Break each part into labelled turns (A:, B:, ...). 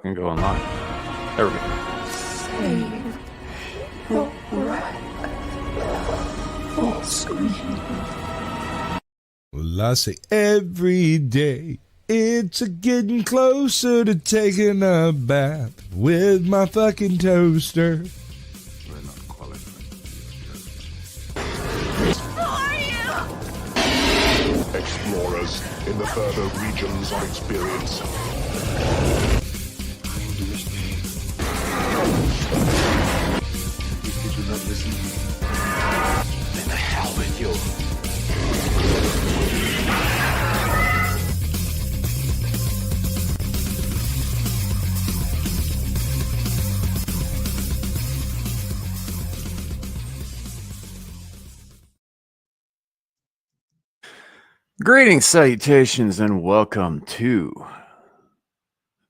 A: fucking going live. There we go.
B: Save your breath for screaming.
C: Well, I say every day it's a getting closer to taking a bath with my fucking toaster.
D: We're not qualified.
E: Explorers in the further regions of experience.
D: Did you not listen?
E: Then the hell with you.
A: Greetings, salutations, and welcome to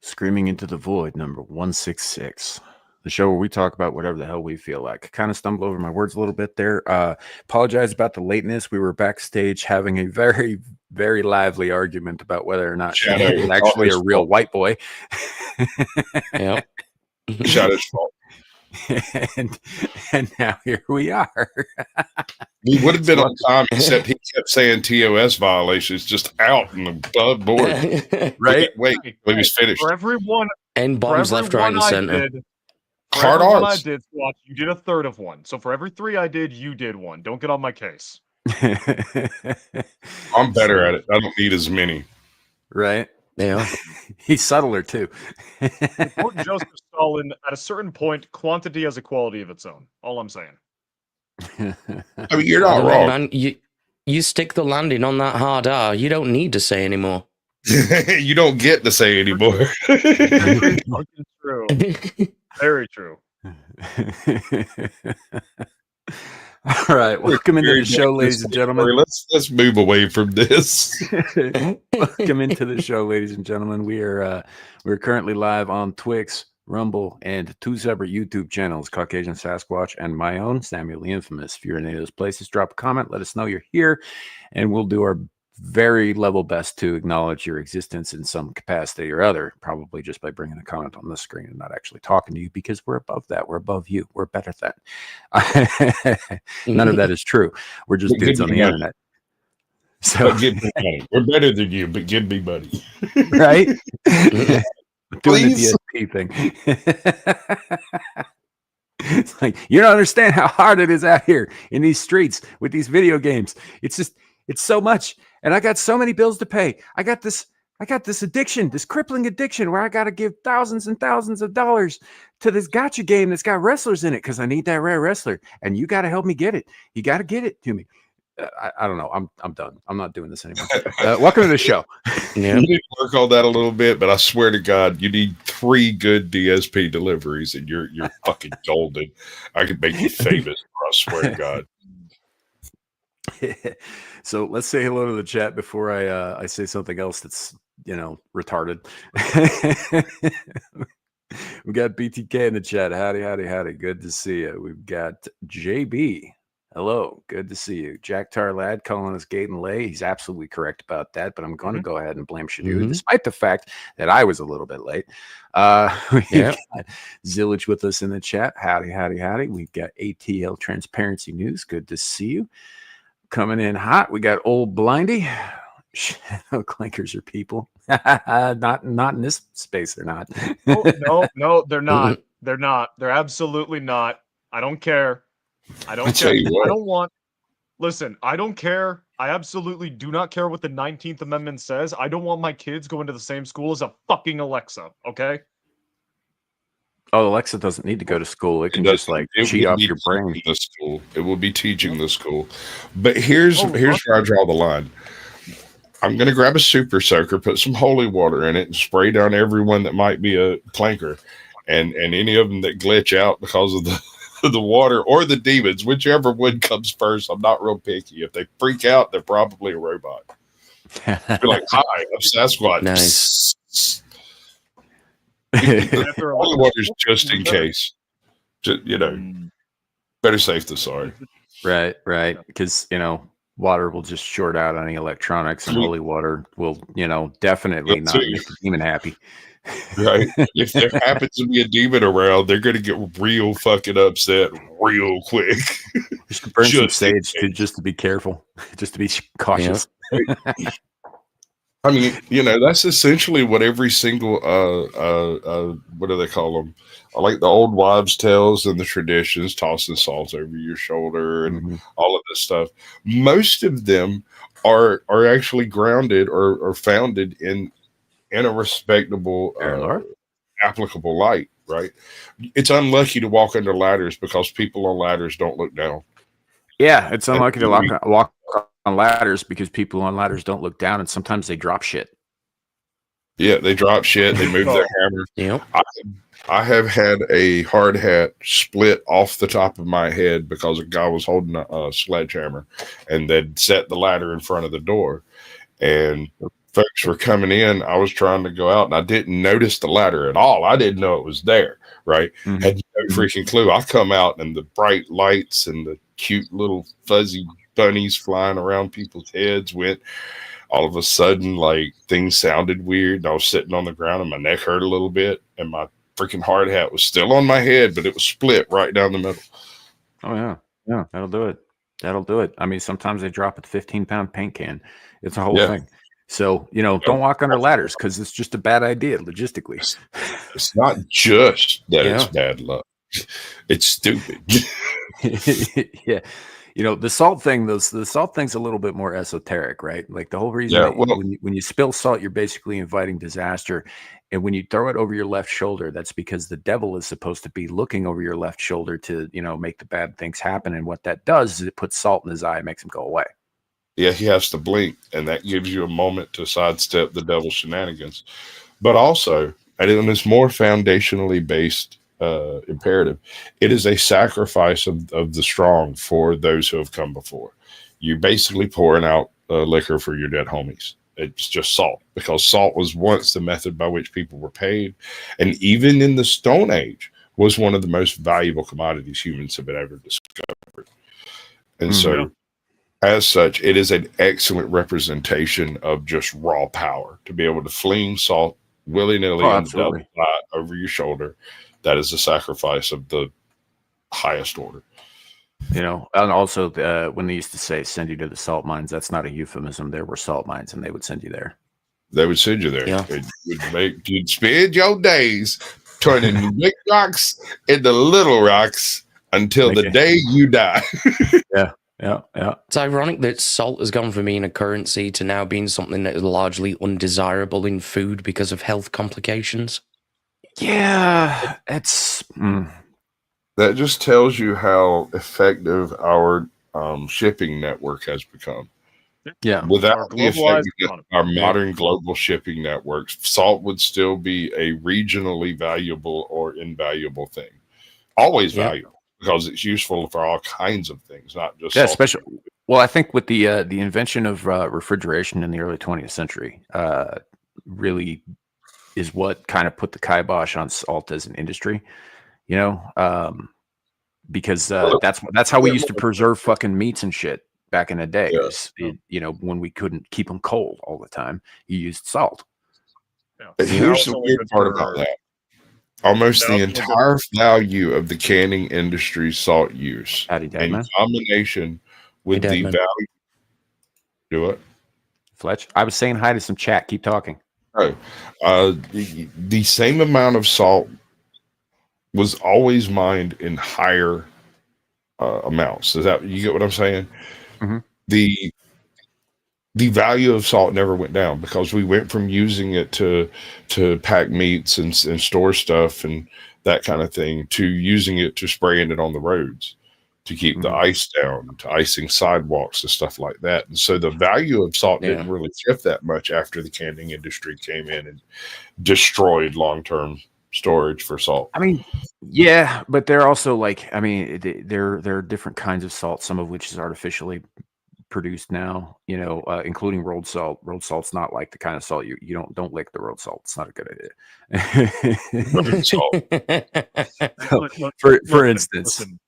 A: Screaming into the Void number 166, the show where we talk about whatever the hell we feel like. I kind of stumbled over my words a little bit there. Apologize about the lateness. We were backstage having a very, very lively argument about whether or not Shadoo is actually a real white boy.
D: Yep.
E: Shadow's fault.
A: and now here we are.
E: We would have been on time, except he kept saying TOS violations just out and above board.
A: Right?
E: Wait, he was finished.
F: For everyone,
D: And bombs left, right, and center.
E: Hard
F: I
E: arts.
F: did, Squatch, you did a third of one. So for every 3 I did, you did one. Don't get on my case.
E: I'm better at it. I don't need as many.
A: Right?
D: Yeah.
A: He's subtler too.
F: To quote Joseph Stalin, at a certain point, quantity has a quality of its own. All I'm saying.
E: I mean, you're not wrong.
D: Man, you stick the landing on that hard R. You don't need to say anymore.
E: You don't get to say anymore.
F: Very fucking true. Very true.
A: All right, welcome into the show, ladies and gentlemen.
E: Let's move away from this.
A: Welcome into the show, ladies and gentlemen. We're currently live on Twix, Rumble, and 2 separate YouTube channels, Caucasian Sasquatch and my own, Samuel the Infamous. If you're in any of those places, drop a comment, let us know you're here, and we'll do our very level best to acknowledge your existence in some capacity or other, probably just by bringing a comment on the screen and not actually talking to you, because we're above that. We're above you. We're better than. None of that is true. We're just dudes on the internet. So
E: Give me money. We're better than you, but give me money.
A: Right? Doing
E: Please.
A: the DSP thing. It's like, you don't understand how hard it is out here in these streets with these video games. It's so much. And I got so many bills to pay. I got this addiction, this crippling addiction where I got to give thousands and thousands of dollars to this gacha game that's got wrestlers in it because I need that rare wrestler. And you got to help me get it. You got to get it to me. I don't know. I'm done. I'm not doing this anymore. Welcome to the show.
D: Yeah.
E: You need to work on that a little bit, but I swear to God, you need 3 good DSP deliveries, and you're fucking golden. I could make you famous. I swear to God.
A: So let's say hello to the chat before I say something else that's retarded. We got BTK in the chat. Howdy. Good to see you. We've got JB. Hello, good to see you. Jack Tarlad calling us Gate and Lay. He's absolutely correct about that, but I'm going to go ahead and blame Shadoo, despite the fact that I was a little bit late. We've got Zilege with us in the chat. Howdy. We've got ATL Transparency News. Good to see you. Coming in hot, we got Old Blindy. Shadow clankers are people. not in this space, they're not.
F: No, they're not. They're not. They're absolutely not. I don't care. I don't care. I don't want. Listen, I don't care. I absolutely do not care what the 19th Amendment says. I don't want my kids going to the same school as a fucking Alexa. Okay.
A: Oh, Alexa doesn't need to go to school. It can just cheat off your brain.
E: The school. It will be teaching the school. But here's where I draw the line. I'm going to grab a super soaker, put some holy water in it, and spray down everyone that might be a clanker, and any of them that glitch out because of the water or the demons, whichever one comes first. I'm not real picky. If they freak out, they're probably a robot. Be like, hi, I'm Sasquatch.
D: Nice.
E: Holy water's just in case. Just, better safe than sorry.
A: Right. Because, water will just short out any electronics, and holy water will, definitely
E: That's
A: not
E: it.
A: make the demon happy.
E: Right. If there happens to be a demon around, they're going to get real fucking upset real quick.
A: Just burn some
E: Just in
A: sage just to be careful, just to be cautious.
E: I mean, that's essentially what every single what do they call them? Like the old wives' tales and the traditions, tossing salt over your shoulder and all of this stuff. Most of them are actually grounded or founded in a respectable, applicable light. Right? It's unlucky to walk under ladders because people on ladders don't look down.
A: Yeah, it's unlucky to walk on ladders because people on ladders don't look down, and sometimes they drop shit.
E: Yeah, they drop shit. They move their hammer.
D: Yep.
E: I have had a hard hat split off the top of my head because a guy was holding a sledgehammer, and they'd set the ladder in front of the door, and folks were coming in. I was trying to go out, and I didn't notice the ladder at all. I didn't know it was there. Right? Had no freaking clue. I come out, and the bright lights and the cute little fuzzy bunnies flying around people's heads went. All of a sudden, like, things sounded weird. I was sitting on the ground and my neck hurt a little bit, and my freaking hard hat was still on my head, but it was split right down the middle.
A: Oh yeah, that'll do it. I mean, sometimes they drop a 15-pound paint can. It's a whole thing. So don't walk under ladders because it's just a bad idea logistically.
E: It's not just that it's bad luck; it's stupid.
A: Yeah. The salt thing, the salt thing's a little bit more esoteric, right? Like the whole reason when you spill salt, you're basically inviting disaster. And when you throw it over your left shoulder, that's because the devil is supposed to be looking over your left shoulder to, make the bad things happen. And what that does is it puts salt in his eye and makes him go away.
E: Yeah, he has to blink, and that gives you a moment to sidestep the devil's shenanigans. But also, and it's more foundationally based imperative. It is a sacrifice of the strong for those who have come before. You're basically pouring out liquor for your dead homies. It's just salt, because salt was once the method by which people were paid, and even in the Stone Age was one of the most valuable commodities humans have ever discovered. And so, as such, it is an excellent representation of just raw power to be able to fling salt willy-nilly over your shoulder. That is a sacrifice of the highest order.
A: And also when they used to say send you to the salt mines, that's not a euphemism. There were salt mines, and they would send you there.
E: They would send you there.
D: Yeah.
E: You'd spend your days turning the big rocks into little rocks until the day you die.
A: Yeah.
D: It's ironic that salt has gone from being a currency to now being something that is largely undesirable in food because of health complications.
A: Yeah, it's
E: that just tells you how effective our shipping network has become.
A: Yeah,
E: without the effect of our modern global shipping networks, salt would still be a regionally valuable or invaluable thing. Always valuable because it's useful for all kinds of things, not just
A: especially. Well, I think with the invention of refrigeration in the early 20th century, really is what kind of put the kibosh on salt as an industry, because that's how we used to preserve fucking meats and shit back in the day. When we couldn't keep them cold all the time, you used salt.
E: Here's the weird part about that. Almost the entire value of the canning industry's salt use in combination with the value. Do it.
A: Fletch, I was saying hi to some chat. Keep talking.
E: The same amount of salt was always mined in higher amounts. Is that, you get what I'm saying? The value of salt never went down because we went from using it to pack meats and store stuff and that kind of thing to using it to spraying it on the roads to keep the ice down, to icing sidewalks and stuff like that. And so the value of salt didn't really shift that much after the canning industry came in and destroyed long-term storage for salt.
A: I mean, yeah, but they're also like, I mean, there are different kinds of salt, some of which is artificially produced now, including rolled salt. Rolled salt's not like the kind of salt you don't lick the rolled salt. It's not a good idea. For instance.
F: Listen,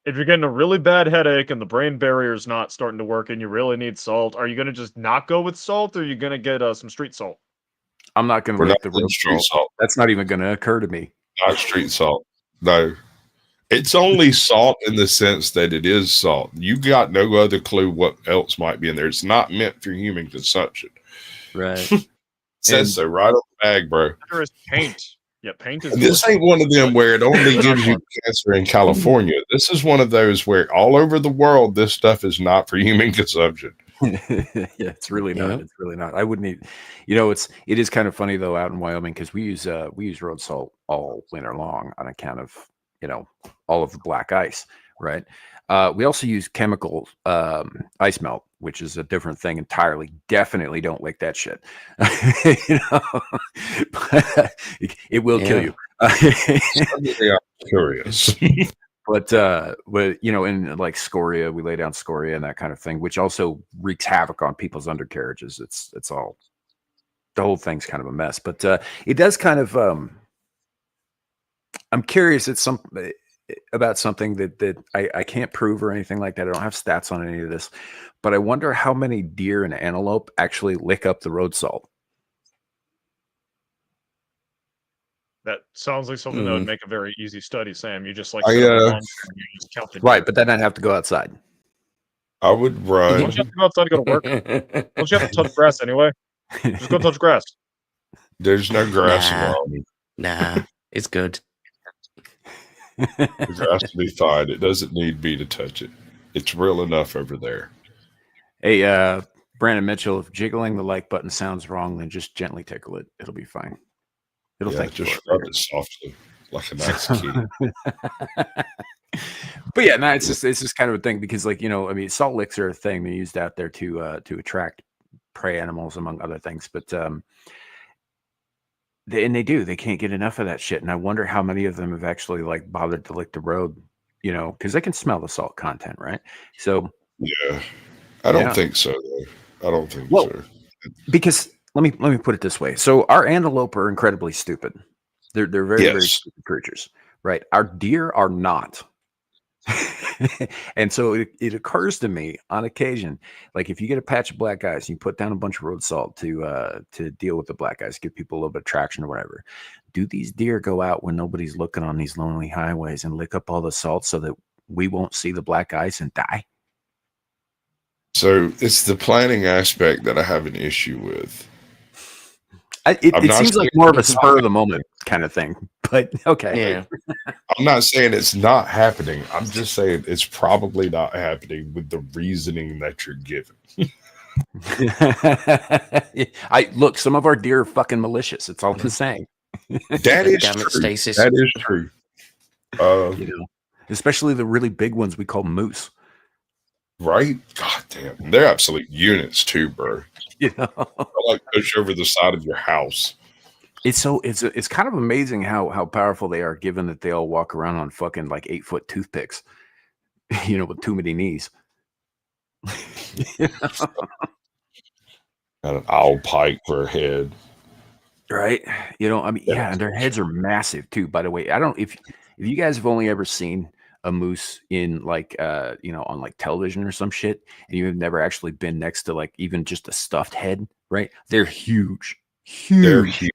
F: if you're getting a really bad headache and the brain barrier is not starting to work and you really need salt, are you going to just not go with salt, or are you going to get some street salt?
A: I'm not going to lick the road salt. That's not even going to occur to me.
E: Not street salt. No. It's only salt in the sense that it is salt. You got no other clue what else might be in there. It's not meant for human consumption.
A: Right.
E: Says so right on the bag, bro.
F: There is paint. Yeah, paint is.
E: This ain't one of them where it only gives you cancer in California. This is one of those where all over the world, this stuff is not for human consumption.
A: Yeah, it's really not. It's really not. I wouldn't eat. It is kind of funny though out in Wyoming, because we use road salt all winter long on account of all of the black ice, right? We also use chemical ice melt, which is a different thing entirely. Definitely don't lick that shit. But it will kill you.
E: I'm curious.
A: But in like scoria, we lay down scoria and that kind of thing, which also wreaks havoc on people's undercarriages. It's all, the whole thing's kind of a mess. But it does kind of. I'm curious about something that I can't prove or anything like that. I don't have stats on any of this, but I wonder how many deer and antelope actually lick up the road salt.
F: That sounds like something that would make a very easy study, Sam. You just
E: you
F: just count the
A: right, but then I'd have to go outside.
E: I would run.
F: Don't you have to go outside to go to work? Don't you have to touch grass anyway? Just go touch grass.
E: There's no grass in Wyoming.
D: Nah, it's good.
E: The grass to be fine. It doesn't need me to touch it. It's real enough over there.
A: Hey, Brandon Mitchell, if jiggling the like button sounds wrong, then just gently tickle it. It'll be fine. It'll thank you.
E: Just rub it softly, like a nice kid.
A: But yeah, no, it's just kind of a thing because, salt licks are a thing. They're used out there to attract prey animals, among other things. But they can't get enough of that shit. And I wonder how many of them have actually bothered to lick the road, because they can smell the salt content, right? So
E: yeah, I don't think so. Though. I don't think so.
A: Because let me put it this way. So our antelope are incredibly stupid. They're very, very stupid creatures, right? Our deer are not. And so it occurs to me on occasion, like if you get a patch of black ice, you put down a bunch of road salt to deal with the black ice, give people a little bit of traction or whatever. Do these deer go out when nobody's looking on these lonely highways and lick up all the salt so that we won't see the black ice and die?
E: So it's the planning aspect that I have an issue with.
A: It seems like more of a spur of the moment kind of thing, but okay.
D: Yeah.
E: I'm not saying it's not happening. I'm just saying it's probably not happening with the reasoning that you're given.
A: Look, some of our deer are fucking malicious. It's all I'm saying.
E: That is true.
D: Stasis.
E: That is true.
A: Especially the really big ones we call moose.
E: Right? God damn. They're absolute units too, bro. I like push over the side of your house.
A: It's kind of amazing how powerful they are, given that they all walk around on fucking 8-foot toothpicks, with too many knees.
E: Got an owl pike for a head.
A: Right. And their heads are massive too, by the way. I don't, if you guys have only ever seen a moose in on television or some shit, and you've never actually been next to even just a stuffed head, right? They're huge.
E: They're huge.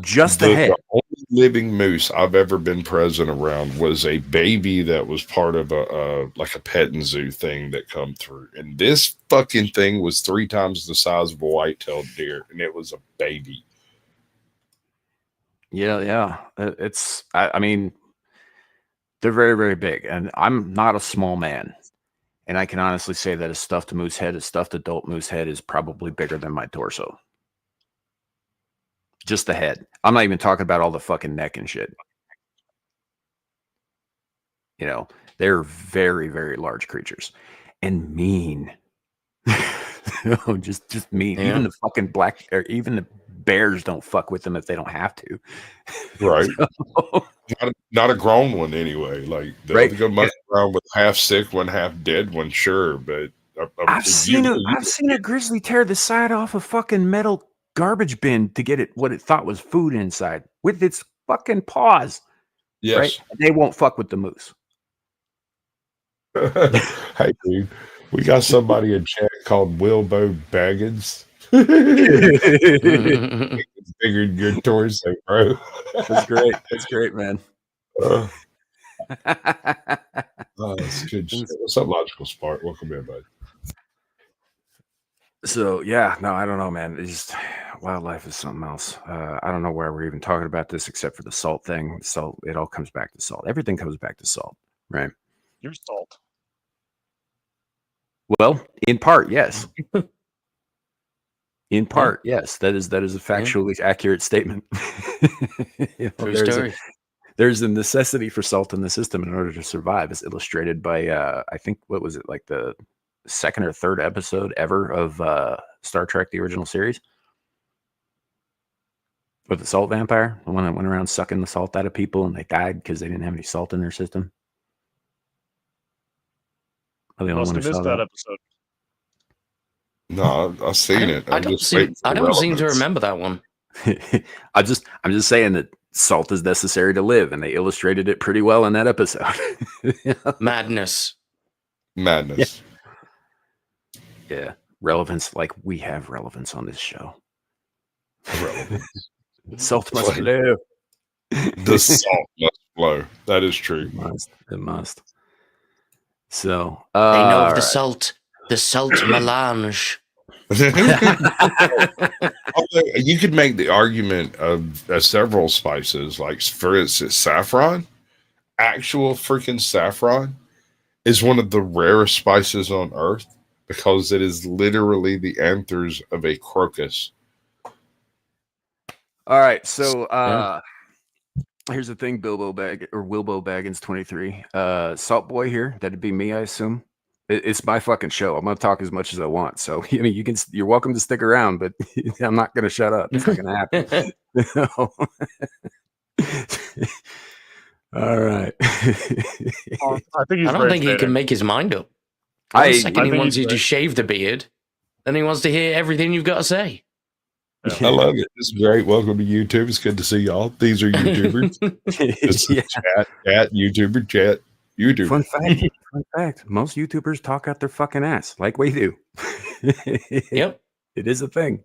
A: Just the head.
E: The only living moose I've ever been present around was a baby that was part of a petting zoo thing that come through, and this fucking thing was 3 times the size of a white-tailed deer, and it was a baby.
A: Yeah. They're very, very big, and I'm not a small man, and I can honestly say that a stuffed adult moose head is probably bigger than my torso. Just the head. I'm not even talking about all the fucking neck and shit. They're very, very large creatures and mean. just mean.
D: Yeah.
A: Even the fucking even the bears don't fuck with them if they don't have to.
E: Right. Not a grown one anyway. They'll go muck around with half sick one, half dead one, sure. But
A: I've seen a grizzly tear the side off a fucking metal garbage bin to get what it thought was food inside with its fucking paws.
E: Yes.
A: Right? They won't fuck with the moose.
E: Hey, dude, we got somebody in chat called Wilbo Baggins. It's bigger than your torso, bro.
A: That's great. That's great, man.
E: Oh, that's good shit. What's up, Logical Spark? Welcome in, bud.
A: So yeah, no, I don't know, man. It's just wildlife is something else. I don't know why we're even talking about this except for the salt thing. So it all comes back to salt. Everything comes back to salt, right?
F: You're salt.
A: Well, in part, yes. In part, yes. That is a factually accurate statement. You know,
D: True story.
A: there's a necessity for salt in the system in order to survive, as illustrated by I think what was it, like the second or third episode ever of Star Trek, the original series, with the salt vampire, the one that went around sucking the salt out of people and they died because they didn't have any salt in their system. The
F: Must have missed that episode.
E: No, I've seen it.
D: I don't seem to remember that one.
A: I'm just saying that salt is necessary to live, and they illustrated it pretty well in that episode.
D: Madness.
A: Yeah. Relevance, like we have relevance on this show. Salt must flow.
E: The salt must flow. That is true.
A: It must. So
D: they know of the salt melange.
E: You could make the argument of several spices, like for instance, saffron. Actual freaking saffron is one of the rarest spices on earth because it is literally the anthers of a crocus.
A: All right, so here's the thing, Wilbo Baggins 23. Salt Boy here, that'd be me, I assume. It's my fucking show. I'm gonna talk as much as I want. So I mean, you're welcome to stick around, but I'm not gonna shut up. It's not gonna happen. All right.
F: I don't
D: think he can make his mind up. One second he wants you to shave the beard, then he wants to hear everything you've got to say.
E: I love it. It's great. Welcome to YouTube. It's good to see y'all. These are YouTubers. This is chat, YouTuber, chat, YouTuber.
A: Fun fact. Most YouTubers talk out their fucking ass like we do.
D: Yep.
A: It is a thing.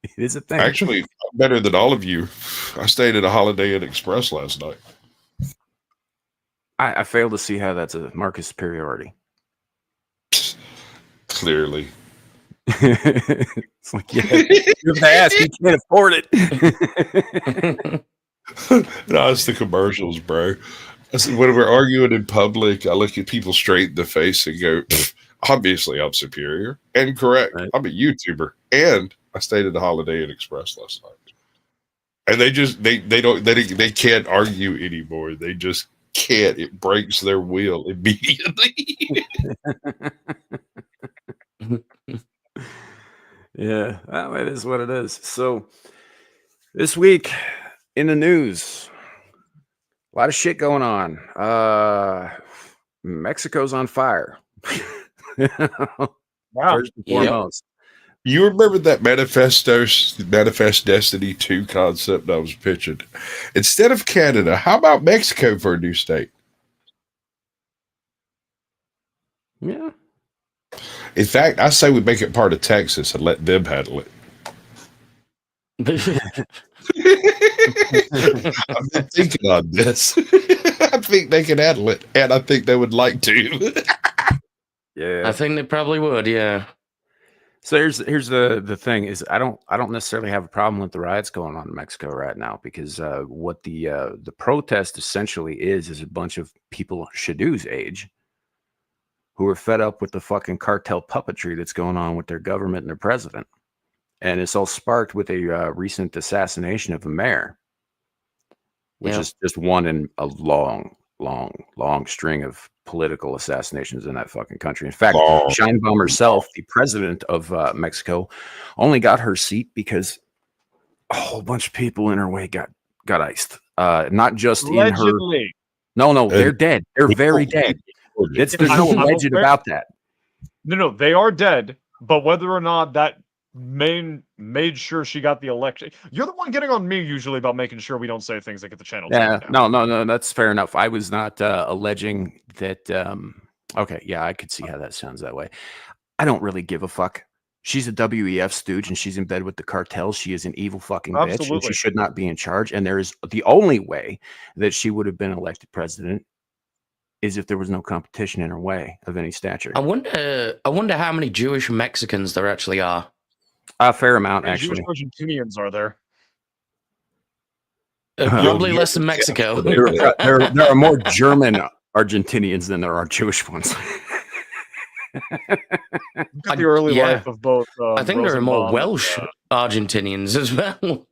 A: It is a thing.
E: Actually, I'm better than all of you. I stayed at a Holiday Inn Express last night.
A: I fail to see how that's a mark of superiority.
E: Clearly.
A: It's like, yeah, you're the ass, you can't afford it.
E: No, it's the commercials, bro. I said, when we're arguing in public, I look at people straight in the face and go, obviously I'm superior and correct. Right. I'm a YouTuber. And I stayed at the Holiday Inn Express last night. And they can't argue anymore. They just can't. It breaks their will immediately.
A: Yeah, well, it is what it is. So this week in the news, a lot of shit going on. Mexico's on fire.
F: Wow.
A: First and foremost.
E: You remember that Manifest Destiny 2 concept I was pitching? Instead of Canada, how about Mexico for a new state?
A: Yeah.
E: In fact, I say we make it part of Texas and let them handle it. I've been thinking on this. I think they can handle it, and I think they would like to.
A: Yeah,
D: I think they probably would. Yeah.
A: So here's the thing is I don't necessarily have a problem with the riots going on in Mexico right now because what the protest essentially is a bunch of people Shadoo's age who are fed up with the fucking cartel puppetry that's going on with their government and their president. And it's all sparked with a recent assassination of a mayor, which is just one in a long string of political assassinations in that fucking country. In fact, Sheinbaum herself, the president of Mexico, only got her seat because a whole bunch of people in her way got iced. Not just
F: allegedly.
A: In her. No, they're dead. They're very dead. There's no legend about that.
F: No, they are dead. But whether or not that made sure she got the election, you're the one getting on me usually about making sure we don't say things that get the channel.
A: Yeah, no, that's fair enough. I was not alleging that Okay, yeah, I could see how that sounds that way. I don't really give a fuck. She's a WEF stooge and she's in bed with the cartels. She is an evil fucking bitch and she
F: Absolutely.
A: should not be in charge. And there is the only way that she would have been elected president is if there was no competition in her way of any stature.
D: I wonder how many Jewish Mexicans there actually are.
A: A fair amount, actually.
F: Jewish Argentinians are there.
D: Probably less than Mexico.
A: There are more German Argentinians than there are Jewish ones.
F: Look at the early life of both.
D: I think there are more
F: Rosenbaum
D: Welsh Argentinians as well.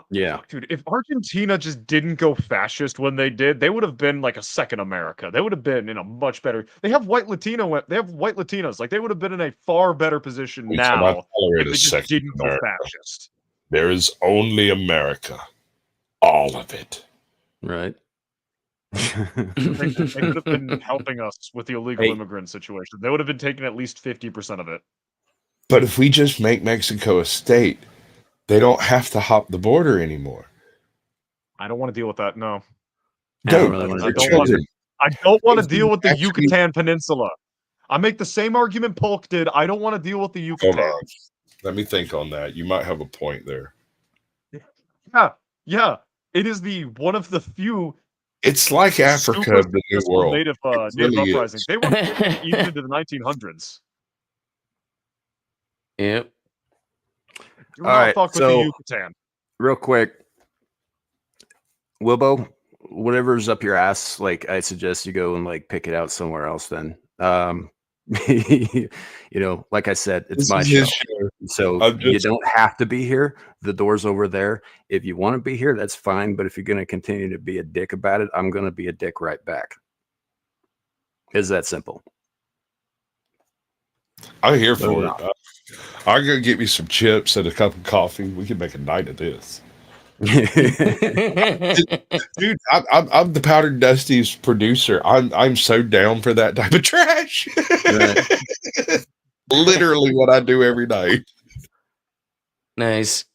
A: Yeah,
F: dude. If Argentina just didn't go fascist when they did, they would have been like a second America. They would have been in a much better. They have white Latinos. Like they would have been in a far better position now if they just didn't go fascist.
E: There is only America, all of it.
A: Right.
F: They could have been helping us with the illegal immigrant situation. They would have been taking at least 50% of it.
E: But if we just make Mexico a state, they don't have to hop the border anymore.
F: I don't want to deal with that. No.
A: I
F: don't want to deal with the Yucatan Peninsula. I make the same argument Polk did. I don't want to deal with the Yucatan.
E: Hold on. Let me think on that. You might have a point there.
F: Yeah. It is one of the few.
E: It's like Africa of the New World.
F: Native uprisings. They were even into the 1900s.
D: Yep.
F: Do not fuck with the Yucatan.
A: Real quick, Wilbo, whatever's up your ass, like I suggest you go and like pick it out somewhere else. Then, you know, like I said, it's my show, so you don't have to be here. The door's over there. If you want to be here, that's fine. But if you're going to continue to be a dick about it, I'm going to be a dick right back. It's that simple.
E: I'm here for it. I'll go get me some chips and a cup of coffee. We can make a night of this. Dude, I'm the Powdered Dusty's producer. I'm so down for that type of trash. Literally what I do every night.
D: Nice.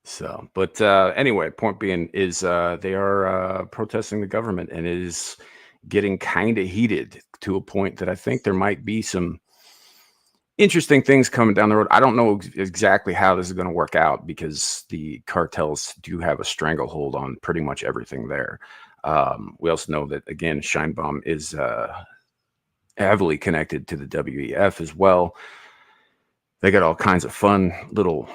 A: So, but anyway, point being is they are protesting the government, and it is getting kind of heated to a point that I think there might be some interesting things coming down the road. I don't know exactly how this is going to work out because the cartels do have a stranglehold on pretty much everything there. We also know that, again, Scheinbaum is heavily connected to the WEF as well. They got all kinds of fun little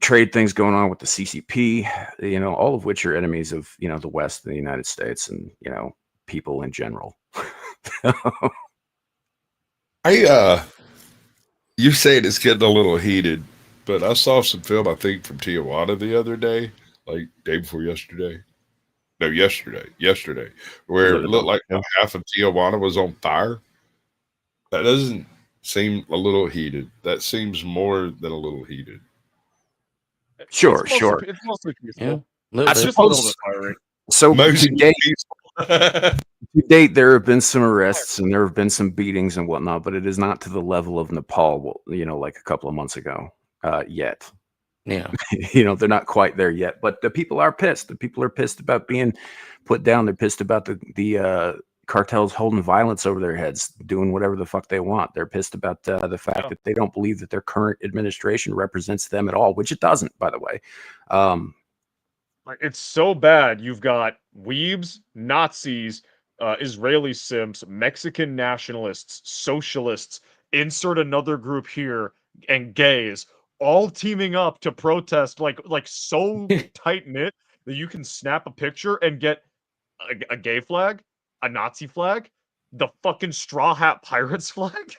A: trade things going on with the CCP, you know, all of which are enemies of, you know, the West and the United States and, you know, people in general.
E: You saying it's getting a little heated, but I saw some film, I think, from Tijuana the other day, like day before yesterday. No, yesterday, where it looked like half of Tijuana was on fire. That doesn't seem a little heated. That seems more than a little heated.
A: Sure.
F: It's mostly peaceful.
D: Yeah,
F: it's just a little bit fiery.
A: So to date, there have been some arrests and there have been some beatings and whatnot, but it is not to the level of Nepal, you know, like a couple of months ago yet.
D: Yeah.
A: You know, they're not quite there yet, but the people are pissed. The people are pissed about being put down. They're pissed about the cartels holding violence over their heads, doing whatever the fuck they want. They're pissed about the fact that they don't believe that their current administration represents them at all, which it doesn't, by the way.
F: It's so bad. You've got weebs, Nazis, Israeli simps, Mexican nationalists, socialists, insert another group here, and gays, all teaming up to protest like so tight-knit that you can snap a picture and get a gay flag, a Nazi flag, the fucking Straw Hat Pirates flag,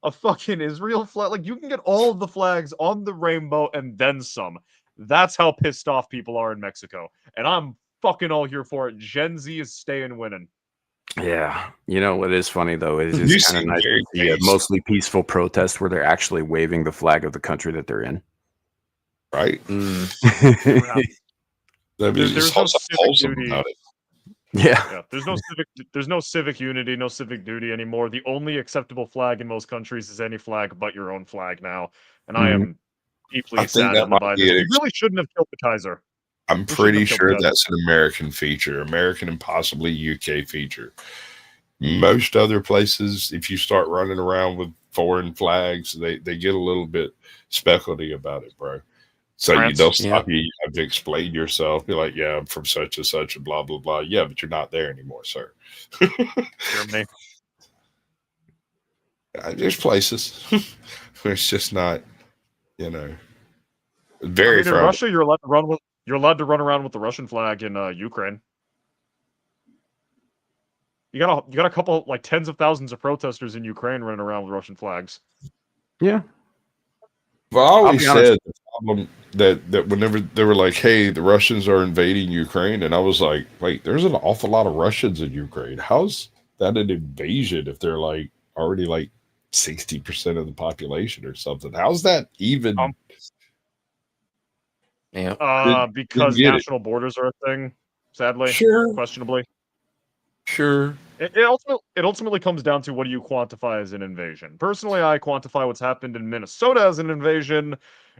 F: a fucking Israel flag. Like, you can get all of the flags on the rainbow and then some. That's how pissed off people are in Mexico. And I'm fucking all here for it. Gen Z is staying winning.
A: Yeah. You know what is funny, though, is it's kind of nice to see a mostly peaceful protest where they're actually waving the flag of the country that they're in.
E: Right?
F: There's no civic duty.
E: About it.
A: Yeah.
F: There's no civic unity, no civic duty anymore. The only acceptable flag in most countries is any flag but your own flag now. And I am deeply saddened by this. We really shouldn't have killed the Kaiser.
E: I'm pretty sure that's an American feature, American and possibly UK feature. Most other places, if you start running around with foreign flags, they get a little bit speculaty about it, bro. So they'll stop you. You have to explain yourself. Be like, yeah, I'm from such and such and blah, blah, blah. Yeah, but you're not there anymore, sir.
F: Germany.
E: There's places where it's just not, very
F: in Russia, you're allowed to run around with the Russian flag in Ukraine. You got a couple, like, tens of thousands of protesters in Ukraine running around with Russian flags.
A: Yeah.
E: Well, I always said the problem that whenever they were like, hey, the Russians are invading Ukraine, and I was like, wait, there's an awful lot of Russians in Ukraine. How's that an invasion if they're like already like 60% of the population or something? How's that even?
F: Because national borders are a thing, sadly.
E: Sure.
F: Questionably.
E: Sure.
F: It ultimately comes down to what do you quantify as an invasion. Personally, I quantify what's happened in Minnesota as an invasion,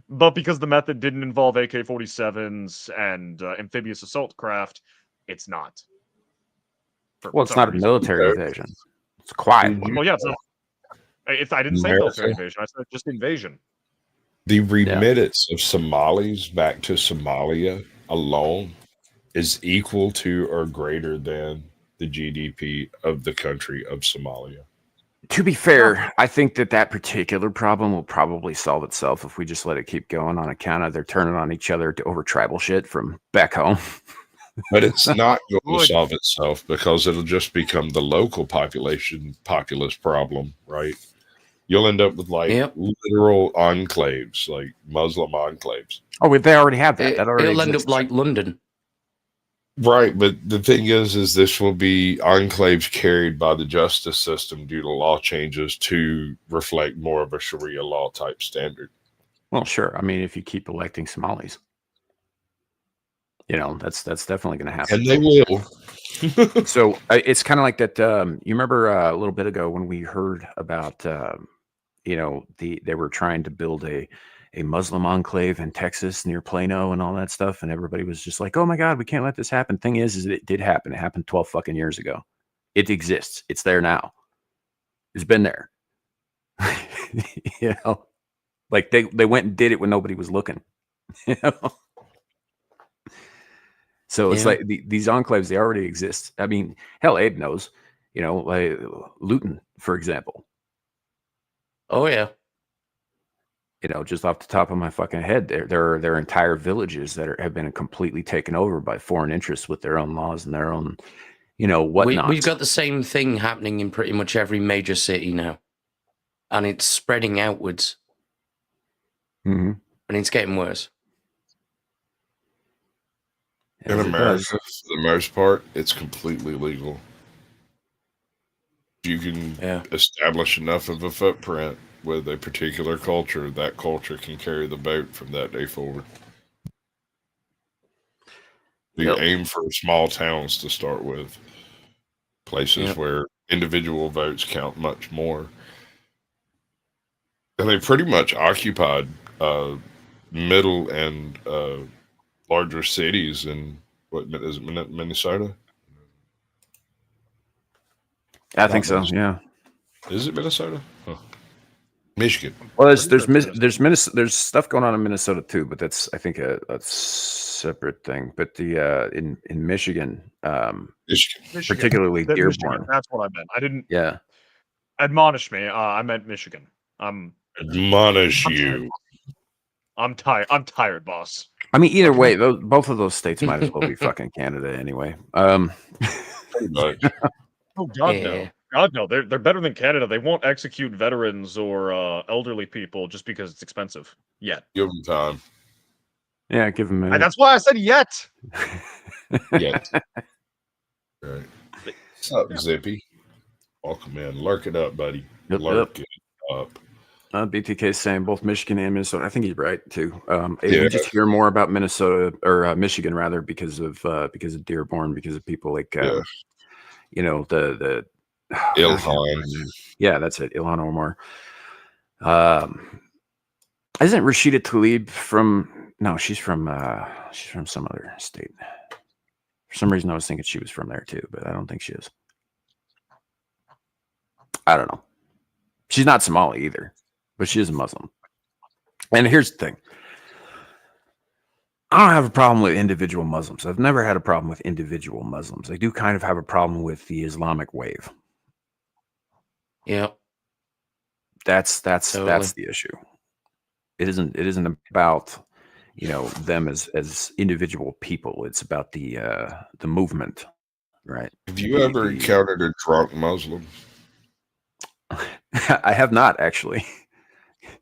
F: but because the method didn't involve AK-47s and amphibious assault craft, it's not.
A: Well, it's not a military invasion. It's a quiet one.
F: Well, yeah, it's not. I didn't say military invasion. I said just invasion.
E: The remittance of Somalis back to Somalia alone is equal to or greater than the GDP of the country of Somalia.
A: To be fair, I think that particular problem will probably solve itself if we just let it keep going on account of they're turning on each other over tribal shit from back home.
E: But it's not going to solve itself because it'll just become the local populist problem, right? You'll end up with literal enclaves, like Muslim enclaves.
A: Oh, they already have that.
D: It'll end up like London.
E: Right, but the thing is this will be enclaves carried by the justice system due to law changes to reflect more of a Sharia law type standard.
A: Well, sure. I mean, if you keep electing Somalis, that's definitely going to happen.
E: And they will.
A: So it's kind of like that. You remember a little bit ago when we heard about, they were trying to build a Muslim enclave in Texas near Plano and all that stuff. And everybody was just like, oh my God, we can't let this happen. Thing is it did happen. It happened 12 fucking years ago. It exists. It's there now. It's been there. Like they went and did it when nobody was looking. So it's like these enclaves, they already exist. I mean, hell, Abe knows, like Luton, for example.
D: Oh yeah.
A: Just off the top of my fucking head, there are entire villages that have been completely taken over by foreign interests with their own laws and their own, whatnot.
D: We've got the same thing happening in pretty much every major city now, and it's spreading outwards, and it's getting worse.
E: In America, for the most part, it's completely legal. You can establish enough of a footprint with a particular culture, that culture can carry the boat from that day forward. We aim for small towns to start with, places where individual votes count much more. And they pretty much occupied middle and larger cities in, what is it, Minnesota?
A: I think so, yeah.
E: Is it Minnesota? Huh. Michigan.
A: Well, there's stuff going on in Minnesota too, but that's I think a separate thing. But the in Michigan, particularly Dearborn.
F: Michigan, that's what I meant. I didn't.
A: Yeah.
F: Admonish me. I meant Michigan.
E: Admonish you.
F: I'm tired. I'm tired, boss.
A: I mean, either way, both of those states might as well be fucking Canada anyway.
E: Pretty much.
F: Oh God, no. God, no, they're better than Canada. They won't execute veterans or elderly people just because it's expensive. Yet.
E: Give them time.
A: Yeah, give them a minute.
F: And that's why I said yet.
E: Yet. Right. What's up, Zippy? Welcome in. Lurk it up, buddy. Lurk it up.
A: BTK is saying both Michigan and Minnesota. I think he's right too. We just hear more about Minnesota or Michigan rather because of Dearborn, because of people like the
E: Ilhan.
A: Yeah, that's it. Ilhan Omar. Isn't Rashida Tlaib from? No, she's from some other state. For some reason, I was thinking she was from there too, but I don't think she is. I don't know. She's not Somali either, but she is a Muslim. And here's the thing. I don't have a problem with individual Muslims. I've never had a problem with individual Muslims. I do kind of have a problem with the Islamic wave.
D: Yeah.
A: That's the issue. It isn't about, you know, them as individual people. It's about the movement, right?
E: Have you ever encountered a drunk Muslim?
A: I have not, actually.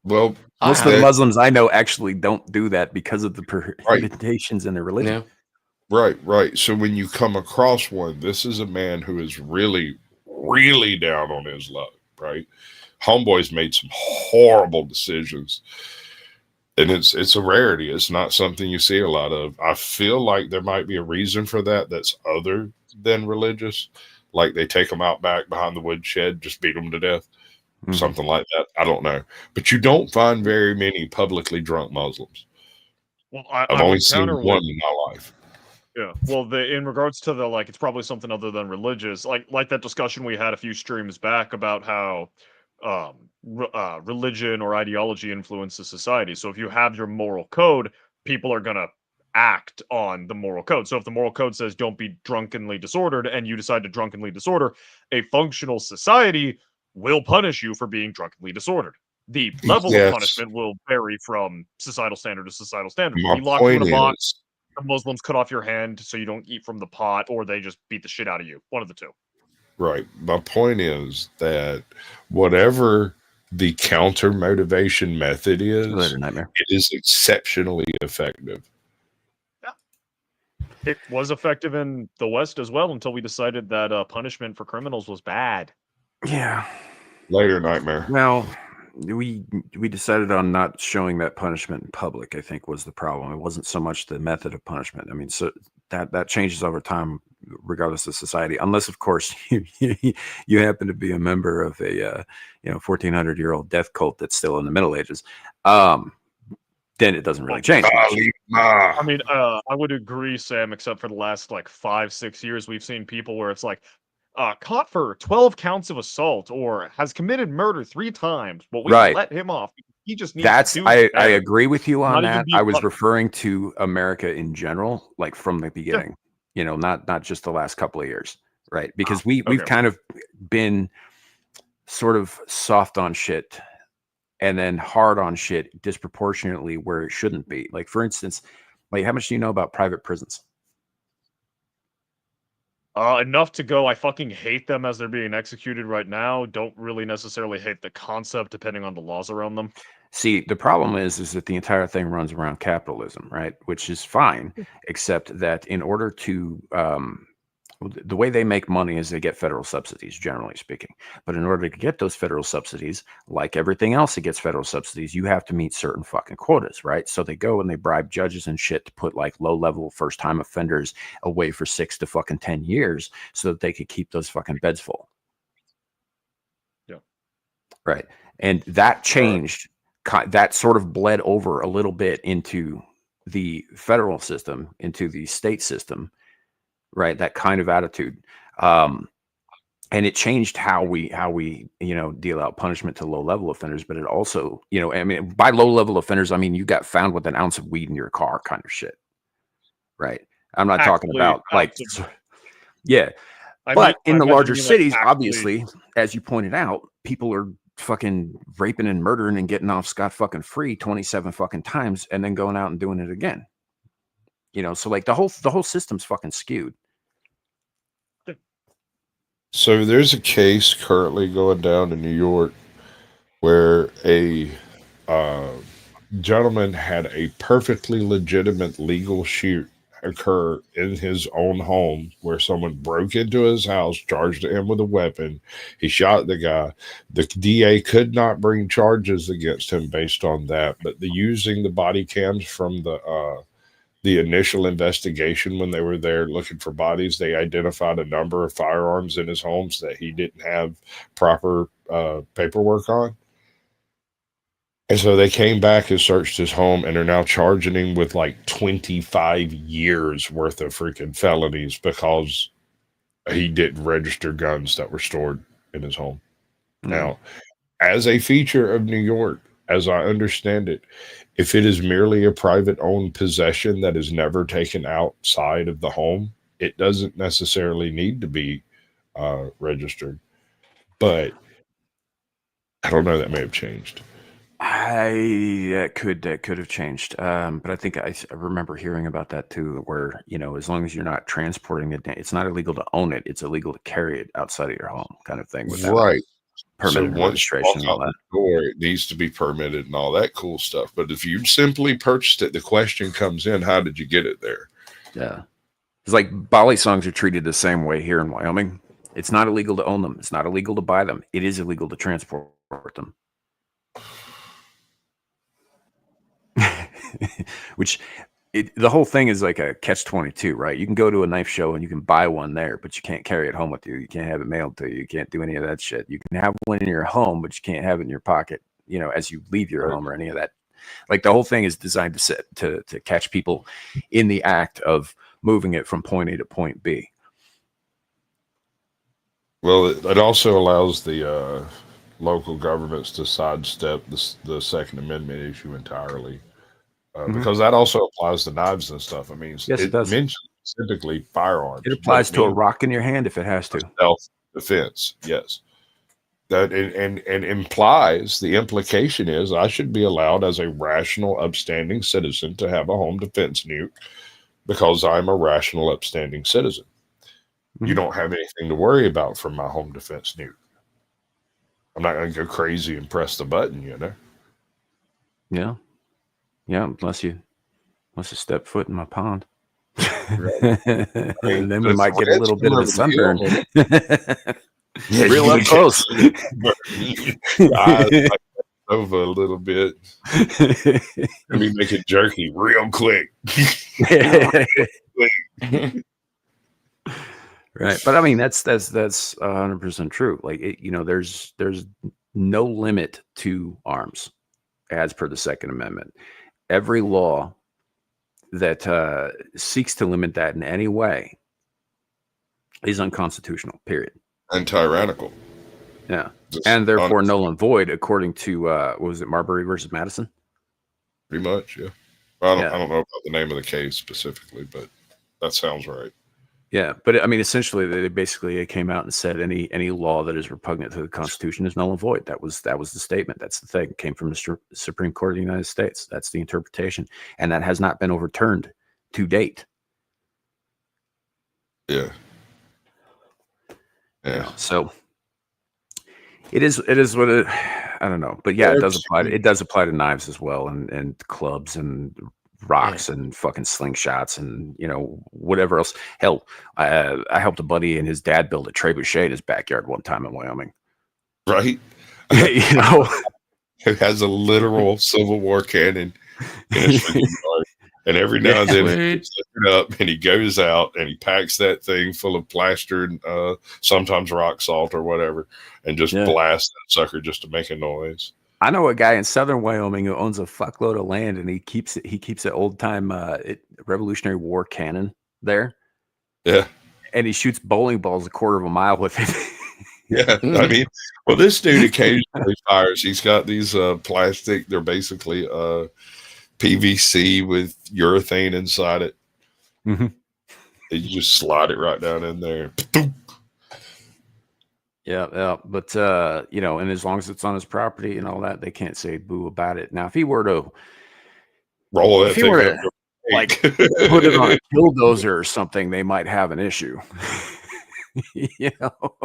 E: Well,
A: most of the Muslims I know actually don't do that because of the prohibitions in their religion.
E: Yeah. Right. So when you come across one, this is a man who is really, really down on his luck, right? Homeboy's made some horrible decisions. And it's a rarity. It's not something you see a lot of. I feel like there might be a reason for that that's other than religious. Like they take them out back behind the woodshed, just beat them to death. Mm-hmm. Something like that. I don't know. But you don't find very many publicly drunk Muslims.
F: Well,
E: I've only seen one in my life.
F: Yeah. Well, in regards to the, like, it's probably something other than religious. Like that discussion we had a few streams back about how religion or ideology influences society. So if you have your moral code, people are going to act on the moral code. So if the moral code says don't be drunkenly disordered and you decide to drunkenly disorder, a functional society will punish you for being drunkenly disordered. The level of punishment will vary from societal standard to societal standard. You lock you in a box, the Muslims cut off your hand so you don't eat from the pot, or they just beat the shit out of you. One of the two.
E: Right. My point is that whatever the counter motivation method is, it is exceptionally effective.
F: Yeah. It was effective in the West as well until we decided that punishment for criminals was bad.
A: Yeah.
E: Later, Nightmare.
A: Well, we decided on not showing that punishment in public, I think, was the problem. It wasn't so much the method of punishment. I mean, so that changes over time, regardless of society, unless, of course, you happen to be a member of a 1,400-year-old death cult that's still in the Middle Ages. Then it doesn't really change much.
F: I mean, I would agree, Sam, except for the last like 5-6 years, we've seen people where it's like, caught for 12 counts of assault or has committed murder 3 times, but we let him off. He just needs to do
A: I agree with you on that. I was referring to America in general, like from the beginning, not just the last couple of years, right? Because we've kind of been sort of soft on shit and then hard on shit disproportionately where it shouldn't be. Like, for instance, like, how much do you know about private prisons?
F: Enough to go, I fucking hate them as they're being executed right now. Don't really necessarily hate the concept, depending on the laws around them.
A: See, the problem is that the entire thing runs around capitalism, right? Which is fine, except that in order to, the way they make money is they get federal subsidies, generally speaking. But in order to get those federal subsidies, like everything else that gets federal subsidies, you have to meet certain fucking quotas, right? So they go and they bribe judges and shit to put like low-level first-time offenders away for 6 to fucking 10 years so that they could keep those fucking beds full.
F: Yeah.
A: Right. And that changed, that sort of bled over a little bit into the federal system, into the state system. Right, that kind of attitude, and it changed how we deal out punishment to low level offenders. But it also, I mean, by low level offenders, I mean you got found with an ounce of weed in your car, kind of shit. Right. I'm not talking about like, yeah, but in the larger cities, obviously, as you pointed out, people are fucking raping and murdering and getting off scot fucking free 27 fucking times, and then going out and doing it again. So like the whole system's fucking skewed.
E: So there's a case currently going down in New York where a gentleman had a perfectly legitimate legal shoot occur in his own home where someone broke into his house, charged him with a weapon. He shot the guy. The DA could not bring charges against him based on that, but using the body cams from the initial investigation when they were there looking for bodies, they identified a number of firearms in his homes that he didn't have proper paperwork on. And so they came back and searched his home and are now charging him with like 25 years worth of freaking felonies because he didn't register guns that were stored in his home. Now, as a feature of New York, as I understand it, if it is merely a private owned possession that is never taken outside of the home, it doesn't necessarily need to be registered. But I don't know, that may have changed.
A: That could have changed. But I think I remember hearing about that too, where, you know, as long as you're not transporting it, it's not illegal to own it. It's illegal to carry it outside of your home, kind of thing. Without
E: Right.
A: permanent
E: So once you
A: registration
E: walk
A: and all
E: out
A: that.
E: the door, it needs to be permitted and all that cool stuff. But if you simply purchased it, the question comes in, how did you get it there?
A: Yeah. It's like Bali songs are treated the same way here in Wyoming. It's not illegal to own them. It's not illegal to buy them. It is illegal to transport them. Which the whole thing is like a catch-22, right? You can go to a knife show and you can buy one there, but you can't carry it home with you. You can't have it mailed to you. You can't do any of that shit. You can have one in your home, but you can't have it in your pocket, you know, as you leave your home or any of that. Like the whole thing is designed to catch people in the act of moving it from point A to point B.
E: Well, it also allows the local governments to sidestep the Second Amendment issue entirely. Because that also applies to knives and stuff. I mean,
A: yes, it does.
E: mentions specifically firearms.
A: It applies to a rock in your hand if it has to.
E: Self-defense, yes. That and implies, the implication is I should be allowed as a rational, upstanding citizen to have a home defense nuke because I'm a rational, upstanding citizen. You don't have anything to worry about from my home defense nuke. I'm not going to go crazy and press the button, you know?
A: Yeah. Yeah, unless you step foot in my pond.
E: Right.
A: And then we might get a little bit of a sunburn.
E: Yeah,
A: real up close.
E: Eyes over a little bit. Let me make it jerky real quick.
A: Right, but I mean that's 100% true. Like you know, there's no limit to arms as per the Second Amendment. Every law that seeks to limit that in any way is unconstitutional. Period.
E: And tyrannical.
A: Yeah, and therefore null and void, according to what was it, Marbury versus Madison?
E: Pretty much, yeah. I don't know about the name of the case specifically, but that sounds right. Yeah,
A: but I mean, essentially, they basically came out and said any law that is repugnant to the Constitution is null and void. That was the statement. That's the thing. It came from the Supreme Court of the United States. That's the interpretation, and that has not been overturned to date.
E: Yeah.
A: Yeah. You know, so it is what it. I don't know, but yeah, it does apply. It does apply to knives as well, and clubs and rocks and fucking slingshots and, you know, whatever else. Hell, I helped a buddy and his dad build a trebuchet in his backyard one time in Wyoming.
E: Right.
A: You know,
E: it has a literal Civil War cannon in his yard. And every now and then he picks it up and he goes out and he packs that thing full of plaster and sometimes rock salt or whatever, and just blasts that sucker just to make a noise.
A: I know a guy in southern Wyoming who owns a fuckload of land, and he keeps an old time Revolutionary War cannon there.
E: Yeah,
A: and he shoots bowling balls a quarter of a mile with it.
E: Yeah, I mean, well, this dude occasionally fires. He's got these plastic. They're basically PVC with urethane inside it.
A: Mm-hmm.
E: You just slide it right down in there.
A: Yeah, but you know, and as long as it's on his property and all that, they can't say boo about it. Now, if he were to
E: roll that thing up,
A: like put it on a bulldozer or something, they might have an issue. You know.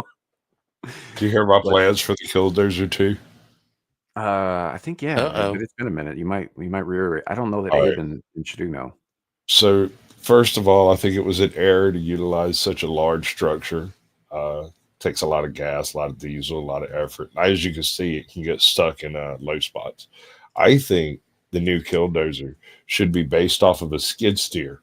E: Do you hear my plans for the Killdozer too?
A: I think but it's been a minute. You might reiterate. I don't know that Abe and Shadoo know.
E: So first of all, I think it was an error to utilize such a large structure. Takes a lot of gas, a lot of diesel, a lot of effort. As you can see, it can get stuck in low spots. I think the new Killdozer should be based off of a skid steer.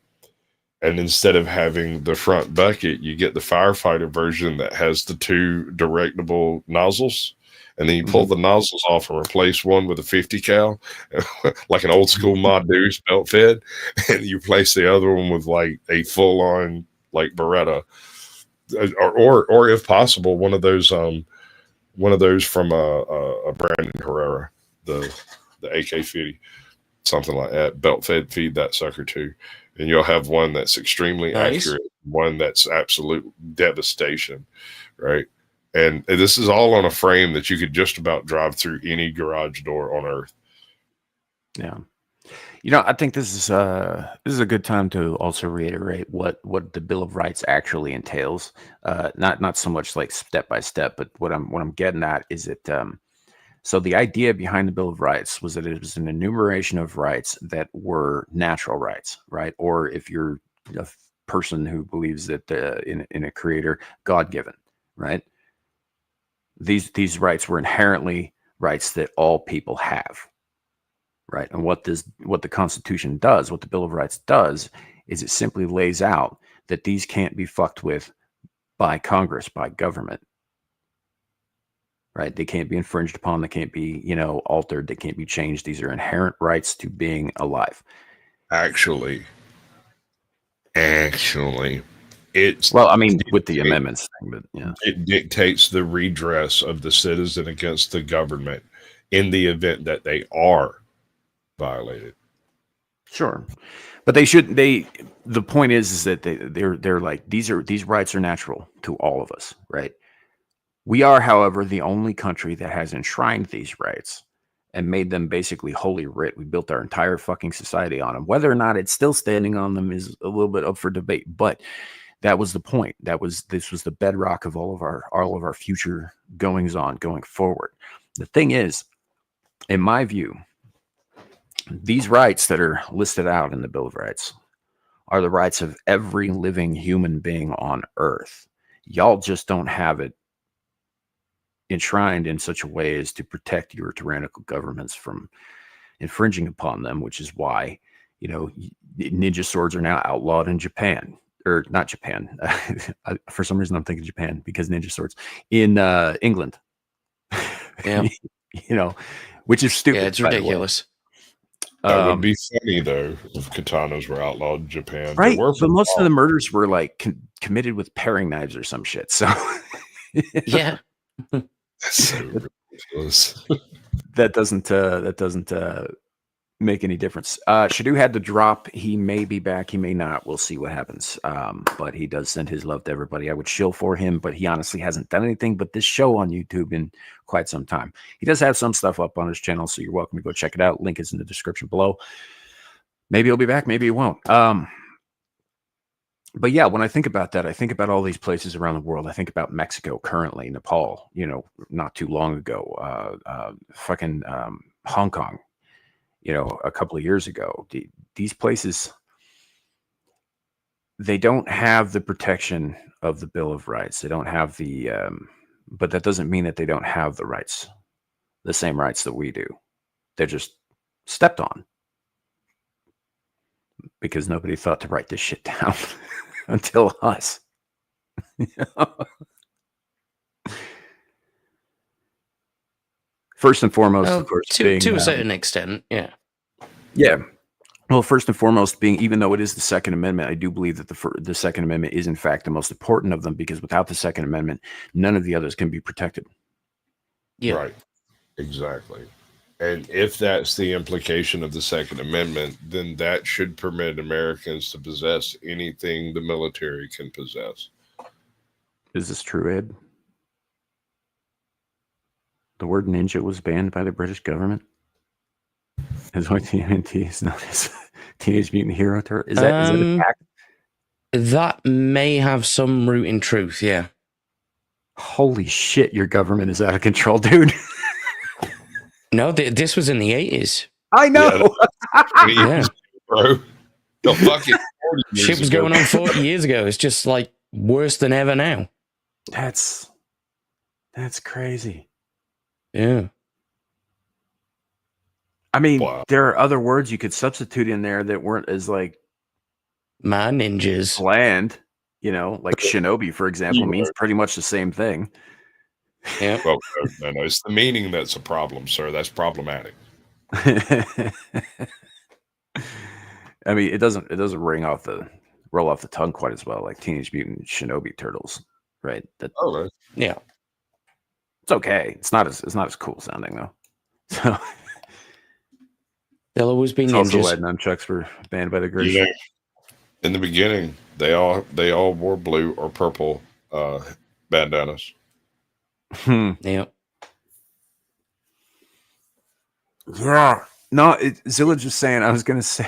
E: And instead of having the front bucket, you get the firefighter version that has the two directable nozzles. And then you pull the nozzles off and replace one with a 50 cal, like an old school Mod Deuce belt fed. And you replace the other one with like a full on like Beretta. Or if possible, one of those one of those from a Brandon Herrera, the AK-50, something like that. Belt fed, feed that sucker too, and you'll have one that's extremely accurate, one that's absolute devastation, right? And this is all on a frame that you could just about drive through any garage door on Earth.
A: Yeah. You know, I think this is a good time to also reiterate what the Bill of Rights actually entails. Not so much like step by step, but what I'm getting at is that so the idea behind the Bill of Rights was that it was an enumeration of rights that were natural rights, right? Or if you're a person who believes that in a creator, God-given, right? These rights were inherently rights that all people have. Right. And what the Constitution does, what the Bill of Rights does, is it simply lays out that these can't be fucked with by Congress, by government. Right. They can't be infringed upon. They can't be, altered. They can't be changed. These are inherent rights to being alive.
E: Actually, it's
A: with the amendments thing, but yeah,
E: it dictates the redress of the citizen against the government in the event that they are violated.
A: Sure, but they should. The point is that they're like these rights are natural to all of us, right? We are, however, the only country that has enshrined these rights and made them basically holy writ. We built our entire fucking society on them. Whether or not it's still standing on them is a little bit up for debate, but that was the point. This was the bedrock of all of our future goings on going forward. The thing is, in my view, these rights that are listed out in the Bill of Rights are the rights of every living human being on Earth. Y'all just don't have it enshrined in such a way as to protect your tyrannical governments from infringing upon them, which is why, ninja swords are now outlawed in Japan. Or not Japan. For some reason, I'm thinking Japan because ninja swords in England.
D: Yeah.
A: Which is stupid.
D: Yeah, it's ridiculous.
E: That would be funny though if katanas were outlawed in Japan,
A: right? But most of the murders were like committed with paring knives or some shit. So
D: yeah,
E: that's so ridiculous.
A: That doesn't make any difference. Shadoo had to drop. He may be back. He may not. We'll see what happens. But he does send his love to everybody. I would shill for him, but he honestly hasn't done anything but this show on YouTube in quite some time. He does have some stuff up on his channel, so you're welcome to go check it out. Link is in the description below. Maybe he'll be back. Maybe he won't. But yeah, when I think about that, I think about all these places around the world. I think about Mexico currently, Nepal, not too long ago, Hong Kong, a couple of years ago. These places, they don't have the protection of the Bill of Rights. They don't have the, but that doesn't mean that they don't have the rights, the same rights that we do. They're just stepped on because nobody thought to write this shit down until us. First and foremost, of course,
D: to a certain extent, yeah.
A: Yeah. Well, first and foremost, even though it is the Second Amendment, I do believe that the Second Amendment is, in fact, the most important of them, because without the Second Amendment, none of the others can be protected.
D: Yeah.
E: Right. Exactly. And if that's the implication of the Second Amendment, then that should permit Americans to possess anything the military can possess.
A: Is this true, Ed? The word ninja was banned by the British government. Is what TMNT is known as Teenage Mutant Hero Turtle. Is that a fact?
D: That may have some root in truth, yeah.
A: Holy shit, your government is out of control, dude.
D: No, this was in the 80s.
A: I know.
D: Yeah.
E: Bro. The fucking
D: shit was going on 40 years ago. It's just like worse than ever now.
A: That's crazy.
D: Yeah.
A: I mean, there are other words you could substitute in there that weren't as like
D: my ninjas
A: bland, like shinobi, for example, means pretty much the same thing.
D: Yeah.
E: Well, no, it's the meaning that's a problem, sir. That's problematic.
A: I mean, it doesn't roll off the tongue quite as well, like Teenage Mutant Shinobi Turtles, right?
E: Right.
D: Yeah.
A: It's okay. It's not as cool sounding though. So
D: They'll always be
A: it's also why
D: ninjas.
A: nunchucks were banned by the British.
E: You know, in the beginning, they all wore blue or purple bandanas.
D: Yeah.
A: Yeah. No, Zilege was saying, I was going to say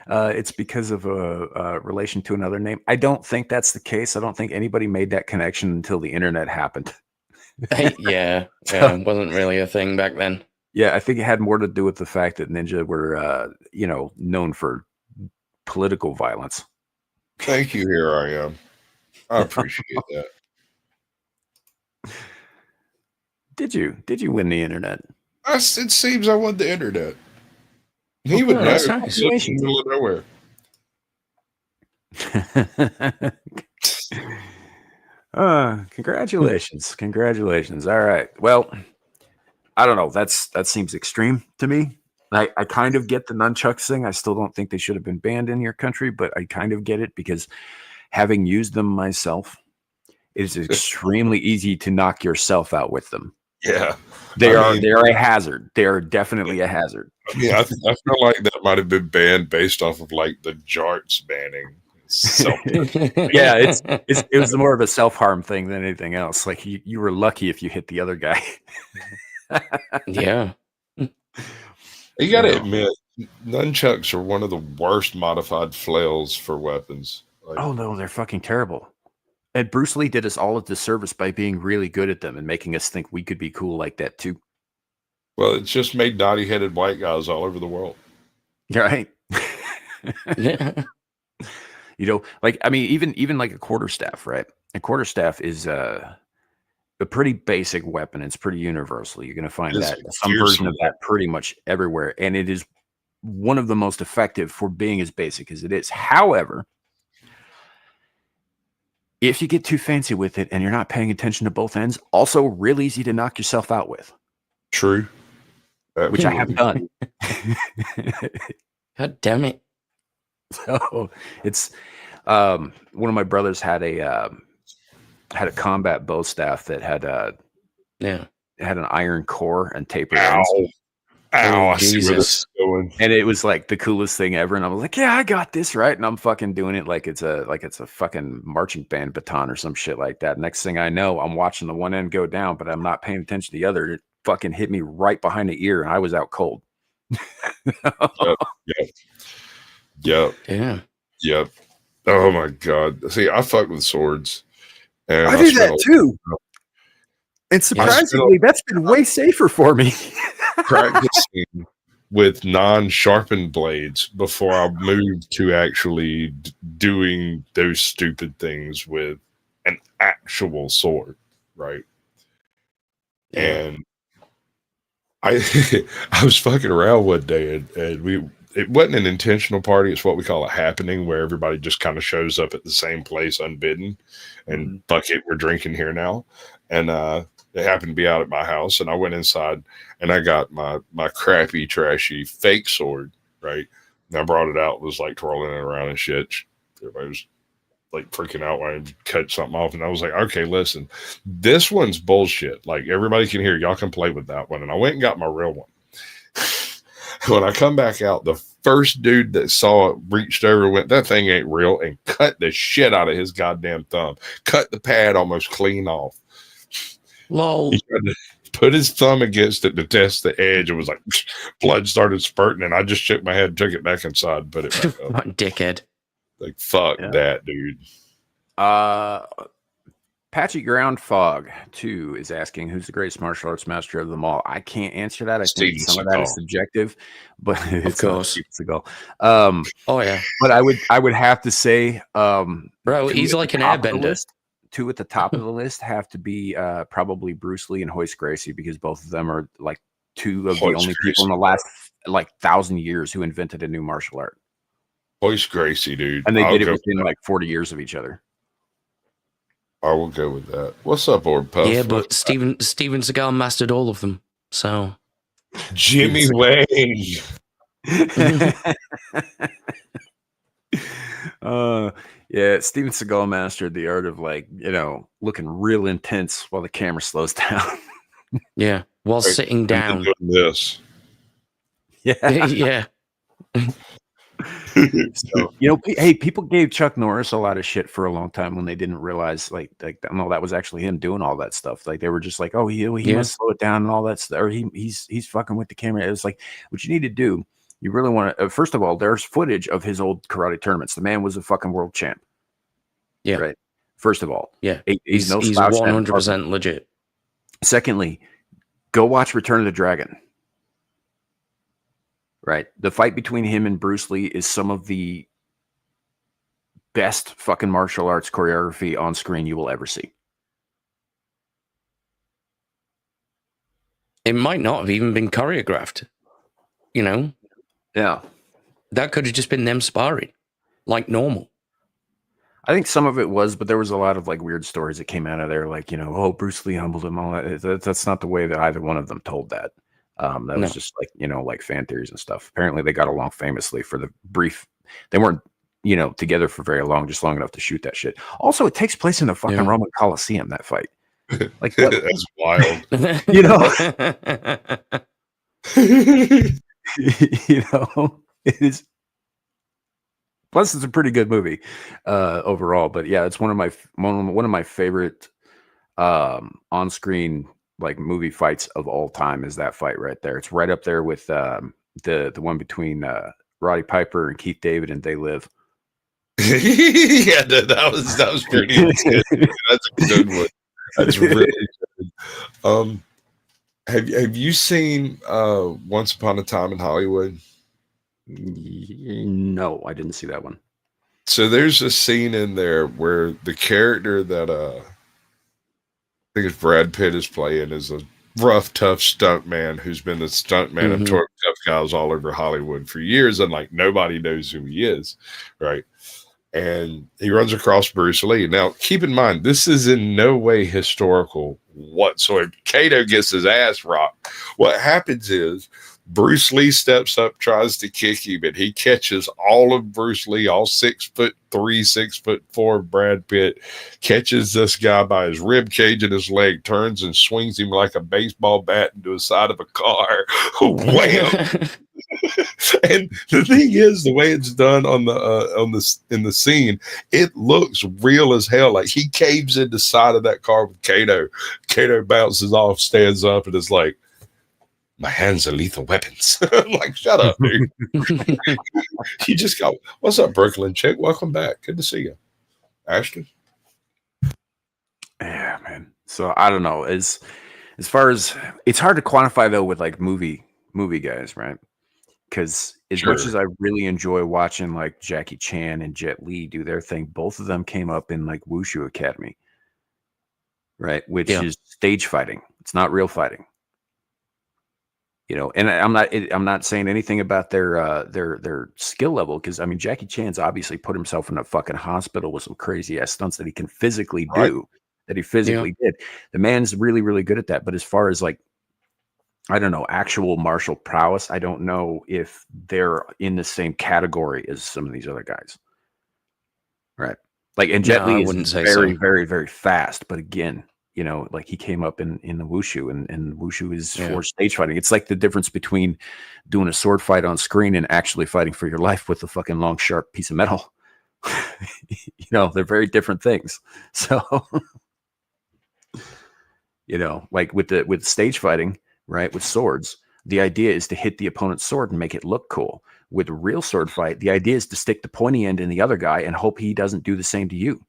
A: it's because of a relation to another name. I don't think that's the case. I don't think anybody made that connection until the internet happened.
D: Yeah. It wasn't really a thing back then.
A: Yeah, I think it had more to do with the fact that Ninja were, known for political violence.
E: Thank you. Here I am. I appreciate that.
A: Did you win the internet?
E: It seems I won the internet. He would know.
D: That's nice.
E: In the middle of nowhere.
A: Congratulations. All right. Well, I don't know. That seems extreme to me. I kind of get the nunchucks thing. I still don't think they should have been banned in your country, but I kind of get it because having used them myself, it's extremely easy to knock yourself out with them.
E: Yeah.
A: They are a hazard. They are definitely a hazard.
E: Yeah, I feel like that might have been banned based off of like the jarts banning.
A: Yeah, it was more of a self-harm thing than anything else. Like you were lucky if you hit the other guy.
D: Yeah.
E: You got to admit, nunchucks are one of the worst modified flails for weapons. Like,
A: oh no, they're fucking terrible. And Bruce Lee did us all a disservice by being really good at them and making us think we could be cool like that too.
E: Well, it's just made naughty-headed white guys all over the world.
A: Right.
D: Yeah.
A: Like, I mean, even like a quarterstaff, right? A quarterstaff is a pretty basic weapon. It's pretty universal. You're going to find that some version of that pretty much everywhere. And it is one of the most effective for being as basic as it is. However, if you get too fancy with it and you're not paying attention to both ends, also real easy to knock yourself out with.
E: True.
A: Which I have done.
D: God damn it.
A: So it's one of my brothers had a combat bow staff that had an iron core and tapered ends.
E: Ow, I see where this is going.
A: And it was like the coolest thing ever. And I was like, yeah, I got this, right? And I'm fucking doing it like it's a fucking marching band baton or some shit like that. Next thing I know, I'm watching the one end go down, but I'm not paying attention to the other. It fucking hit me right behind the ear and I was out cold.
E: Yep. Oh my God. See, I fuck with swords. And
A: I do that too. And surprisingly, that's been way safer for me.
E: Practicing with non-sharpened blades before I moved to actually doing those stupid things with an actual sword, right? And I was fucking around one day and it wasn't an intentional party. It's what we call a happening, where everybody just kind of shows up at the same place unbidden. And bucket, we're drinking here now. And they happened to be out at my house, and I went inside and I got my crappy, trashy fake sword, right? And I brought it out, was like twirling it around and shit. Everybody was like freaking out when I cut something off. And I was like, okay, listen, this one's bullshit. Like, everybody can hear, y'all can play with that one. And I went and got my real one. When I come back out, the first dude that saw it reached over and went, that thing ain't real, and cut the shit out of his goddamn thumb. Cut the pad almost clean off.
D: Lol.
E: He tried to put his thumb against it to test the edge. It was like blood started spurting, and I just shook my head, took it back inside, and put it back up.
D: Dickhead.
E: Like, fuck that, dude.
A: Patchy Ground Fog 2 is asking, who's the greatest martial arts master of them all? I can't answer that. I think some of that is subjective, but it's
D: of course.
A: Oh
D: yeah.
A: But I would have to say,
D: bro, he's like an airbender.
A: Two at the top of the list have to be probably Bruce Lee and Hoist Gracie, because both of them are like two of the only people in the last like 1,000 years who invented a new martial art.
E: Hoist Gracie, dude.
A: And they did it within like 40 years of each other.
E: I will go with that. What's up, Orb Puff?
D: Yeah, but Steven Seagal mastered all of them. So
E: Jimmy Wayne.
A: Yeah, Steven Seagal mastered the art of, like, looking real intense while the camera slows down.
D: Yeah, while sitting down.
E: Doing this.
A: Yeah.
D: Yeah.
A: So, you know, hey, people gave Chuck Norris a lot of shit for a long time when they didn't realize, like, no, that was actually him doing all that stuff. Like, they were just like, oh, he must slow it down and all that stuff, or he's fucking with the camera. It was like, what you need to do, you really want to. First of all, there's footage of his old karate tournaments. The man was a fucking world champ.
D: Yeah.
A: Right. First of all,
D: yeah,
A: he's no
D: he's
A: slouch.
D: 100% legit.
A: Secondly, go watch Return of the Dragon. Right. The fight between him and Bruce Lee is some of the best fucking martial arts choreography on screen you will ever see.
D: It might not have even been choreographed. You know?
A: Yeah.
D: That could have just been them sparring like normal.
A: I think some of it was, but there was a lot of like weird stories that came out of there. Like, you know, oh, Bruce Lee humbled him. All that. That's not the way that either one of them told that. That was just like, you know, like fan theories and stuff. Apparently they got along famously for the brief. They weren't, you know, together for very long, just long enough to shoot that shit. Also, it takes place in the fucking Roman Coliseum, that fight. Like, what?
E: That's wild.
A: You know? You know, it is. Plus, it's a pretty good movie overall. But yeah, it's one of my favorite on-screen like movie fights of all time. Is that fight right there? It's right up there with the one between Roddy Piper and Keith David and They Live.
E: Yeah, that was pretty intense. That's a good one. That's really good. Have you seen Once Upon a Time in Hollywood?
A: No, I didn't see that one.
E: So there's a scene in there where the character that I think it's Brad Pitt is playing is a rough, tough stuntman who's been the stuntman of tough guys all over Hollywood for years, and like nobody knows who he is, right? And he runs across Bruce Lee. Now, keep in mind, this is in no way historical whatsoever. Kato gets his ass rocked. What happens is Bruce Lee steps up, tries to kick him, and he catches all of Bruce Lee, all 6'3", 6'4" Brad Pitt, catches this guy by his rib cage and his leg, turns and swings him like a baseball bat into the side of a car. Wham! And the thing is, the way it's done in the scene, it looks real as hell. Like he caves in the side of that car with Kato. Kato bounces off, stands up, and is like, "My hands are lethal weapons." I'm like, shut up, dude. You just go, "What's up, Brooklyn chick? Welcome back. Good to see you." Ashton?
A: Yeah, man. So I don't know. As far as it's hard to quantify though with like movie guys, right? Because as much as I really enjoy watching like Jackie Chan and Jet Li do their thing, both of them came up in like Wushu Academy, right? Which is stage fighting. It's not real fighting. You know, and I'm not saying anything about their skill level, because I mean Jackie Chan's obviously put himself in a fucking hospital with some crazy ass stunts that he can physically do, that he physically did. The man's really, really good at that. But as far as like, I don't know, actual martial prowess, I don't know if they're in the same category as some of these other guys. Right. Like, and Jet Li is very, very, very fast. But again, you know, like he came up in the Wushu, and Wushu is for stage fighting. It's like the difference between doing a sword fight on screen and actually fighting for your life with a fucking long, sharp piece of metal. You know, they're very different things. So, you know, like with stage fighting, right, with swords, the idea is to hit the opponent's sword and make it look cool. With a real sword fight, the idea is to stick the pointy end in the other guy and hope he doesn't do the same to you.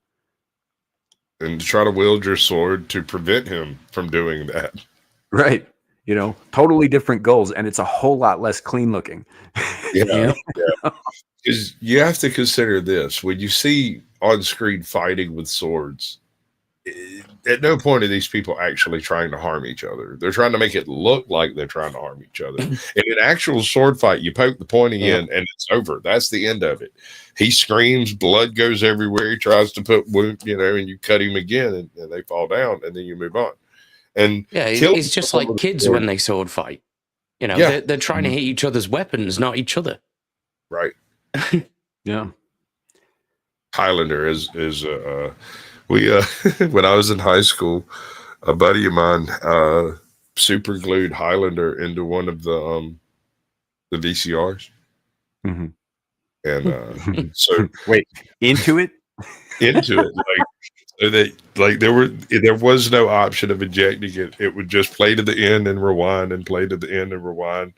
E: And to try to wield your sword to prevent him from doing that.
A: Right. You know, totally different goals, and it's a whole lot less clean looking.
E: Yeah. Because you have to consider this. When you see on-screen fighting with swords, at no point are these people actually trying to harm each other. They're trying to make it look like they're trying to harm each other. In an actual sword fight, you poke the pointy end and it's over. That's the end of it. He screams, blood goes everywhere. He tries to put wound, you know, and you cut him again, and they fall down, and then you move on. And
D: it's just like kids when they sword fight. You know, they're trying to hit each other's weapons, not each other.
E: Right.
A: Yeah.
E: Highlander is we when I was in high school, a buddy of mine super glued Highlander into one of the VCRs.
A: Mm-hmm.
E: And so
A: wait, into it?
E: Into it, like so that like there was no option of ejecting it. It would just play to the end and rewind and play to the end and rewind.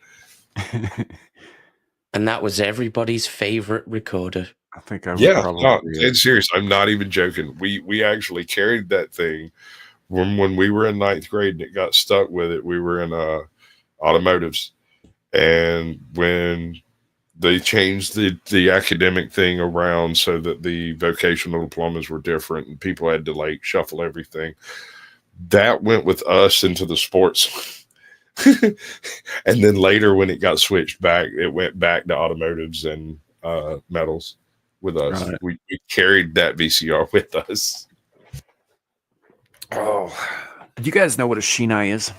D: And that was everybody's favorite recorder.
A: I think I would probably.
E: No, dead serious. I'm not even joking. We actually carried that thing when we were in 9th grade and it got stuck with it. We were in automotives, and when they changed the academic thing around so that the vocational diplomas were different and people had to like shuffle everything, that went with us into the sports. And then later when it got switched back, it went back to automotives and metals with us. Right. We carried that VCR with us.
A: Oh, do you guys know what a shinai is?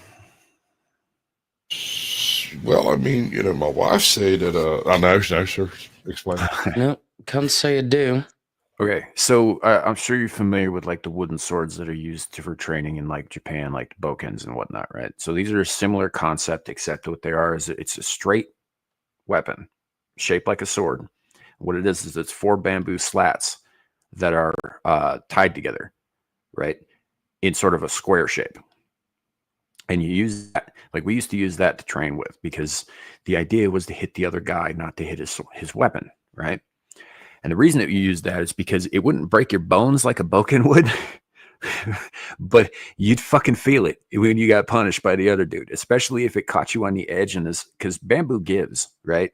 E: Well, I mean, you know, my wife said that. I know, sir. Explain.
D: No, can't say I do.
A: Okay, so I'm sure you're familiar with like the wooden swords that are used for training in like Japan, like the bokens and whatnot, right? So these are a similar concept, except what they are is it's a straight weapon shaped like a sword. What it is it's 4 bamboo slats that are tied together, right, in sort of a square shape. And you use that, like we used to use that to train with, because the idea was to hit the other guy, not to hit his weapon, right? And the reason that you use that is because it wouldn't break your bones like a boken would, but you'd fucking feel it when you got punished by the other dude, especially if it caught you on the edge. And this, because bamboo gives, right?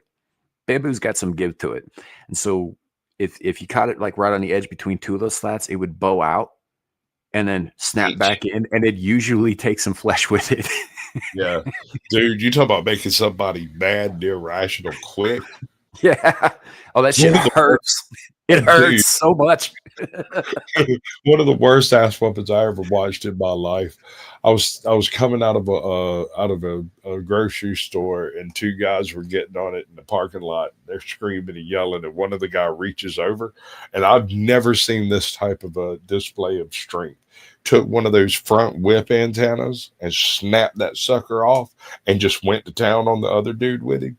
A: Bamboo's got some give to it. And so if you caught it like right on the edge between 2 of those slats, it would bow out and then snap back in, and it usually takes some flesh with it.
E: Yeah. Dude, you talk about making somebody mad and irrational quick.
A: Yeah. Oh, that shit hurts. It hurts so much.
E: One of the worst ass weapons I ever watched in my life. I was coming out of a grocery store, and 2 guys were getting on it in the parking lot. They're screaming and yelling, and one of the guys reaches over, and I've never seen this type of a display of strength. Took one of those front whip antennas and snapped that sucker off, and just went to town on the other dude with him.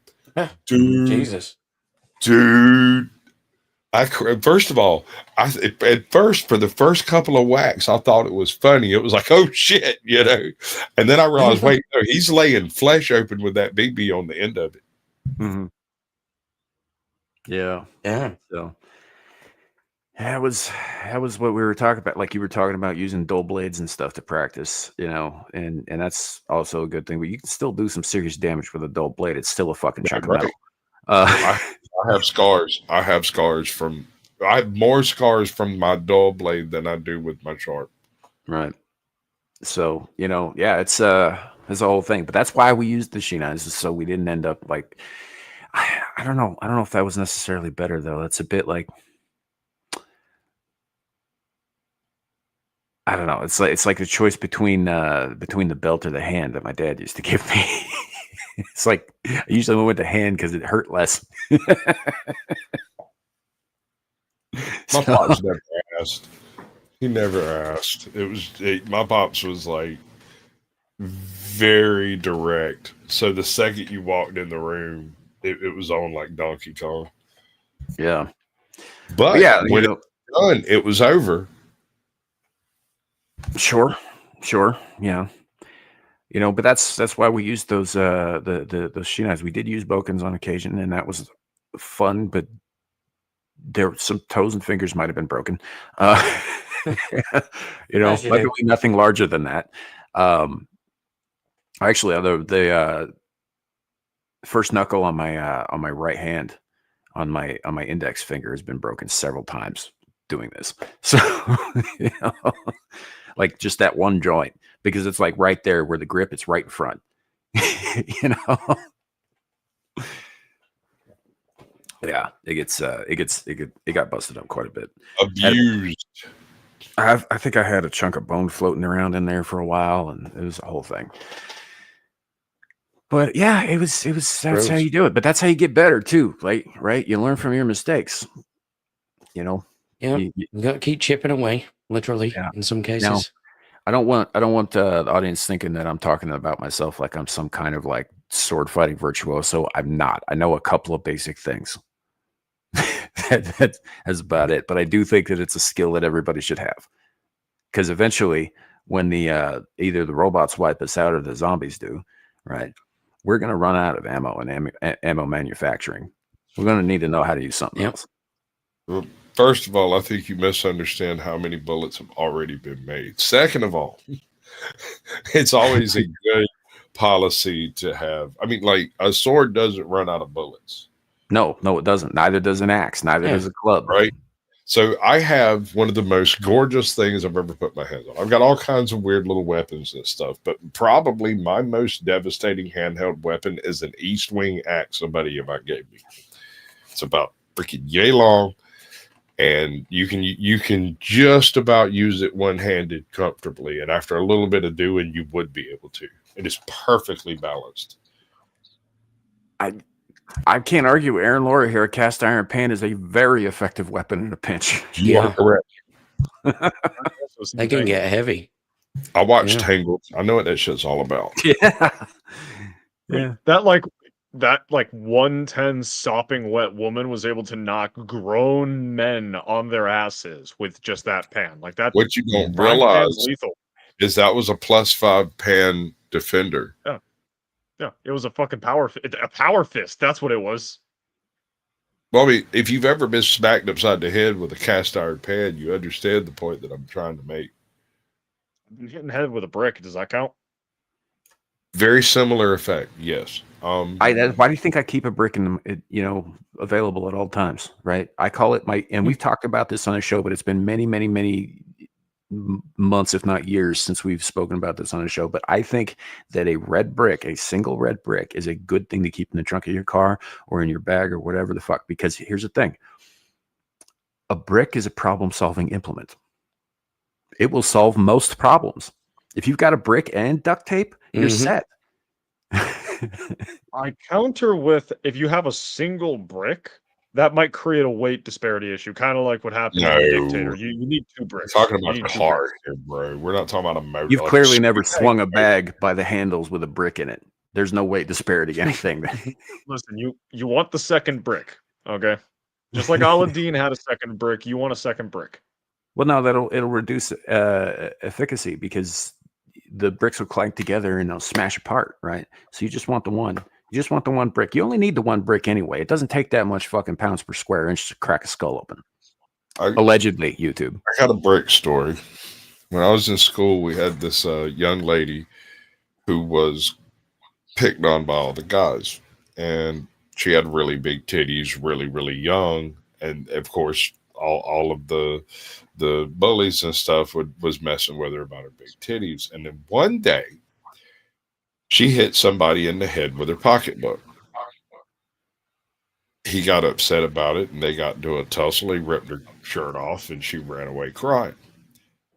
E: Dude,
D: Jesus,
E: dude. First of all, at first, for the first couple of whacks, I thought it was funny. It was like, oh shit, you know. And then I realized, wait, no, he's laying flesh open with that BB on the end of it.
A: Mm-hmm. Yeah. So that was what we were talking about. Like you were talking about using dull blades and stuff to practice, you know, and that's also a good thing. But you can still do some serious damage with a dull blade. It's still a fucking chunk of metal.
E: I have scars. I have more scars from my dull blade than I do with my sharp.
A: Right. So, you know, yeah, it's a whole thing. But that's why we used the shinais, so we didn't end up like I don't know. I don't know if that was necessarily better though. It's a bit like I don't know. It's like the choice between the belt or the hand that my dad used to give me. It's like I usually went with the hand because it hurt less.
E: My pops never asked. He never asked. My pops was like very direct. So the second you walked in the room, it was on like Donkey Kong.
A: Yeah.
E: But yeah, when it was done, it was over.
A: Sure. Yeah. You know, but that's why we used those the shinais. We did use bokens on occasion, and that was fun, but there some toes and fingers might have been broken. You know, luckily nothing larger than that. Actually, the first knuckle on my right hand on my index finger has been broken several times doing this. So, you know, like just that one joint, because it's like right there where the grip, it's right in front. You know. Yeah, it got busted up quite a bit.
E: Abused.
A: I think I had a chunk of bone floating around in there for a while, and it was a whole thing. But yeah, it was that's how you do it. But that's how you get better too. Like, right? You learn from your mistakes. You know?
D: Yeah. You got to keep chipping away, literally, in some cases.
A: I don't want the audience thinking that I'm talking about myself like I'm some kind of like sword fighting virtuoso. I'm not. I know a couple of basic things. That's about it. But I do think that it's a skill that everybody should have, because eventually, when the either the robots wipe us out or the zombies do, right? We're going to run out of ammo and ammo manufacturing. We're going to need to know how to use something else.
E: Well, first of all, I think you misunderstand how many bullets have already been made. Second of all, it's always a good policy to have. I mean, like, a sword doesn't run out of bullets.
A: No, it doesn't. Neither does an axe. Neither does a club.
E: Right. So I have one of the most gorgeous things I've ever put my hands on. I've got all kinds of weird little weapons and stuff, but probably my most devastating handheld weapon is an East Wing axe somebody of mine gave me. It's about freaking yay long, and you can just about use it one-handed comfortably. And after a little bit of doing, you would be able to. It is perfectly balanced.
A: I can't argue with Aaron Laura here. A cast iron pan is a very effective weapon in a pinch.
E: You are correct.
D: They can get heavy.
E: I watched Tangled. I know what that shit's all about.
A: Yeah.
F: That 110 sopping wet woman was able to knock grown men on their asses with just that pan. Like that.
E: What you don't realize is that was a +5 pan defender.
F: Yeah, it was a fucking power fist. That's what it was.
E: Well, I mean, if you've ever been smacked upside the head with a cast iron pan, you understand the point that I'm trying to make.
F: Hitting the head with a brick, does that count?
E: Very similar effect, yes.
A: Why do you think I keep a brick available at all times? Right, I call it and we've talked about this on the show, but it's been many, many, many months, if not years, since we've spoken about this on the show. But I think that a single red brick, is a good thing to keep in the trunk of your car or in your bag or whatever the fuck. Because here's the thing: a brick is a problem-solving implement. It will solve most problems. If you've got a brick and duct tape, you're set.
F: I counter with, if you have a single brick, that might create a weight disparity issue, kind of like what happened in the Dictator. You need 2 bricks.
E: We're talking about the car here, bro. We're not talking about a motor.
A: You've clearly never swung a bag by the handles with a brick in it. There's no weight disparity, anything.
F: Listen, you want the second brick, okay? Just like Aladdin had a second brick, you want a second brick.
A: Well, no, it'll reduce efficacy, because the bricks will clank together and they'll smash apart, right? So you just want the one. You just want the one brick. You only need the one brick anyway. It doesn't take that much fucking pounds per square inch to crack a skull open. Allegedly, YouTube.
E: I got a brick story. When I was in school, we had this young lady who was picked on by all the guys. And she had really big titties, really, really young. And, of course, all of the bullies and stuff was messing with her about her big titties. And then one day, she hit somebody in the head with her pocketbook. He got upset about it, and they got into a tussle. He ripped her shirt off, and she ran away crying.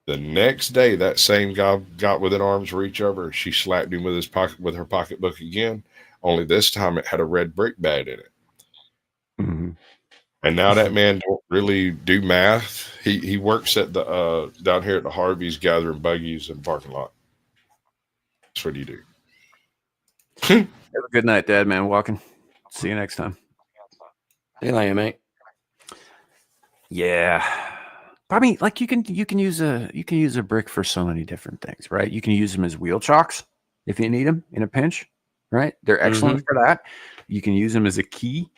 E: The next day, that same guy got within arm's reach of her. She slapped him with her pocketbook again. Only this time, it had a red brick bag in it.
A: Mm-hmm.
E: And now that man don't really do math. He works at the down here at the Harvey's, gathering buggies in the parking lot. That's what you do.
A: Have a good night, Dad, man. Walking. See you next time.
D: See you later, mate.
A: Yeah. I mean, like, you can use a brick for so many different things, right? You can use them as wheel chocks if you need them in a pinch, right? They're excellent for that. You can use them as a key.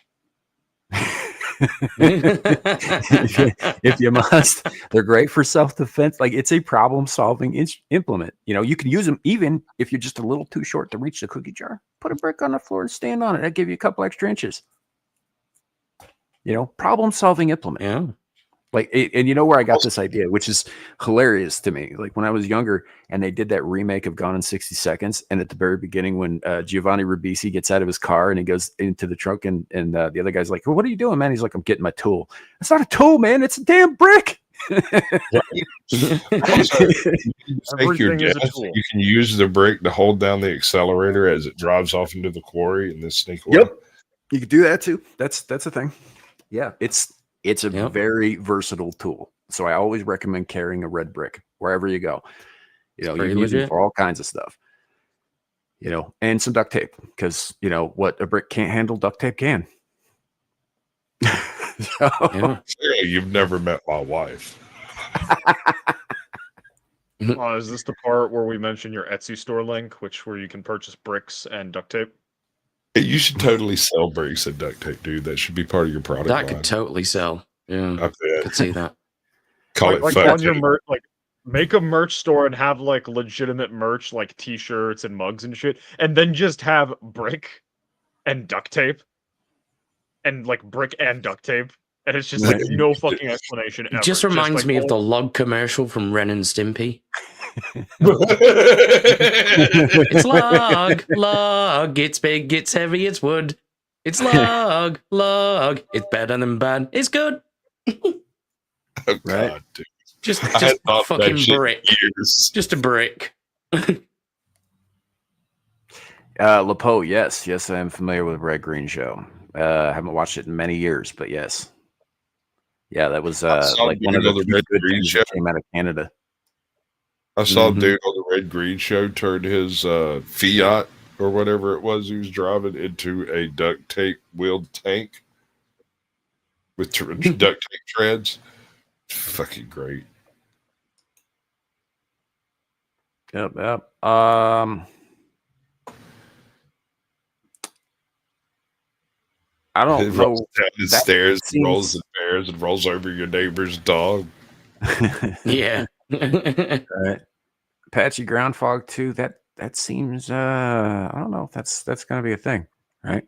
A: if you must. They're great for self-defense. Like, it's a problem-solving implement. You can use them even if you're just a little too short to reach the cookie jar. Put a brick on the floor and stand on it. That'll give you a couple extra inches. Problem-solving implement.
D: Yeah.
A: Like, and you know where I got this idea, which is hilarious to me. Like, when I was younger and they did that remake of Gone in 60 Seconds, and at the very beginning, when Giovanni Ribisi gets out of his car and he goes into the trunk, and the other guy's like, well, what are you doing, man? He's like, I'm getting my tool. It's not a tool, man. It's a damn brick.
E: You can use the brick to hold down the accelerator as it drives off into the quarry and then sneak away.
A: Yep. You can do that too. That's a thing. Yeah. It's a very versatile tool. So I always recommend carrying a red brick wherever you go. You know, you
D: Pretty
A: can use them
D: legit.
A: for all kinds of stuff. You know, and some duct tape, because you know what a brick can't handle, duct tape can. So,
D: Yeah.
E: Clearly, you've never met my wife.
F: Is this the part where we mention your Etsy store link, where you can purchase bricks and duct tape?
E: Hey, you should totally sell bricks and duct tape, dude. That should be part of your product
D: That
E: line.
D: could totally sell. Yeah,
E: I bet.
D: could see that.
E: Call
F: like,
E: it
F: like
E: fun
F: on your
E: tape.
F: merch, like make a merch store and have like legitimate merch, like T-shirts and mugs and shit, and then just have brick and duct tape, and like brick and duct tape, and it's just like no fucking explanation ever.
D: It just reminds
F: like,
D: me of the log commercial from Ren and Stimpy. It's log, it's big, it's heavy, it's wood. It's log, it's better than bad, it's good.
E: Oh,
A: Right.
E: God, dude.
D: Just
E: I had thought that
D: fucking
E: shit
D: brick.
E: in years.
D: Just a brick.
A: Lepo, yes, I am familiar with Red Green Show. Haven't watched it in many years, but yes, yeah, that was like one of the few good things that came out of Canada.
E: I saw a dude on the Red Green Show turn his Fiat or whatever it was he was driving into a duct tape wheeled tank with duct tape treads. Fucking great.
A: Yep. I don't know.
E: Rolls down the stairs, rolls the stairs, and rolls over your neighbor's dog.
D: Yeah.
A: Right. Apache ground fog too. That seems. I don't know if that's going to be a thing, right?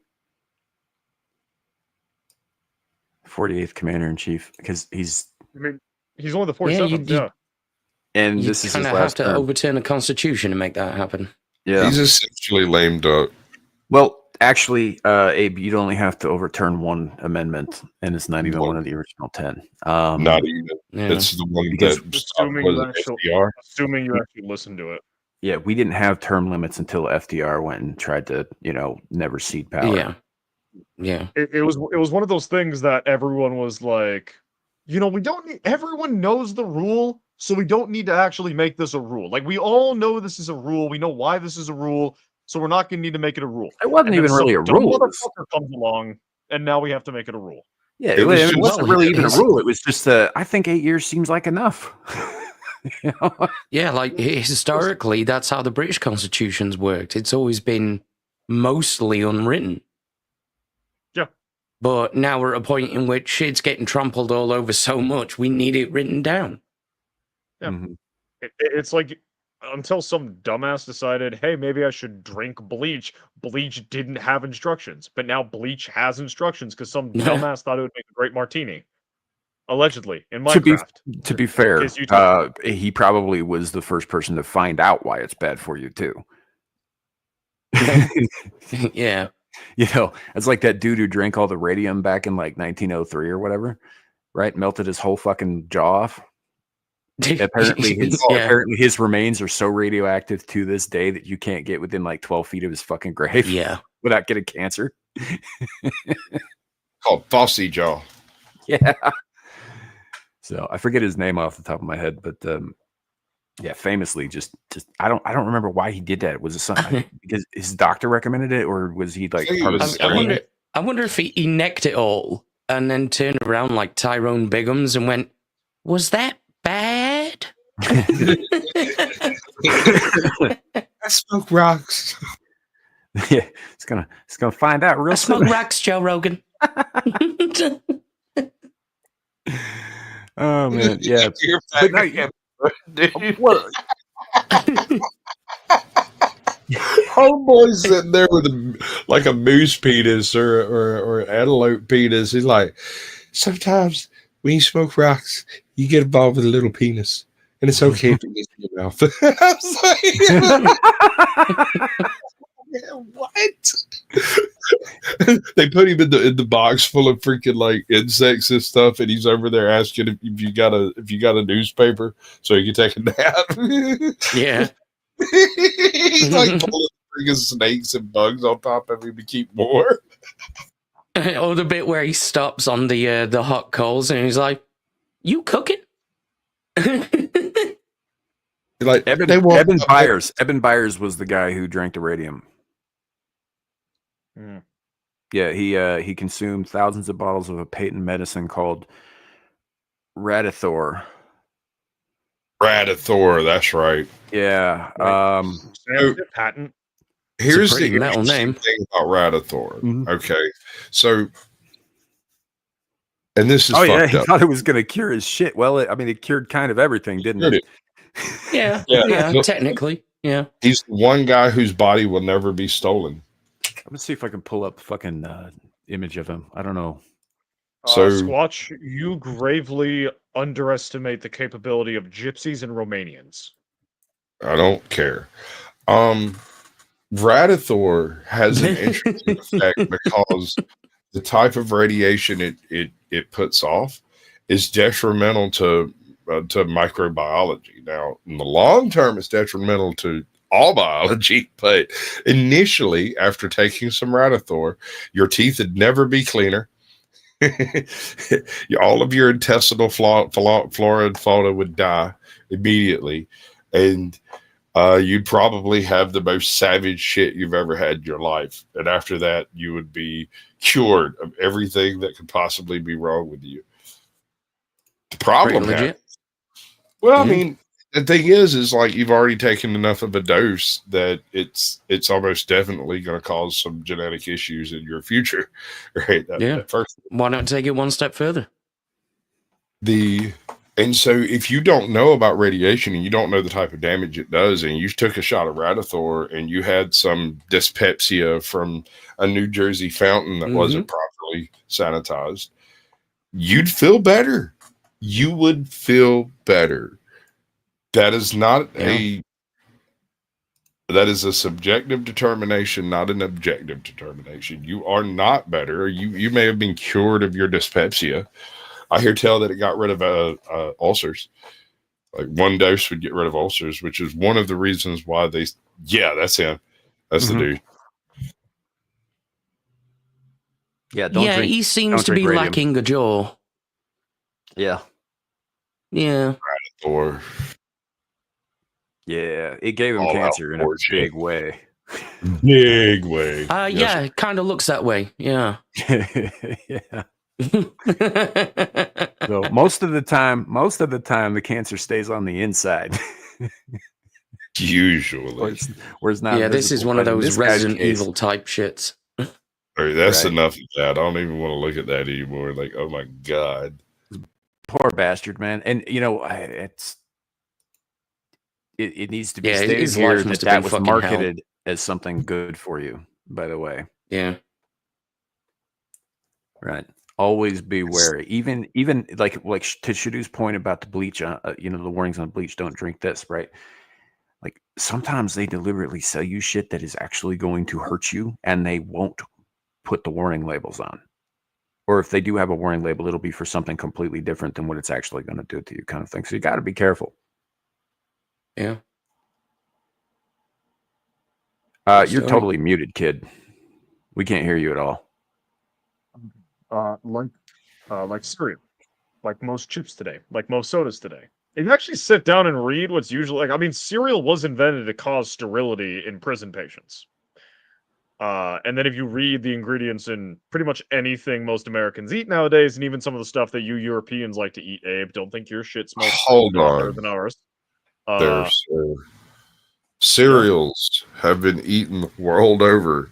A: 48th Commander in Chief, because he's.
F: I mean, he's only the 47th. Yeah.
A: And
D: you
A: this is his
D: kind of have to overturn the Constitution to make that happen.
A: Yeah.
E: He's essentially lame duck.
A: Well, actually, Abe, you'd only have to overturn one amendment, and it's not even one of the original 10.
E: Not even.
D: Yeah.
E: It's the one that
F: Assuming you actually listen to it.
A: Yeah, we didn't have term limits until FDR went and tried to, never cede power.
D: Yeah. Yeah.
F: It was one of those things that everyone was like, we don't need. Everyone knows the rule, so we don't need to actually make this a rule. Like, we all know this is a rule. We know why this is a rule. So we're not going to need to make it a rule.
A: It wasn't even really a rule.
F: Motherfucker comes along, and now we have to make it a rule.
A: Yeah, it wasn't really even a rule. It was just, I think 8 years seems like enough.
D: Yeah, like historically, that's how the British constitutions worked. It's always been mostly unwritten.
F: Yeah.
D: But now we're at a point in which it's getting trampled all over so much, we need it written down.
F: Yeah. Mm-hmm. It's like, until some dumbass decided, hey, maybe I should drink bleach. Bleach didn't have instructions, but now bleach has instructions because some dumbass thought it would make a great martini. Allegedly, in Minecraft.
A: To be fair, he probably was the first person to find out why it's bad for you, too.
D: Yeah.
A: It's like that dude who drank all the radium back in like 1903 or whatever, right? Melted his whole fucking jaw off. Apparently his remains are so radioactive to this day that you can't get within like 12 feet of his fucking grave without getting cancer.
E: Called Fossey Jaw.
A: Yeah. So I forget his name off the top of my head, but famously just I don't remember why he did that. Was it something because his doctor recommended it, or was he like part of the
D: I wonder if he necked it all and then turned around like Tyrone Biggums and went, was that bad?
E: I smoke rocks.
A: Yeah, it's gonna find out real soon.
D: I smoke rocks, Joe Rogan.
A: Oh man, yeah.
E: Homeboy's sitting there with a moose penis or antelope penis. He's like, sometimes when you smoke rocks, you get involved with a little penis, and it's okay if it gets in your mouth. I was like, what? They put him in the box full of freaking like insects and stuff, and he's over there asking if you got a newspaper so he can take a nap.
D: Yeah.
E: He's like pulling freaking snakes and bugs on top of him to keep warm.
D: Or the bit where he stops on the hot coals and he's like, "You cooking?"
E: Like
A: Eben Byers. Eben Byers was the guy who drank the radium.
F: Mm.
A: Yeah, he consumed thousands of bottles of a patent medicine called Radithor.
E: Radithor, that's right.
A: Yeah.
F: Patent.
E: Here's
D: pretty
E: the
D: metal
E: interesting
D: name.
E: thing about Radithor.
A: Mhm.
E: Okay, so, and this is
A: he
E: up.
A: thought it was going to cure his shit. Well, it cured kind of everything, didn't it?
D: Yeah,
E: Look,
D: technically, yeah.
E: He's the one guy whose body will never be stolen.
A: Let me see if I can pull up fucking image of him. I don't know.
E: So,
F: Squatch, you gravely underestimate the capability of gypsies and Romanians.
E: I don't care. Radithor has an interesting effect because the type of radiation it puts off is detrimental to microbiology. Now, in the long term, it's detrimental to all biology, but initially, after taking some Radithor, your teeth would never be cleaner. All of your intestinal flora and fauna would die immediately, and you'd probably have the most savage shit you've ever had in your life. And after that, you would be cured of everything that could possibly be wrong with you. The problem, I mean, the thing is like you've already taken enough of a dose that it's almost definitely going to cause some genetic issues in your future, right? First,
D: why not take it one step further?
E: And so if you don't know about radiation and you don't know the type of damage it does, and you took a shot of Radithor and you had some dyspepsia from a New Jersey fountain that wasn't properly sanitized, you'd feel better. You would feel better. That is not that is a subjective determination, not an objective determination. You are not better. You may have been cured of your dyspepsia. I hear tell that it got rid of ulcers. Like one dose would get rid of ulcers, which is one of the reasons why that's him. That's the dude.
A: Yeah,
D: he seems to be
A: radium.
D: lacking a jaw.
A: Yeah.
D: Yeah.
E: Or
A: it gave him cancer in a big way.
E: Big way.
D: Yeah, it kind of looks that way. Yeah.
A: Yeah. So most of the time, the cancer stays on the inside.
E: Usually,
A: where's not.
D: Yeah, this is one of those Resident Evil type shits.
E: That's enough of that. I don't even want to look at that anymore. Like, oh my god,
A: poor bastard, man. And it needs to be stated here that was marketed as something good for you. By the way,
D: yeah,
A: right. Always be wary. Even like to Shadoo's point about the bleach, the warnings on bleach, don't drink this, right? Like sometimes they deliberately sell you shit that is actually going to hurt you, and they won't put the warning labels on. Or if they do have a warning label, it'll be for something completely different than what it's actually going to do to you, kind of thing. So you got to be careful.
D: Yeah.
A: You're totally muted, kid. We can't hear you at all.
F: Like cereal, like most chips today, like most sodas today. If you actually sit down and read what's usually cereal was invented to cause sterility in prison patients. And then if you read the ingredients in pretty much anything most Americans eat nowadays, and even some of the stuff that you Europeans like to eat, Abe, don't think your shit smells better than ours.
E: Cereals have been eaten the world over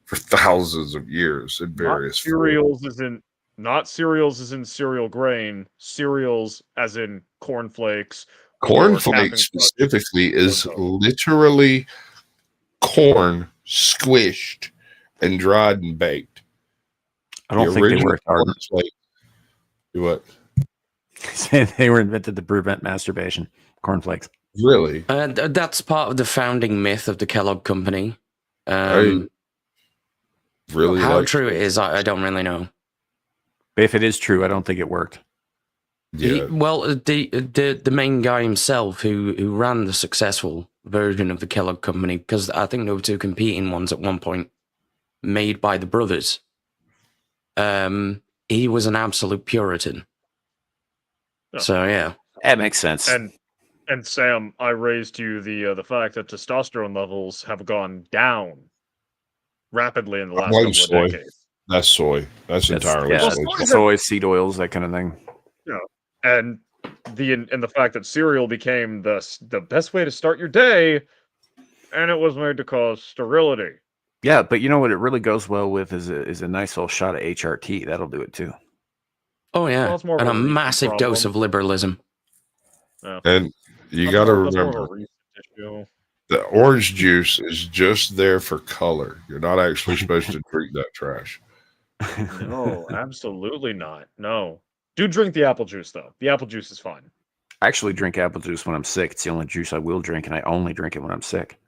E: for thousands of years in various
F: not cereals as in cereal grain, cereals as in cornflakes.
E: Cornflakes specifically is literally corn squished and dried and baked.
A: I don't think they work hard.
E: What?
A: They were invented to prevent masturbation. Cornflakes.
E: Really?
D: That's part of the founding myth of the Kellogg Company.
E: Really?
D: How true it is, I don't really know.
A: If it is true, I don't think it worked.
E: Yeah.
D: The main guy himself who ran the successful version of the Kellogg Company, because I think there were two competing ones at one point, made by the brothers. He was an absolute Puritan.
F: Oh.
D: So yeah,
A: that makes sense.
F: And And Sam, I raised you the fact that testosterone levels have gone down rapidly in the last couple of decades.
E: That's soy. That's entirely soy.
A: Soy, seed oils, that kind of thing.
F: Yeah, and the fact that cereal became the best way to start your day, and it was made to cause sterility.
A: Yeah, but you know what it really goes well with is a nice little shot of HRT. That'll do it too.
D: Oh yeah,
F: Well, it's more of
D: and a
F: recent
D: massive dose of liberalism.
F: Yeah.
E: And you got to remember, the orange juice is just there for color. You're not actually supposed to drink that trash.
F: No, absolutely not. No. Do drink the apple juice, though. The apple juice is fine.
A: I actually drink apple juice when I'm sick. It's the only juice I will drink, and I only drink it when I'm sick.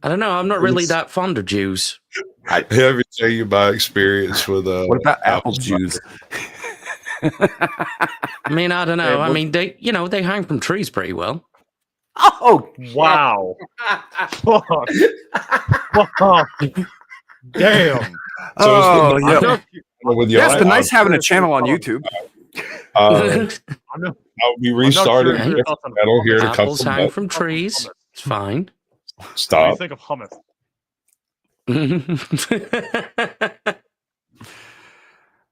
D: I don't know. I'm not really that fond of juice.
E: I ever tell you my experience with
A: what about apple juice?
D: I mean, I don't know. I mean, they hang from trees pretty well.
A: Oh
F: wow! Fuck! Fuck! Damn!
A: Oh yeah.
E: It's
A: been nice having a channel on YouTube.
E: I'll be restarting metal here in a couple
D: Apples hang from trees. It's fine.
E: Stop.
F: What do you think of hummus?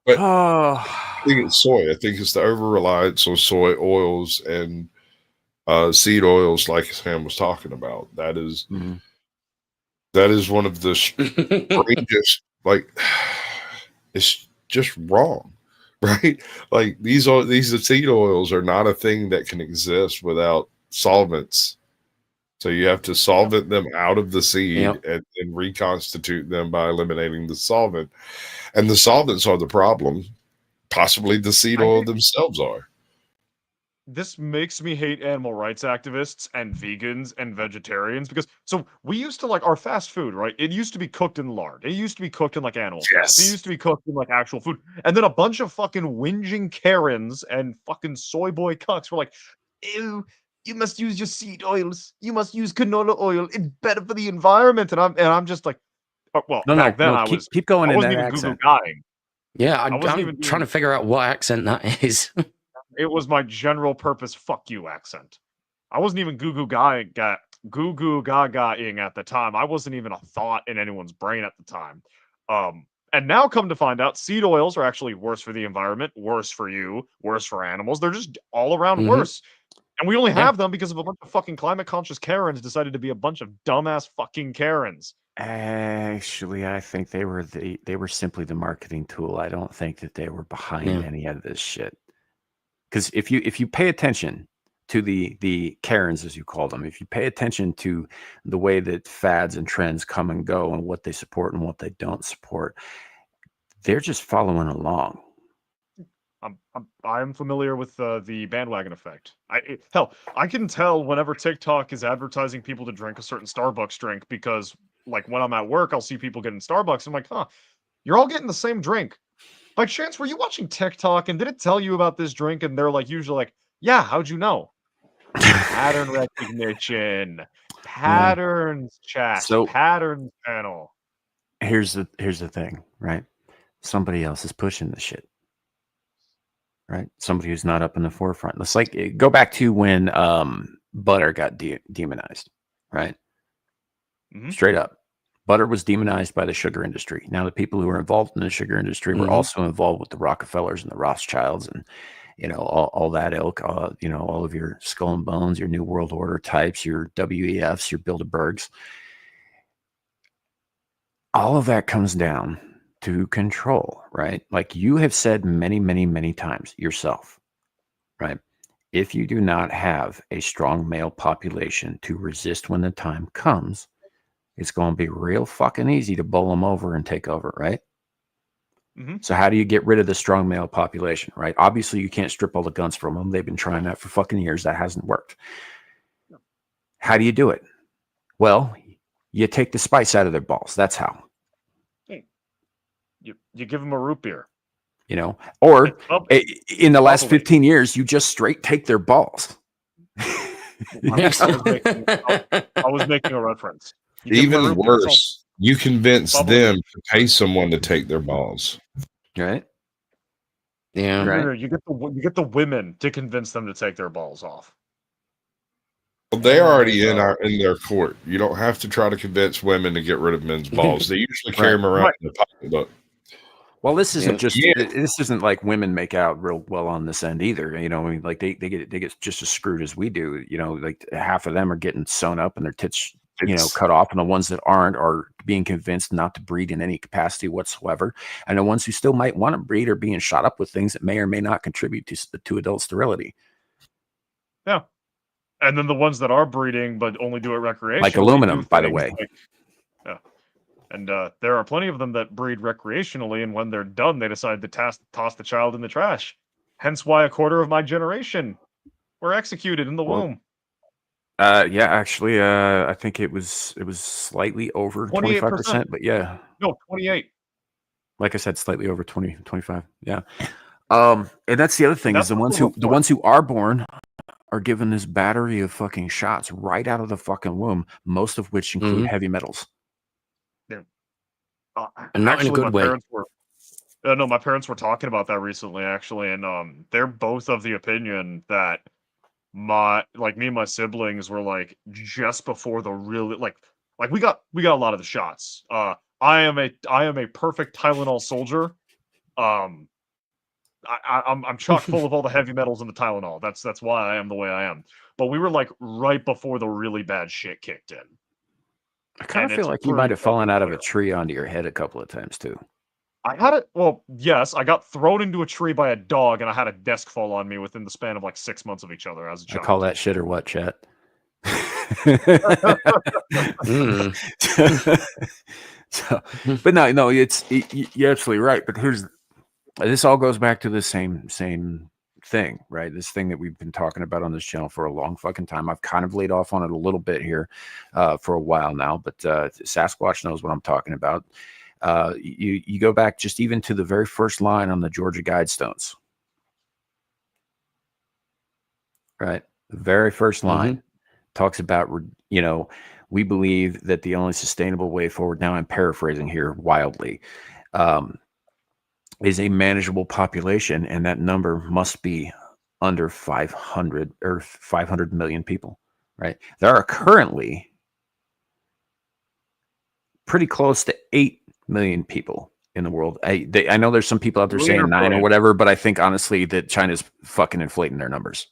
E: But I think it's soy. I think it's the over reliance on soy oils and seed oils, like Sam was talking about. That is one of the strangest. Like, it's just wrong, right? Like these seed oils are not a thing that can exist without solvents. So you have to solvent them out of the seed and reconstitute them by eliminating the solvent. And the solvents are the problem. Possibly the seed oil themselves are.
F: This makes me hate animal rights activists and vegans and vegetarians because we used to like our fast food, right? It used to be cooked in lard. It used to be cooked in like animal fat. It used to be cooked in like actual food. And then a bunch of fucking whinging Karens and fucking soy boy cucks were like, ew, you must use your seed oils. You must use canola oil. It's better for the environment. And I'm just like, well, back then I was
A: keep going.
F: I wasn't even Google guying.
D: Yeah, I'm trying to figure out what accent that is.
F: It was my general purpose fuck you accent. I wasn't even goo goo gaga-ing at the time. I wasn't even a thought in anyone's brain at the time. And now come to find out, seed oils are actually worse for the environment, worse for you, worse for animals. They're just all around worse. And we only have them because of a bunch of fucking climate conscious Karens decided to be a bunch of dumbass fucking Karens.
A: Actually, I think they were simply the marketing tool. I don't think that they were behind any of this shit. Because if you pay attention to the Karens, as you call them, if you pay attention to the way that fads and trends come and go and what they support and what they don't support, they're just following along.
F: I'm familiar with the bandwagon effect. Hell, I can tell whenever TikTok is advertising people to drink a certain Starbucks drink because, like, when I'm at work, I'll see people getting Starbucks. I'm like, huh, you're all getting the same drink. By chance, were you watching TikTok and did it tell you about this drink? And they're like, usually like, yeah, how'd you know? Pattern recognition, patterns chat, patterns panel.
A: Here's the thing, right? Somebody else is pushing the shit. Right, somebody who's not up in the forefront. Let's like go back to when butter got demonized, right? Straight up, butter was demonized by the sugar industry. Now, the people who were involved in the sugar industry were also involved with the Rockefellers and the Rothschilds, and all that ilk. All of your Skull and Bones, your New World Order types, your WEFs, your Bilderbergs. All of that comes down to control, right? Like you have said many, many, many times yourself, right? If you do not have a strong male population to resist when the time comes, it's going to be real fucking easy to bowl them over and take over, right? So how do you get rid of the strong male population, right? Obviously, you can't strip all the guns from them. They've been trying that for fucking years. That hasn't worked. How do you do it? Well, you take the spice out of their balls. That's how.
F: You give them a root beer,
A: or in the last 15 years, you just straight take their balls.
F: I was making a reference.
E: Even worse, you convince them to pay someone to take their balls.
A: Right?
D: Yeah.
F: Right. You get the women to convince them to take their balls off.
E: Well, they're already in their court. You don't have to try to convince women to get rid of men's balls. They usually carry them around in a pocketbook.
A: Well, this isn't this isn't like women make out real well on this end either. You know, I mean, like they get just as screwed as we do. You know, like half of them are getting sewn up and their tits, cut off, and the ones that aren't are being convinced not to breed in any capacity whatsoever. And the ones who still might want to breed are being shot up with things that may or may not contribute to adult sterility.
F: Yeah. And then the ones that are breeding but only do it recreationally,
A: like aluminum, by the way.
F: And there are plenty of them that breed recreationally, and when they're done, they decide to toss the child in the trash. Hence why a quarter of my generation were executed in the womb.
A: Yeah, actually, I think it was slightly over 25%, but yeah.
F: No, 28.
A: Like I said, slightly over 25. Yeah. And that's the other thing is the ones who are born are given this battery of fucking shots right out of the fucking womb, most of which include heavy metals.
D: And not in a good way.
F: My parents were talking about that recently, actually, and they're both of the opinion that me and my siblings were like just before the really like we got a lot of the shots. I am a perfect Tylenol soldier. I'm chock full of all the heavy metals and the Tylenol. That's why I am the way I am. But we were like right before the really bad shit kicked in.
A: I kind of feel like you might have fallen out of a tree onto your head a couple of times too.
F: I had it. Well, yes, I got thrown into a tree by a dog, and I had a desk fall on me within the span of like 6 months of each other as a child.
A: I call that shit or what, chat? But no, you're absolutely right. But this all goes back to the same thing, right? This thing that we've been talking about on this channel for a long fucking time. I've kind of laid off on it a little bit here for a while now, but Sasquatch knows what I'm talking about. You go back just even to the very first line on the Georgia Guidestones, right? The very first line talks about, we believe that the only sustainable way forward, now I'm paraphrasing here wildly, is a manageable population, and that number must be under 500 or 500 million people, right? There are currently pretty close to 8 million people in the world. I know there's some people out there saying 9 or whatever, but I think honestly that China's fucking inflating their numbers.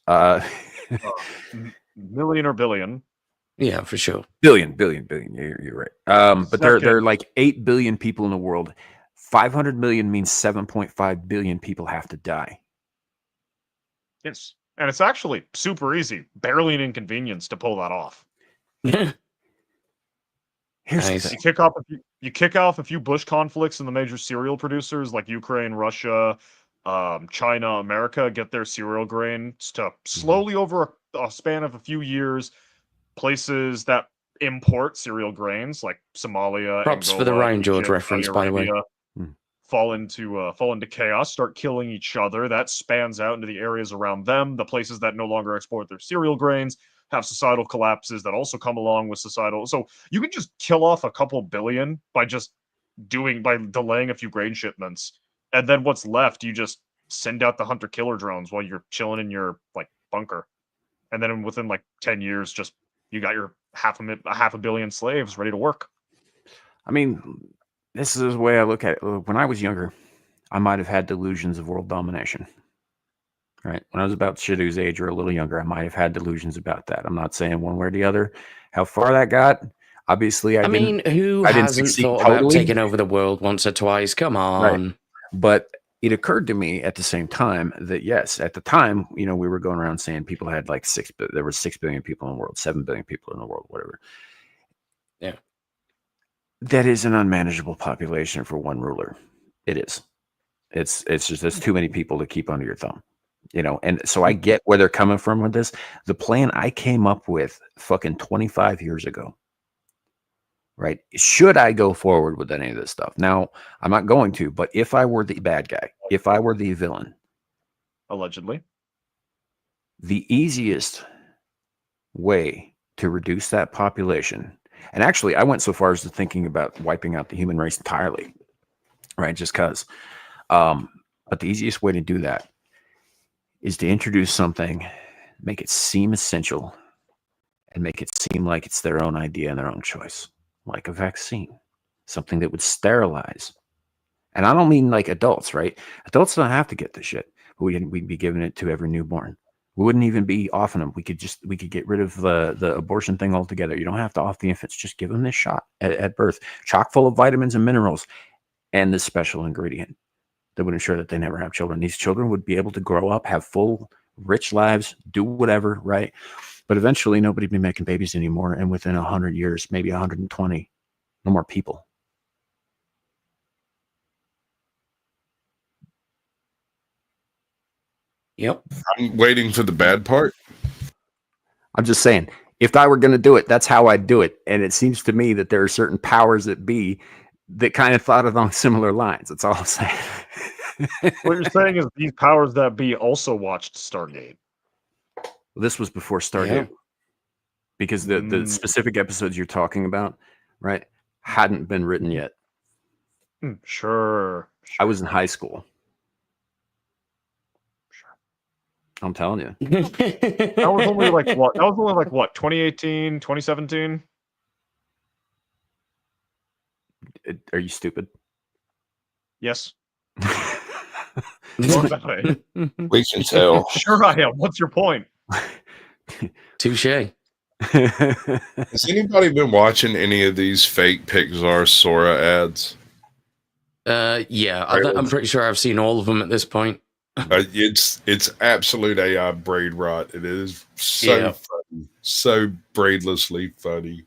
F: Million or billion?
D: Yeah, for sure.
A: Billion. You're right. But there are like 8 billion people in the world. 500 million means 7.5 billion people have to die.
F: Yes. And it's actually super easy. Barely an inconvenience to pull that off.
A: Here's
F: you kick off a few bush conflicts in the major cereal producers like Ukraine, Russia, China, America, get their cereal grains to slowly over a span of a few years, places that import cereal grains like Somalia,
D: props
F: Angola,
D: for the Ryan George
F: Egypt,
D: reference,
F: Saudi
D: by the way.
F: Arabia, fall into chaos, start killing each other. That spans out into the areas around them. The places that no longer export their cereal grains have societal collapses that also come along with societal. So you can just kill off a couple billion by delaying a few grain shipments, and then what's left, you just send out the hunter-killer drones while you're chilling in your like bunker, and then within like 10 years, just you got your half a billion slaves ready to work.
A: I mean, this is the way I look at it. When I was younger, I might have had delusions of world domination. Right? When I was about Shadoo's age or a little younger, I might have had delusions about that. I'm not saying one way or the other. How far that got, obviously,
D: I mean, who hasn't thought about taking over the world once or twice? Come on.
A: Right. But it occurred to me at the same time that, yes, at the time, we were going around saying people had like there were 6 billion people in the world, 7 billion people in the world, whatever.
D: Yeah.
A: That is an unmanageable population for one ruler. It is. It's just there's too many people to keep under your thumb. And so I get where they're coming from with this. The plan I came up with fucking 25 years ago, right? Should I go forward with any of this stuff? Now, I'm not going to, but if I were the bad guy, if I were the villain,
F: allegedly,
A: the easiest way to reduce that population, and actually I went so far as to thinking about wiping out the human race entirely, right? Just because. But the easiest way to do that is to introduce something, make it seem essential, and make it seem like it's their own idea and their own choice, like a vaccine, something that would sterilize. And I don't mean like adults, right? Adults don't have to get this shit. We'd be giving it to every newborn. We wouldn't even be offing them. We could get rid of the abortion thing altogether. You don't have to off the infants. Just give them this shot at birth, chock full of vitamins and minerals, and this special ingredient that would ensure that they never have children. These children would be able to grow up, have full, rich lives, do whatever, right? But eventually, nobody would be making babies anymore. And within 100 years, maybe 120, no more people.
D: Yep.
E: I'm waiting for the bad part.
A: I'm just saying, if I were going to do it, that's how I'd do it. And it seems to me that there are certain powers that be that kind of thought along similar lines. That's all I'm saying.
F: What you're saying is these powers that be also watched Stargate.
A: This was before Stargate. Because the specific episodes you're talking about, right, hadn't been written yet.
F: Sure.
A: I was in high school. I'm telling you.
F: That was only like what? That was only like what? 2018, 2017?
A: Are you stupid?
F: Yes.
E: We can tell.
F: Sure I am. What's your point?
D: Touche.
E: Has anybody been watching any of these fake Pixar Sora ads?
D: Yeah, I'm pretty sure I've seen all of them at this point.
E: It's absolute AI braid rot. It is so funny, so braidlessly funny.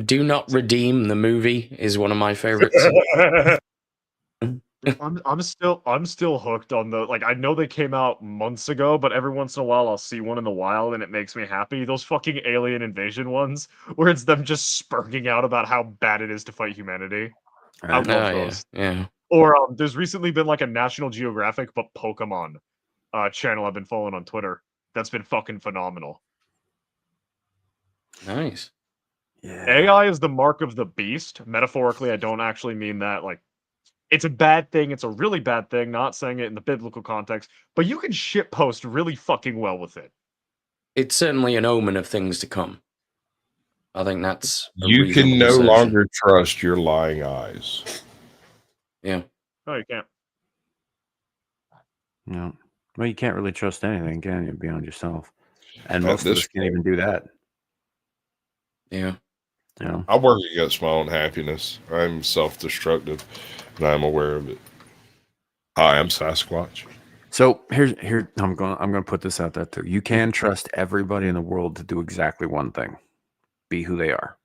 D: Do Not Redeem the movie is one of my favorites.
F: I'm still hooked on the, like, I know they came out months ago, but every once in a while I'll see one in the wild and it makes me happy. Those fucking alien invasion ones where it's them just spurting out about how bad it is to fight humanity. I love those.
D: Yeah.
F: Or there's recently been like a National Geographic but Pokemon channel I've been following on Twitter. That's been fucking phenomenal.
D: Nice.
A: Yeah.
F: AI is the mark of the beast. Metaphorically, I don't actually mean that. Like, it's a bad thing. It's a really bad thing. Not saying it in the biblical context, but you can shitpost really fucking well with it.
D: It's certainly an omen of things to come. I think that's
E: you can no longer trust your lying eyes.
D: Yeah.
F: No, you can't.
A: No. Well, you can't really trust anything, can you, beyond yourself? And most of us can't even do that.
D: Yeah.
A: Yeah.
E: I work against my own happiness. I'm self-destructive, and I'm aware of it. Hi, I'm Sasquatch.
A: So here I'm gonna put this out there too. You can trust everybody in the world to do exactly one thing: be who they are.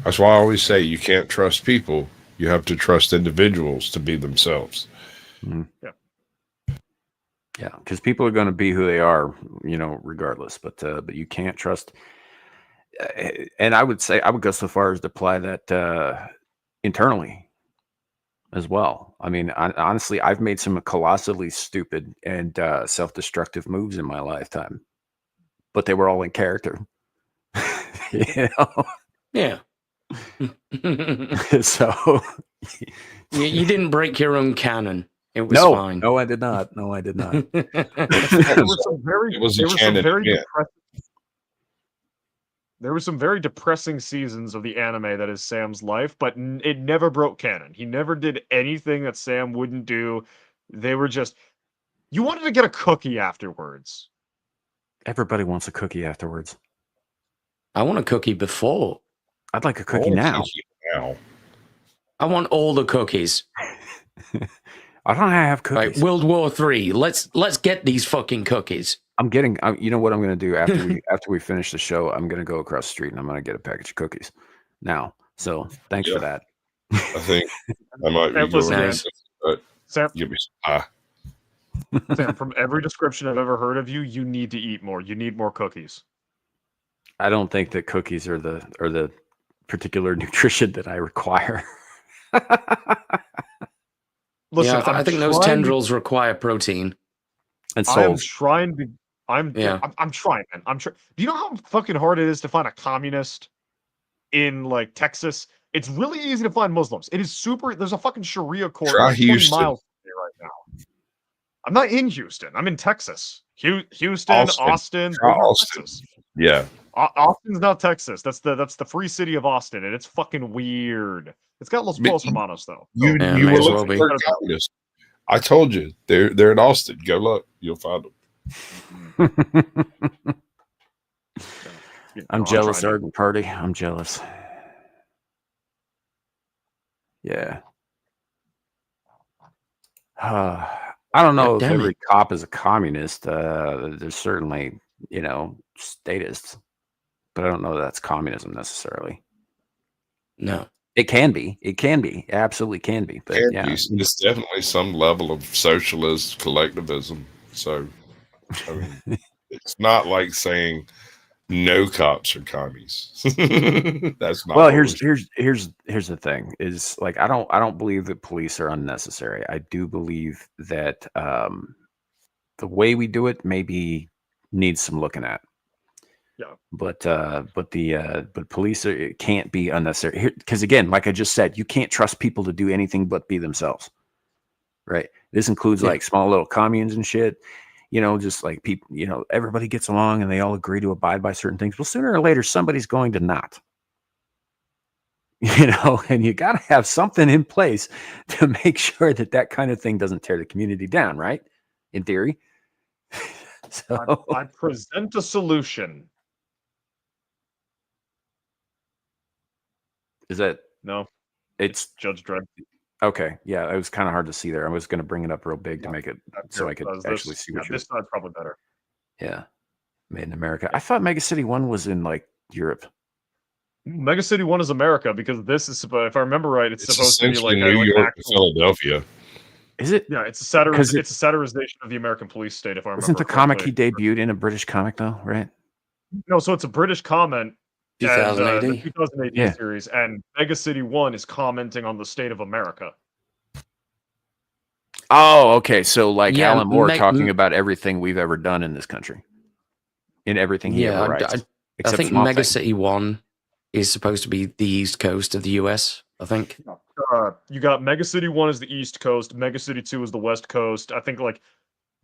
E: That's why I always say you can't trust people. You have to trust individuals to be themselves.
A: Mm-hmm.
F: Yeah.
A: Yeah, because people are going to be who they are, regardless. But you can't trust. And I would say I would go so far as to apply that internally as well. I mean, honestly, I've made some colossally stupid and self-destructive moves in my lifetime, but they were all in character.
D: Yeah.
A: So
D: you didn't break your own canon. It was fine.
A: No, I did not. No, I did not.
F: There were some very depressing seasons of the anime that is Sam's life, but it never broke canon. He never did anything that Sam wouldn't do. They were just, you wanted to get a cookie afterwards.
A: Everybody wants a cookie afterwards.
D: I want a cookie before.
A: I'd like a cookie now.
D: I want all the cookies.
A: I don't have cookies.
D: Right, World War III. Let's get these fucking cookies.
A: I'm getting. You know what I'm going to do after we finish the show? I'm going to go across the street and I'm going to get a package of cookies now. So thanks for that.
E: I think I might be going
F: nice. Sam,
E: give me some pie.
F: Sam, from every description I've ever heard of you, you need to eat more. You need more cookies.
A: I don't think that cookies are the particular nutrition that I require.
F: Listen,
D: I think those tendrils require protein.
A: And
F: I'm trying, man. I'm trying. Do you know how fucking hard it is to find a communist in like Texas? It's really easy to find Muslims. It is super. There's a fucking Sharia court 20 miles from here right now. I'm not in Houston. I'm in Texas. Houston, Austin, those are Texas.
E: Yeah.
F: Austin's not Texas. That's the free city of Austin, and it's fucking weird. It's got Los Pueblos Hermanos though.
E: You were looking for communists. I told you they're in Austin. Go look, you'll find them.
A: I'm jealous, Arden Party. I'm jealous. Yeah. I don't know if every cop is a communist. There's certainly, statists, but I don't know that's communism necessarily.
E: No.
A: It can be. It can be. It absolutely can be. But yeah,
E: it's definitely some level of socialist collectivism. So I mean, it's not like saying no cops are commies. That's not.
A: Well, here's the thing: is like I don't believe that police are unnecessary. I do believe that the way we do it maybe needs some looking at.
F: Yeah.
A: But police it can't be unnecessary because again, like I just said, you can't trust people to do anything but be themselves. Right. This includes like small little communes and shit. Just like people, everybody gets along and they all agree to abide by certain things. Well, sooner or later, somebody's going to not. And you got to have something in place to make sure that kind of thing doesn't tear the community down, right? In theory. So
F: I present a solution.
A: Is that
F: no?
A: It's
F: Judge Dredd.
A: Okay, yeah, it was kind of hard to see there. I was going to bring it up real big to make it so I could actually see what
F: this side's probably better.
A: Yeah, made in America. I thought Mega City 1 was in like Europe.
F: Mega City 1 is America because this is, if I remember right, it's supposed to be like
E: New York to Philadelphia.
A: Is it?
F: Yeah, it's a satirization of the American police state. If I remember,
A: isn't the comic he debuted in a British comic though? Right?
F: No, so it's a British comment.
D: 2018.
F: The 2018 series, and Mega City 1 is commenting on the state of America.
A: Oh, okay. So like Alan Moore talking about everything we've ever done in this country. In everything he ever writes.
D: I think Mega City 1 is supposed to be the East Coast of the US, I think.
F: You got Mega City 1 is the East Coast, Mega City 2 is the West Coast. I think like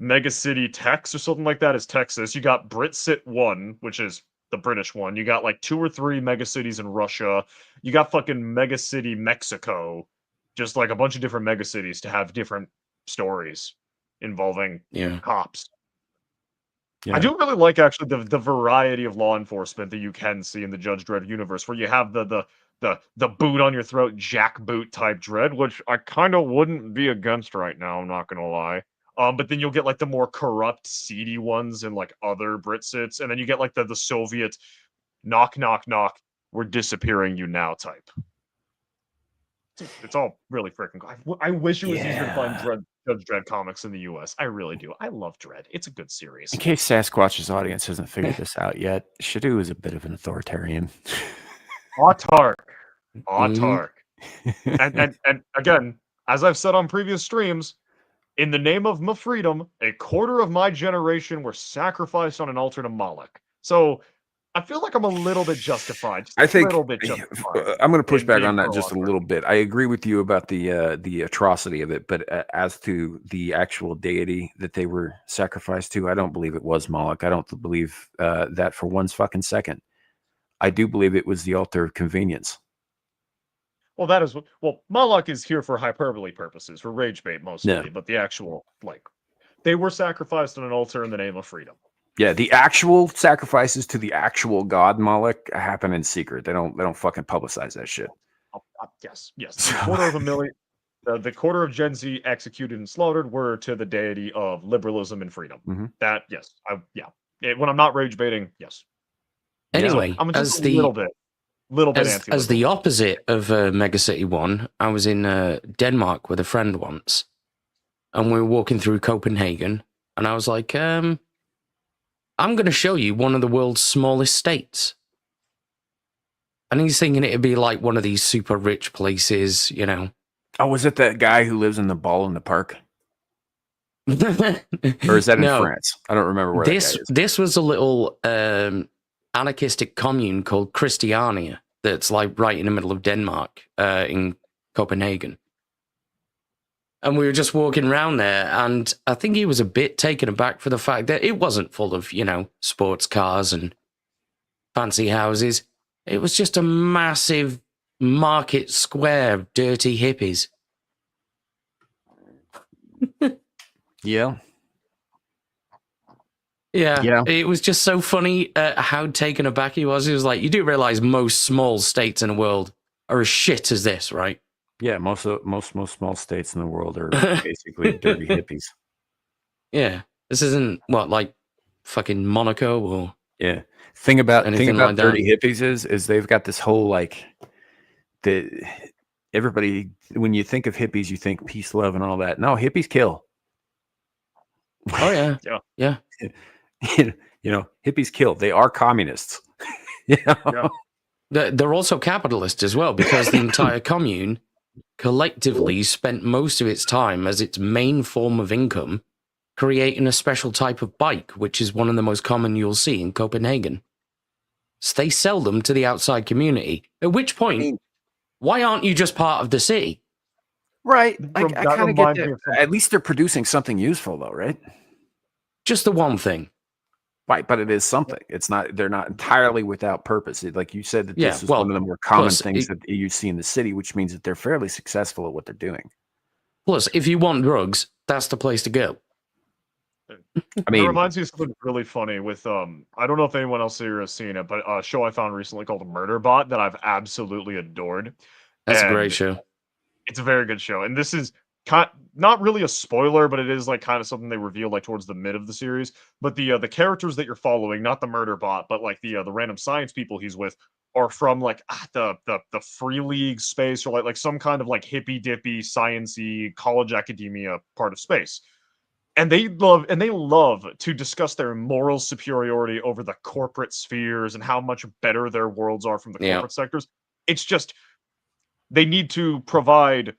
F: Mega City Tex or something like that is Texas. You got Britcit 1, which is the British one. You got like 2 or 3 mega cities in Russia. You got fucking Mega City Mexico. Just like a bunch of different mega cities to have different stories involving cops. Yeah. I do really like actually the variety of law enforcement that you can see in the Judge Dredd universe, where you have the boot on your throat jackboot type Dredd, which I kind of wouldn't be against right now, I'm not gonna lie. But then you'll get like the more corrupt, seedy ones in like other Britsits, and then you get like the Soviet knock, knock, knock, we're disappearing you now type. It's all really freaking cool. I wish it was easier to find Judge Dredd comics in the US. I really do. I love Dredd. It's a good series.
A: In case Sasquatch's audience hasn't figured this out yet, Shadoo is a bit of an authoritarian.
F: Autark. And again, as I've said on previous streams, in the name of my freedom, a quarter of my generation were sacrificed on an altar to Moloch. So I feel like I'm a little bit justified.
A: I think I'm going to push back on that just a little bit. I agree with you about the atrocity of it, but as to the actual deity that they were sacrificed to, I don't believe it was Moloch. I don't believe that for one fucking second. I do believe it was the altar of convenience.
F: Well, that is Moloch is here for hyperbole purposes, for rage bait mostly, but the actual they were sacrificed on an altar in the name of freedom.
A: Yeah, the actual sacrifices to the actual god Moloch happen in secret. They don't fucking publicize that shit.
F: Yes. The quarter of Gen Z executed and slaughtered were to the deity of liberalism and freedom.
A: Mm-hmm.
F: That when I'm not rage baiting, yes.
D: Anyway,
F: I'm just a little bit
D: as the opposite of Mega City 1, I was in Denmark with a friend once, and we were walking through Copenhagen, and I was like, I'm going to show you one of the world's smallest states. And he's thinking it'd be like one of these super rich places,
A: Oh, was it that guy who lives in the ball in the park? Or is that in France? I don't remember where
D: this was a little anarchistic commune called Christiania that's like right in the middle of Denmark, in Copenhagen. And we were just walking around there, and I think he was a bit taken aback for the fact that it wasn't full of, sports cars and fancy houses. It was just a massive market square of dirty hippies.
A: Yeah.
D: Yeah, it was just so funny how taken aback he was. He was like, you do realize most small states in the world are as shit as this, right?
A: Yeah, most small states in the world are basically dirty hippies.
D: Yeah, this isn't like fucking Monaco or
A: Thing about
D: like
A: dirty hippies is they've got this whole everybody, when you think of hippies, you think peace, love, and all that. No, hippies kill.
D: Oh yeah, yeah.
A: Hippies kill. They are communists. Yeah.
D: They're also capitalists as well, because the entire commune collectively spent most of its time as its main form of income creating a special type of bike, which is one of the most common you'll see in Copenhagen. So they sell them to the outside community. At which point, why aren't you just part of the city?
A: Right. I kind of get that. At least they're producing something useful, though, right?
D: Just the one thing.
A: Right, but it is something. It's not. They're not entirely without purpose. Like you said, that this is one of the more common things that you see in the city, which means that they're fairly successful at what they're doing.
D: Plus, if you want drugs, that's the place to go.
F: I mean, it reminds me of something really funny with I don't know if anyone else here has seen it, but a show I found recently called Murderbot that I've absolutely adored.
D: That's a great show.
F: It's a very good show, and this is not really a spoiler, but it is like kind of something they reveal like towards the mid of the series. But the characters that you're following, not the Murderbot, but like the random science people he's with, are from like the Free League space, or like some kind of like hippy dippy sciencey college academia part of space. And they love to discuss their moral superiority over the corporate spheres and how much better their worlds are from the corporate sectors. It's just they need to provide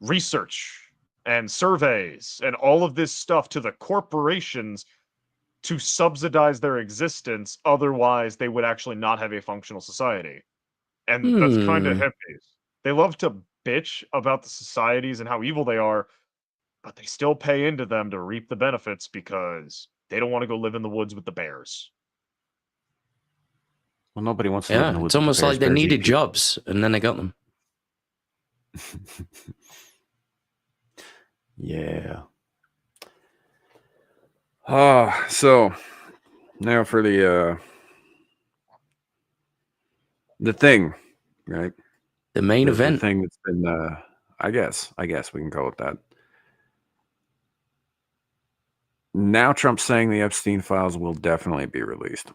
F: research and surveys and all of this stuff to the corporations to subsidize their existence. Otherwise, they would actually not have a functional society. And that's kind of hippies. They love to bitch about the societies and how evil they are, but they still pay into them to reap the benefits because they don't want to go live in the woods with the bears.
A: Well, nobody wants to live in the woods.
D: It's almost like they needed jobs, and then they got them.
A: Yeah. So now for the thing, right?
D: The main event.
A: The thing that's been, I guess we can call it that. Now Trump's saying the Epstein files will definitely be released.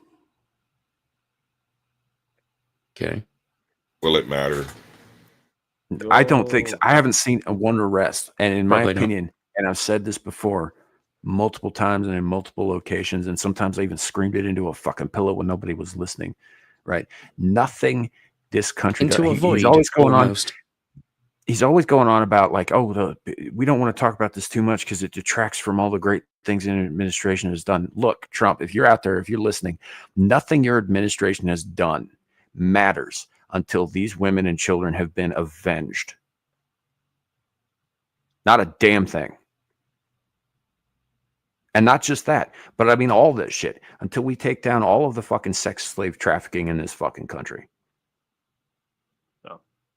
D: Okay.
E: Will it matter?
A: I don't think so. I haven't seen one arrest. And in my opinion, and I've said this before multiple times and in multiple locations, and sometimes I even screamed it into a fucking pillow when nobody was listening, right? Nothing this country does. He's always going on. He's always going on about like, we don't want to talk about this too much because it detracts from all the great things the administration has done. Look, Trump, if you're out there, if you're listening, nothing your administration has done matters until these women and children have been avenged. Not a damn thing. And not just that, but I mean all this shit until we take down all of the fucking sex slave trafficking in this fucking country.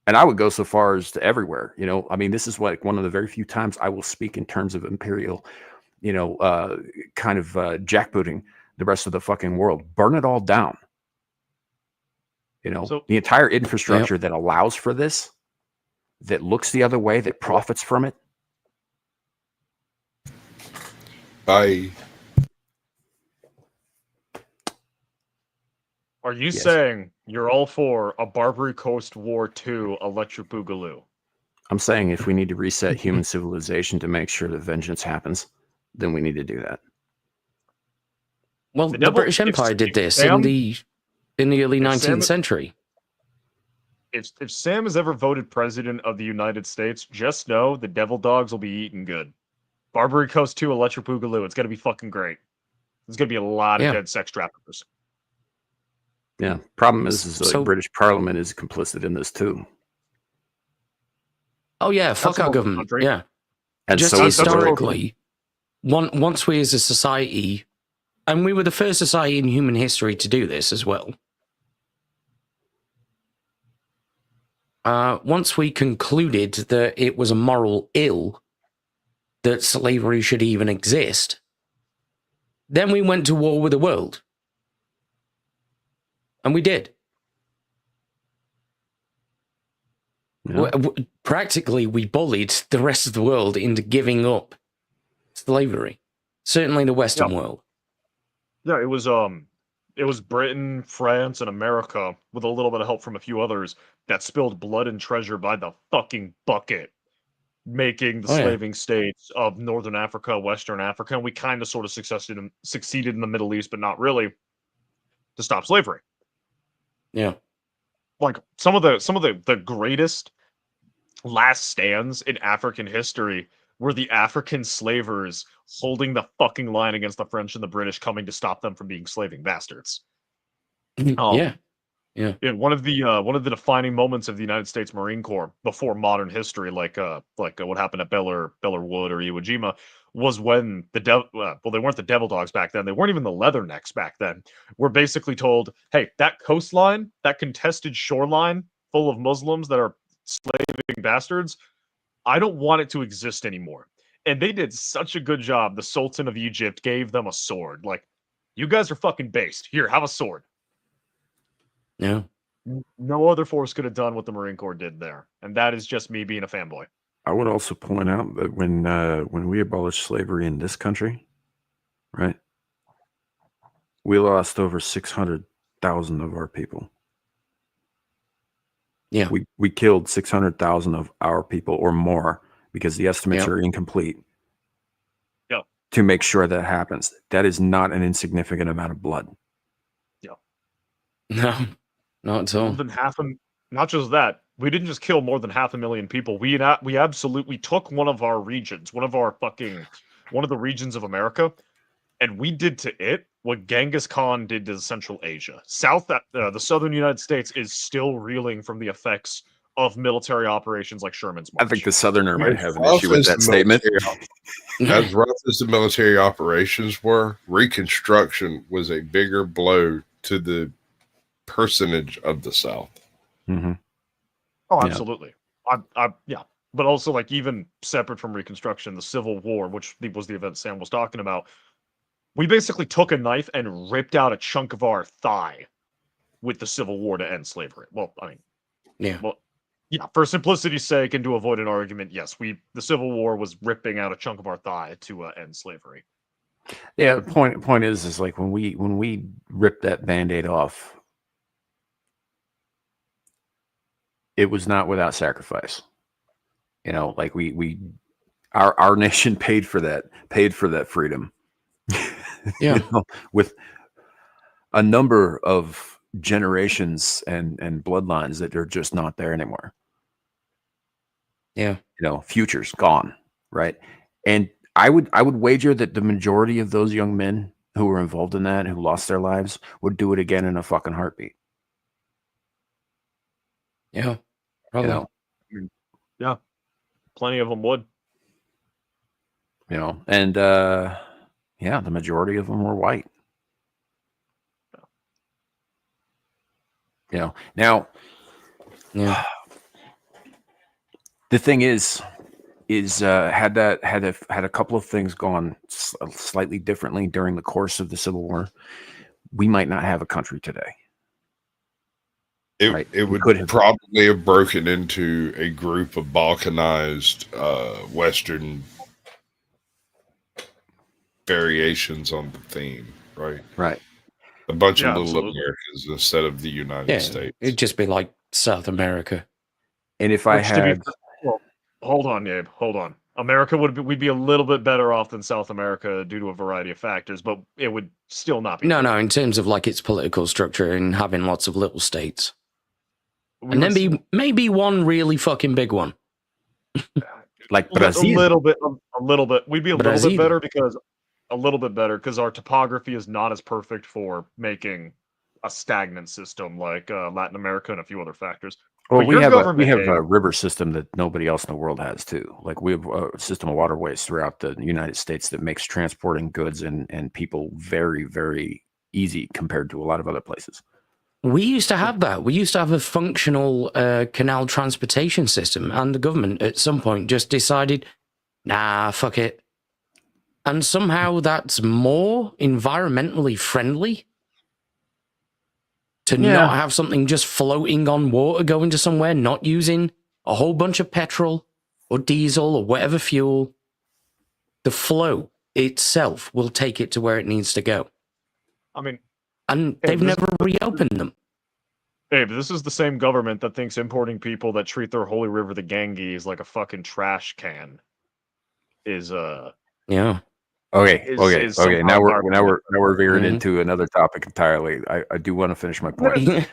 A: And I would go so far as to everywhere, I mean, this is like one of the very few times I will speak in terms of imperial, kind of jackbooting the rest of the fucking world. Burn it all down. The entire infrastructure that allows for this, that looks the other way, that profits from it.
F: Are you saying you're all for a Barbary Coast War II Electric Boogaloo?
A: I'm saying if we need to reset human civilization to make sure that vengeance happens, then we need to do that.
D: Well, the British Empire did this in the early 19th century.
F: If Sam is ever voted president of the United States, just know the devil dogs will be eating good. Barbary Coast 2 Electric Boogaloo. It's going to be fucking great. There's going to be a lot of dead sex traffickers.
A: Yeah. Problem is the British Parliament is complicit in this too.
D: Oh yeah, fuck our government. Yeah.
A: And
D: just
A: so
D: historically, once we as a society, and we were the first society in human history to do this as well. Once we concluded that it was a moral ill that slavery should even exist, then we went to war with the world. And we did.
A: Yeah.
D: Practically, we bullied the rest of the world into giving up slavery. Certainly the Western world.
F: Yeah, it was Britain, France, and America, with a little bit of help from a few others, that spilled blood and treasure by the fucking bucket, making the slaving states of Northern Africa, Western Africa, and we kind of sort of succeeded in the Middle East, but not really, to stop slavery.
D: Yeah.
F: Like some of the greatest last stands in African history were the African slavers holding the fucking line against the French and the British coming to stop them from being slaving bastards.
D: Yeah.
F: One of the defining moments of the United States Marine Corps before modern history, like what happened at Bellear Wood or Iwo Jima, was when they weren't the Devil Dogs back then. They weren't even the Leathernecks back then. We're basically told, hey, that coastline, that contested shoreline full of Muslims that are slaving bastards, I don't want it to exist anymore. And they did such a good job. The Sultan of Egypt gave them a sword. Like, you guys are fucking based. Here, have a sword.
D: Yeah.
F: No other force could have done what the Marine Corps did there. And that is just me being a fanboy.
A: I would also point out that when we abolished slavery in this country, right, we lost over 600,000 of our people.
D: Yeah.
A: We killed 600,000 of our people or more, because the estimates are incomplete.
F: Yeah.
A: To make sure that happens. That is not an insignificant amount of blood.
F: Yeah.
D: No, not at all.
F: More than not just that. We didn't just kill more than 500,000 people. We absolutely took one of our regions, one of the regions of America, and we did to it what Genghis Khan did to Central Asia. The southern United States is still reeling from the effects of military operations like Sherman's March.
A: I think the Southerner might have an issue with that statement.
E: As rough as the military operations were, Reconstruction was a bigger blow to the personage of the South.
A: Mm-hmm.
F: Oh, absolutely. Yeah. But also, like, even separate from Reconstruction, the Civil War, which was the event Sam was talking about, we basically took a knife and ripped out a chunk of our thigh with the Civil War to end slavery. Well, I mean, yeah, for simplicity's sake and to avoid an argument, yes, the Civil War was ripping out a chunk of our thigh to end slavery.
A: Yeah, the point is like when we ripped that Band-Aid off, it was not without sacrifice. You know, like our nation paid for that freedom.
D: Yeah.
A: You know, with a number of generations and bloodlines that are just not there anymore.
D: Yeah.
A: You know, future's gone, right? And I would wager that the majority of those young men who were involved in that, who lost their lives, would do it again in a fucking heartbeat.
D: Yeah. Probably.
A: You know?
F: Yeah. Plenty of them would.
A: You know, and yeah, the majority of them were white. You know, now, the thing is had a couple of things gone slightly differently during the course of the Civil War, we might not have a country today.
E: It would probably have broken into a group of balkanized Western variations on the theme, right?
A: Right.
E: A bunch of little Americas instead of the United States.
D: It'd just be like South America.
A: And if I had...
F: hold on, Gabe. Hold on. America we'd be a little bit better off than South America due to a variety of factors, but it would still not be.
D: No, in terms of like its political structure and having lots of little states. And then maybe one really fucking big one.
A: Like Brazil.
F: A little bit. We'd be a little bit better because our topography is not as perfect for making a stagnant system like Latin America and a few other factors.
A: Well,
F: But
A: we
F: your
A: have
F: government,
A: a river system that nobody else in the world has too. Like we have a system of waterways throughout the United States that makes transporting goods and people very, very easy compared to a lot of other places.
D: We used to have that. We used to have a functional canal transportation system, and the government at some point just decided, nah, fuck it. And somehow that's more environmentally friendly to not have something just floating on water going to somewhere, not using a whole bunch of petrol or diesel or whatever fuel. The flow itself will take it to where it needs to go.
F: I mean,
D: and they've never reopened them.
F: Babe, this is the same government that thinks importing people that treat their holy river, the Ganges, like a fucking trash can is
D: yeah.
A: Okay. Now we're veering into another topic entirely. I do want to finish my point.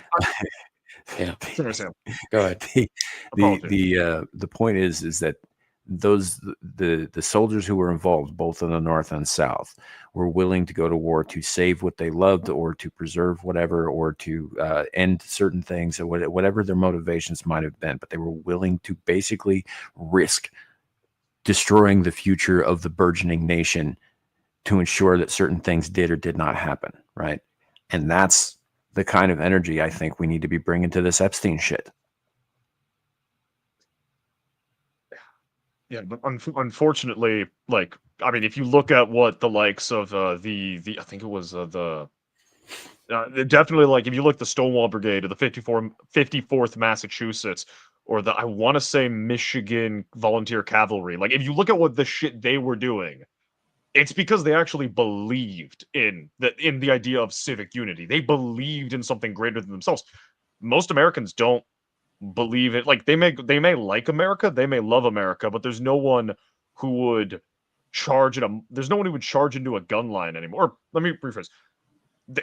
D: Yeah.
F: Go ahead.
A: The point is that the soldiers who were involved, both in the North and South, were willing to go to war to save what they loved, or to preserve whatever, or to end certain things, or whatever their motivations might have been. But they were willing to basically risk destroying the future of the burgeoning nation to ensure that certain things did or did not happen, right? And that's the kind of energy I think we need to be bringing to this Epstein shit.
F: Yeah, but unfortunately, like, I mean, if you look at what the likes of the I think it was definitely, like, if you look at the Stonewall Brigade or the 54th Massachusetts, or the, I want to say, Michigan Volunteer Cavalry, like, if you look at what the shit they were doing, it's because they actually believed in the idea of civic unity. They believed in something greater than themselves. Most Americans don't believe it. Like, they may like America, they may love America, but there's no one who would charge there's no one who would charge into a gun line anymore. Or, let me rephrase.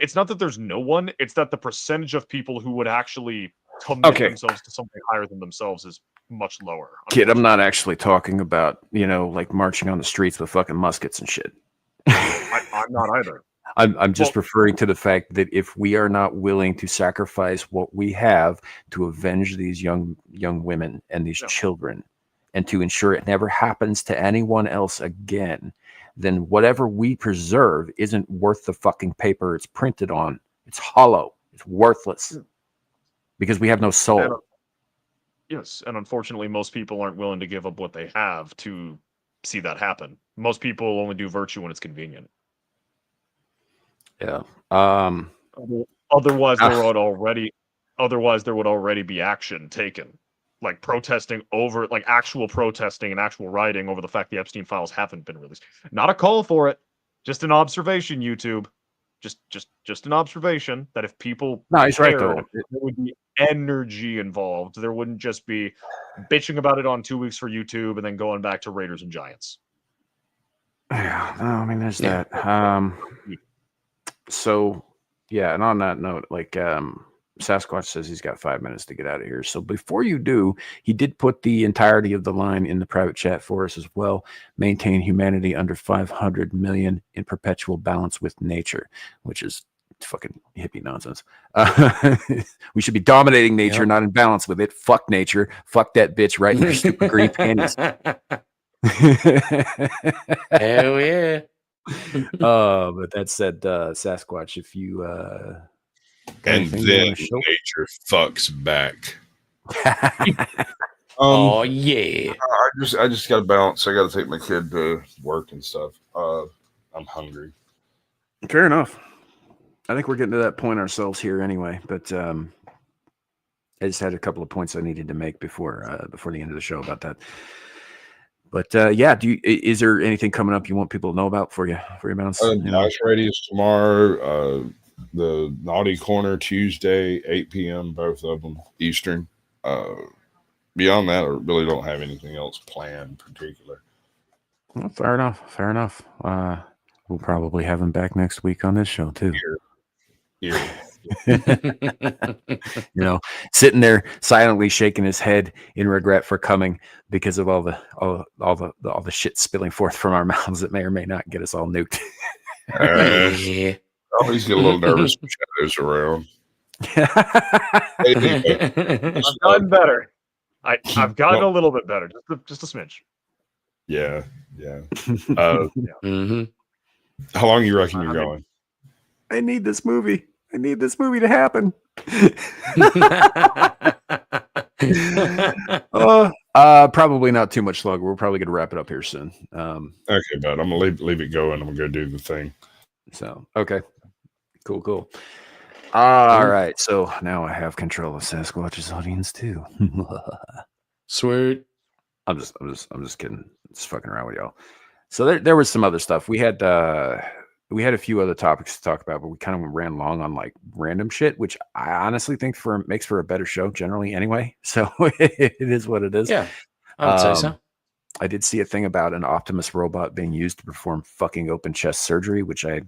F: It's not that there's no one, it's that the percentage of people who would actually commit themselves to something higher than themselves is much lower.
A: Kid, I'm not actually talking about, like marching on the streets with fucking muskets and shit.
F: I'm not either.
A: I'm just referring to the fact that if we are not willing to sacrifice what we have to avenge these young women and these children, and to ensure it never happens to anyone else again, then whatever we preserve isn't worth the fucking paper it's printed on. It's hollow. It's worthless. Because we have no soul.
F: Yes, and unfortunately, most people aren't willing to give up what they have to see that happen. Most people only do virtue when it's convenient.
A: Yeah.
F: Otherwise, there would already be action taken, like protesting over, like actual protesting and actual rioting over the fact the Epstein files haven't been released. Not a call for it, just an observation. YouTube, just an observation that if people
A: he's right, though.
F: There would be energy involved. There wouldn't just be bitching about it on 2 weeks for YouTube and then going back to Raiders and Giants.
A: Yeah, no, I mean, there's that. So, yeah, and on that note, like, Sasquatch says he's got 5 minutes to get out of here. So before you do, he did put the entirety of the line in the private chat for us as well. Maintain humanity under 500 million in perpetual balance with nature, which is fucking hippie nonsense. We should be dominating nature, not in balance with it. Fuck nature. Fuck that bitch right in her stupid green panties.
D: Hell yeah.
A: But that said, Sasquatch, if you
E: and then nature fucks back.
D: Oh yeah.
E: I just gotta balance. I gotta take my kid to work and stuff. I'm hungry.
A: Fair enough. I think we're getting to that point ourselves here anyway, but I just had a couple of points I needed to make before the end of the show about that. But yeah, is there anything coming up you want people to know about for your mounts?
E: Nice radius tomorrow. The Naughty Corner Tuesday, 8 p.m. Both of them Eastern. Beyond that, I really don't have anything else planned in particular.
A: Well, fair enough. We'll probably have him back next week on this show too.
E: Here.
A: Sitting there silently shaking his head in regret for coming because of all the shit spilling forth from our mouths that may or may not get us all nuked.
E: I always get a little nervous when Shadow's around. Anyway,
F: I've gotten better. I've gotten a little bit better, just a smidge.
E: Yeah.
D: Mm-hmm.
E: How long you reckon you're going?
A: I need this movie. I need this movie to happen. Probably not too much longer. We're probably gonna wrap it up here soon.
E: Okay, bud. I'm gonna leave it going. I'm gonna go do the thing.
A: So okay, cool. All right. So now I have control of Sasquatch's audience too.
D: Sweet.
A: I'm just kidding. Just fucking around with y'all. So there was some other stuff. We had a few other topics to talk about, but we kind of ran long on like random shit, which I honestly think makes for a better show generally anyway. So it is what it is.
D: Yeah, I would say so.
A: I did see a thing about an Optimus robot being used to perform fucking open chest surgery, which I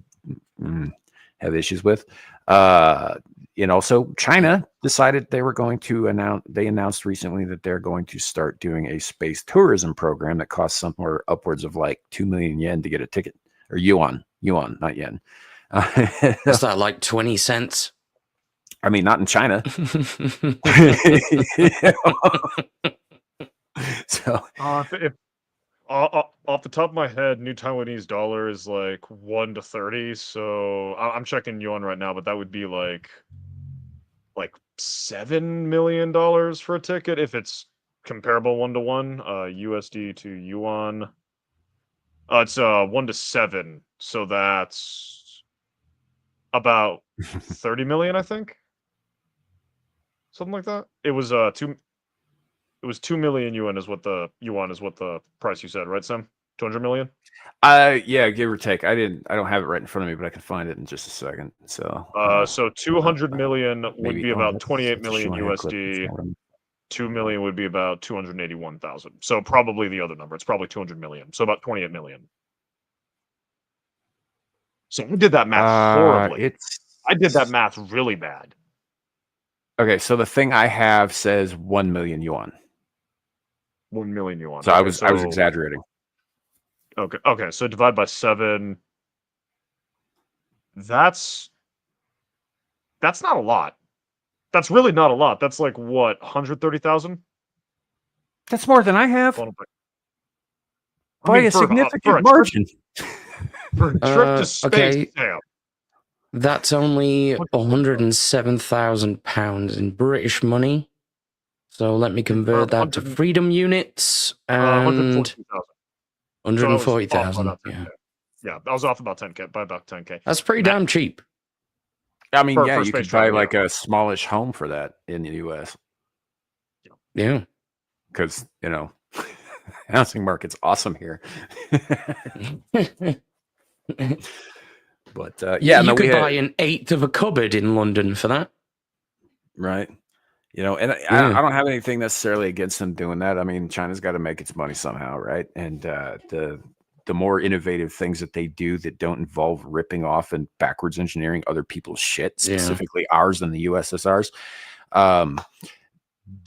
A: have issues with. And also China decided they were going to announced recently that they're going to start doing a space tourism program that costs somewhere upwards of like 2 million yen to get a ticket, or yuan, not yen.
D: Is that like 20 cents?
A: I mean, not in China. So
F: if off the top of my head, new Taiwanese dollar is like 1 to 30. So I'm checking yuan right now, but that would be like $7 million for a ticket if it's comparable 1 to 1. USD to yuan. It's 1 to 7, so that's about 30 million, I think. Something like that. It was 2 million yuan is what the price you said, right, Sam? 200 million?
A: Yeah, give or take. I don't have it right in front of me, but I can find it in just a second. So
F: 200 million would be about 28
A: that's
F: million
A: showing a clip.
F: USD. 2 million would be about 281,000. So probably the other number. It's probably 200 million. So about 28 million. So I did that math horribly. I did that math really bad.
A: Okay, so the thing I have says 1 million yuan.
F: 1 million yuan.
A: So I was exaggerating.
F: Okay. So divide by 7. That's not a lot. That's really not a lot. That's like what, 130,000?
A: That's more than I have. By a significant margin.
F: For a trip to space, Sam.
D: That's only £107,000 in British money. So let me convert that to freedom units. And 140,000.
F: Yeah, I was off about 10K, by about 10K.
D: That's pretty damn cheap.
A: I mean, you could buy like a smallish home for that in the US.
D: Yeah.
A: Because, housing market's awesome here. But
D: you could buy an eighth of a cupboard in London for that.
A: Right. And I don't have anything necessarily against them doing that. I mean, China's got to make its money somehow, right? And the more innovative things that they do that don't involve ripping off and backwards engineering other people's shit, specifically ours and the USSR's, the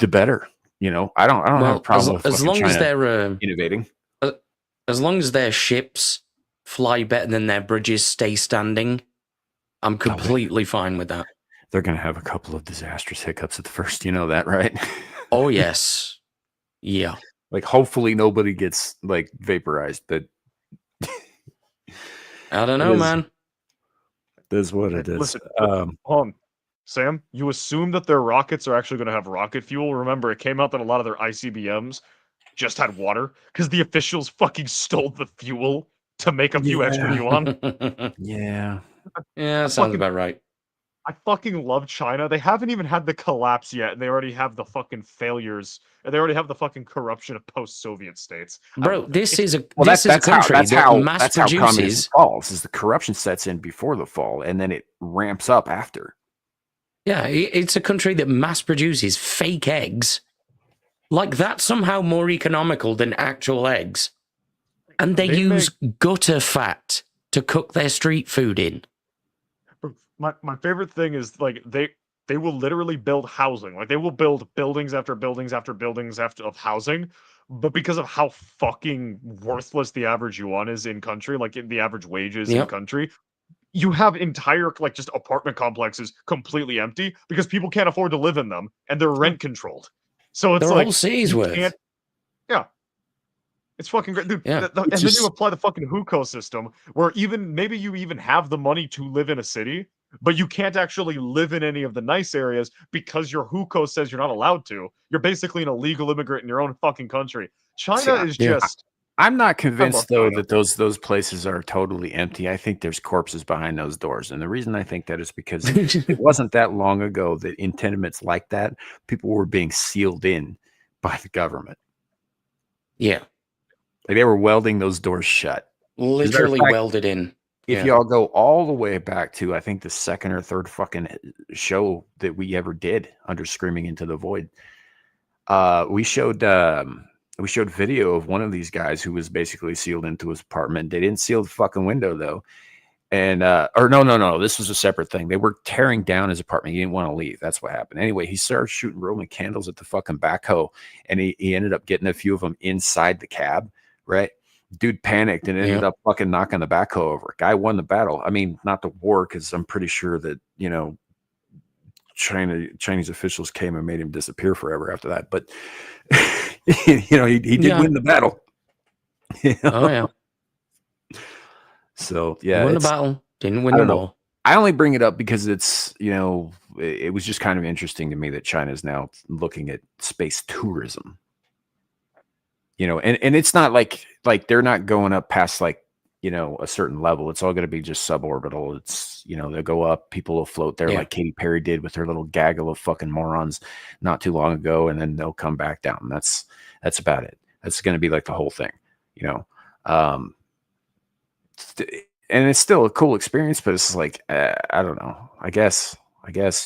A: better. I don't have a problem with
D: as long
A: China
D: as they're
A: innovating.
D: As long as their ships fly better than their bridges stay standing, I'm completely fine with that.
A: They're going to have a couple of disastrous hiccups at the first. You know that, right?
D: Oh, yes. Yeah.
A: Like, hopefully nobody gets, like, vaporized. But
D: I don't know, man.
A: That's what it is.
F: Listen, Sam, you assume that their rockets are actually going to have rocket fuel. Remember, it came out that a lot of their ICBMs just had water because the officials fucking stole the fuel to make a few extra yuan.
A: Yeah,
D: sounds about right.
F: I fucking love China. They haven't even had the collapse yet, and they already have the fucking failures. They already have the fucking corruption of post-Soviet states.
D: Bro, this is a
A: how
D: country that mass produces.
A: Communism falls. Is the corruption sets in before the fall, and then it ramps up after.
D: Yeah, it's a country that mass produces fake eggs. Like, that's somehow more economical than actual eggs. And they use gutter fat to cook their street food in.
F: My favorite thing is, like, they will literally build housing. Like, they will build buildings after buildings after buildings of housing. But because of how fucking worthless the average yuan is in country, like in the average wages in country, you have entire like just apartment complexes completely empty because people can't afford to live in them and they're rent controlled. So it's
D: They're
F: like
D: whole cities
F: you
D: worth.
F: can't. Yeah, it's fucking great, dude.
D: Yeah.
F: And then you apply the fucking hukou system, where even maybe you even have the money to live in a city, but you can't actually live in any of the nice areas because your hukou says you're not allowed to. You're basically an illegal immigrant in your own fucking country. China is just.
A: I'm not
F: I love
A: convinced though
F: China.
A: that those places are totally empty. I think there's corpses behind those doors, and the reason I think that is because it wasn't that long ago that in tenements like that, people were being sealed in by the government.
D: Yeah,
A: like they were welding those doors shut,
D: literally welded in.
A: If y'all go all the way back to, I think the second or third fucking show that we ever did under Screaming Into the Void, we showed video of one of these guys who was basically sealed into his apartment. They didn't seal the fucking window though. And or no, this was a separate thing. They were tearing down his apartment. He didn't want to leave. That's what happened. Anyway, he started shooting Roman candles at the fucking backhoe, and he ended up getting a few of them inside the cab, right? Dude panicked and ended up fucking knocking the backhoe over. Guy won the battle. I mean, not the war, because I'm pretty sure that, you know, Chinese officials came and made him disappear forever after that. But you know, he did win the battle. You know?
D: Oh yeah.
A: So yeah,
D: won the battle, didn't win the war.
A: I only bring it up because it's, you know, it was just kind of interesting to me that China is now looking at space tourism. You know, and it's not like they're not going up past like, you know, a certain level. It's all going to be just suborbital. It's, you know, they'll go up, people will float there like Katy Perry did with her little gaggle of fucking morons not too long ago, and then they'll come back down. That's about it. That's going to be like the whole thing, you know. And it's still a cool experience, but it's like, I don't know. I guess,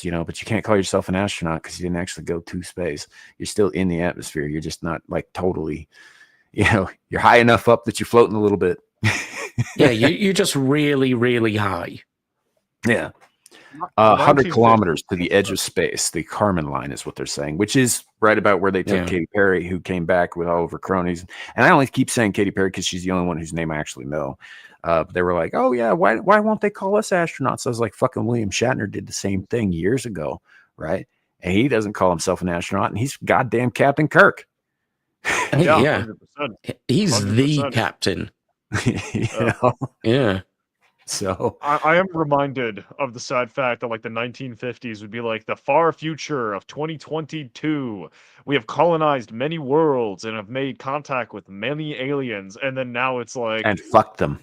A: you know, but you can't call yourself an astronaut because you didn't actually go to space. You're still in the atmosphere. You're just not like totally, you know, you're high enough up that you're floating a little bit.
D: Yeah, you're just really, really high.
A: Yeah. 100 kilometers to the edge of space. The Kármán line is what they're saying, which is right about where they took Katy Perry, who came back with all of her cronies. And I only keep saying Katy Perry because she's the only one whose name I actually know. But they were like, oh yeah, why won't they call us astronauts? I was like, fucking William Shatner did the same thing years ago, right? And he doesn't call himself an astronaut, and he's goddamn Captain Kirk.
D: Yeah.
F: 100%.
D: He's
F: 100%.
D: the captain.
A: You know?
D: Yeah.
A: So
F: I am reminded of the sad fact that like the 1950s would be like the far future of 2022. We have colonized many worlds and have made contact with many aliens, and then now it's like,
A: and fuck them.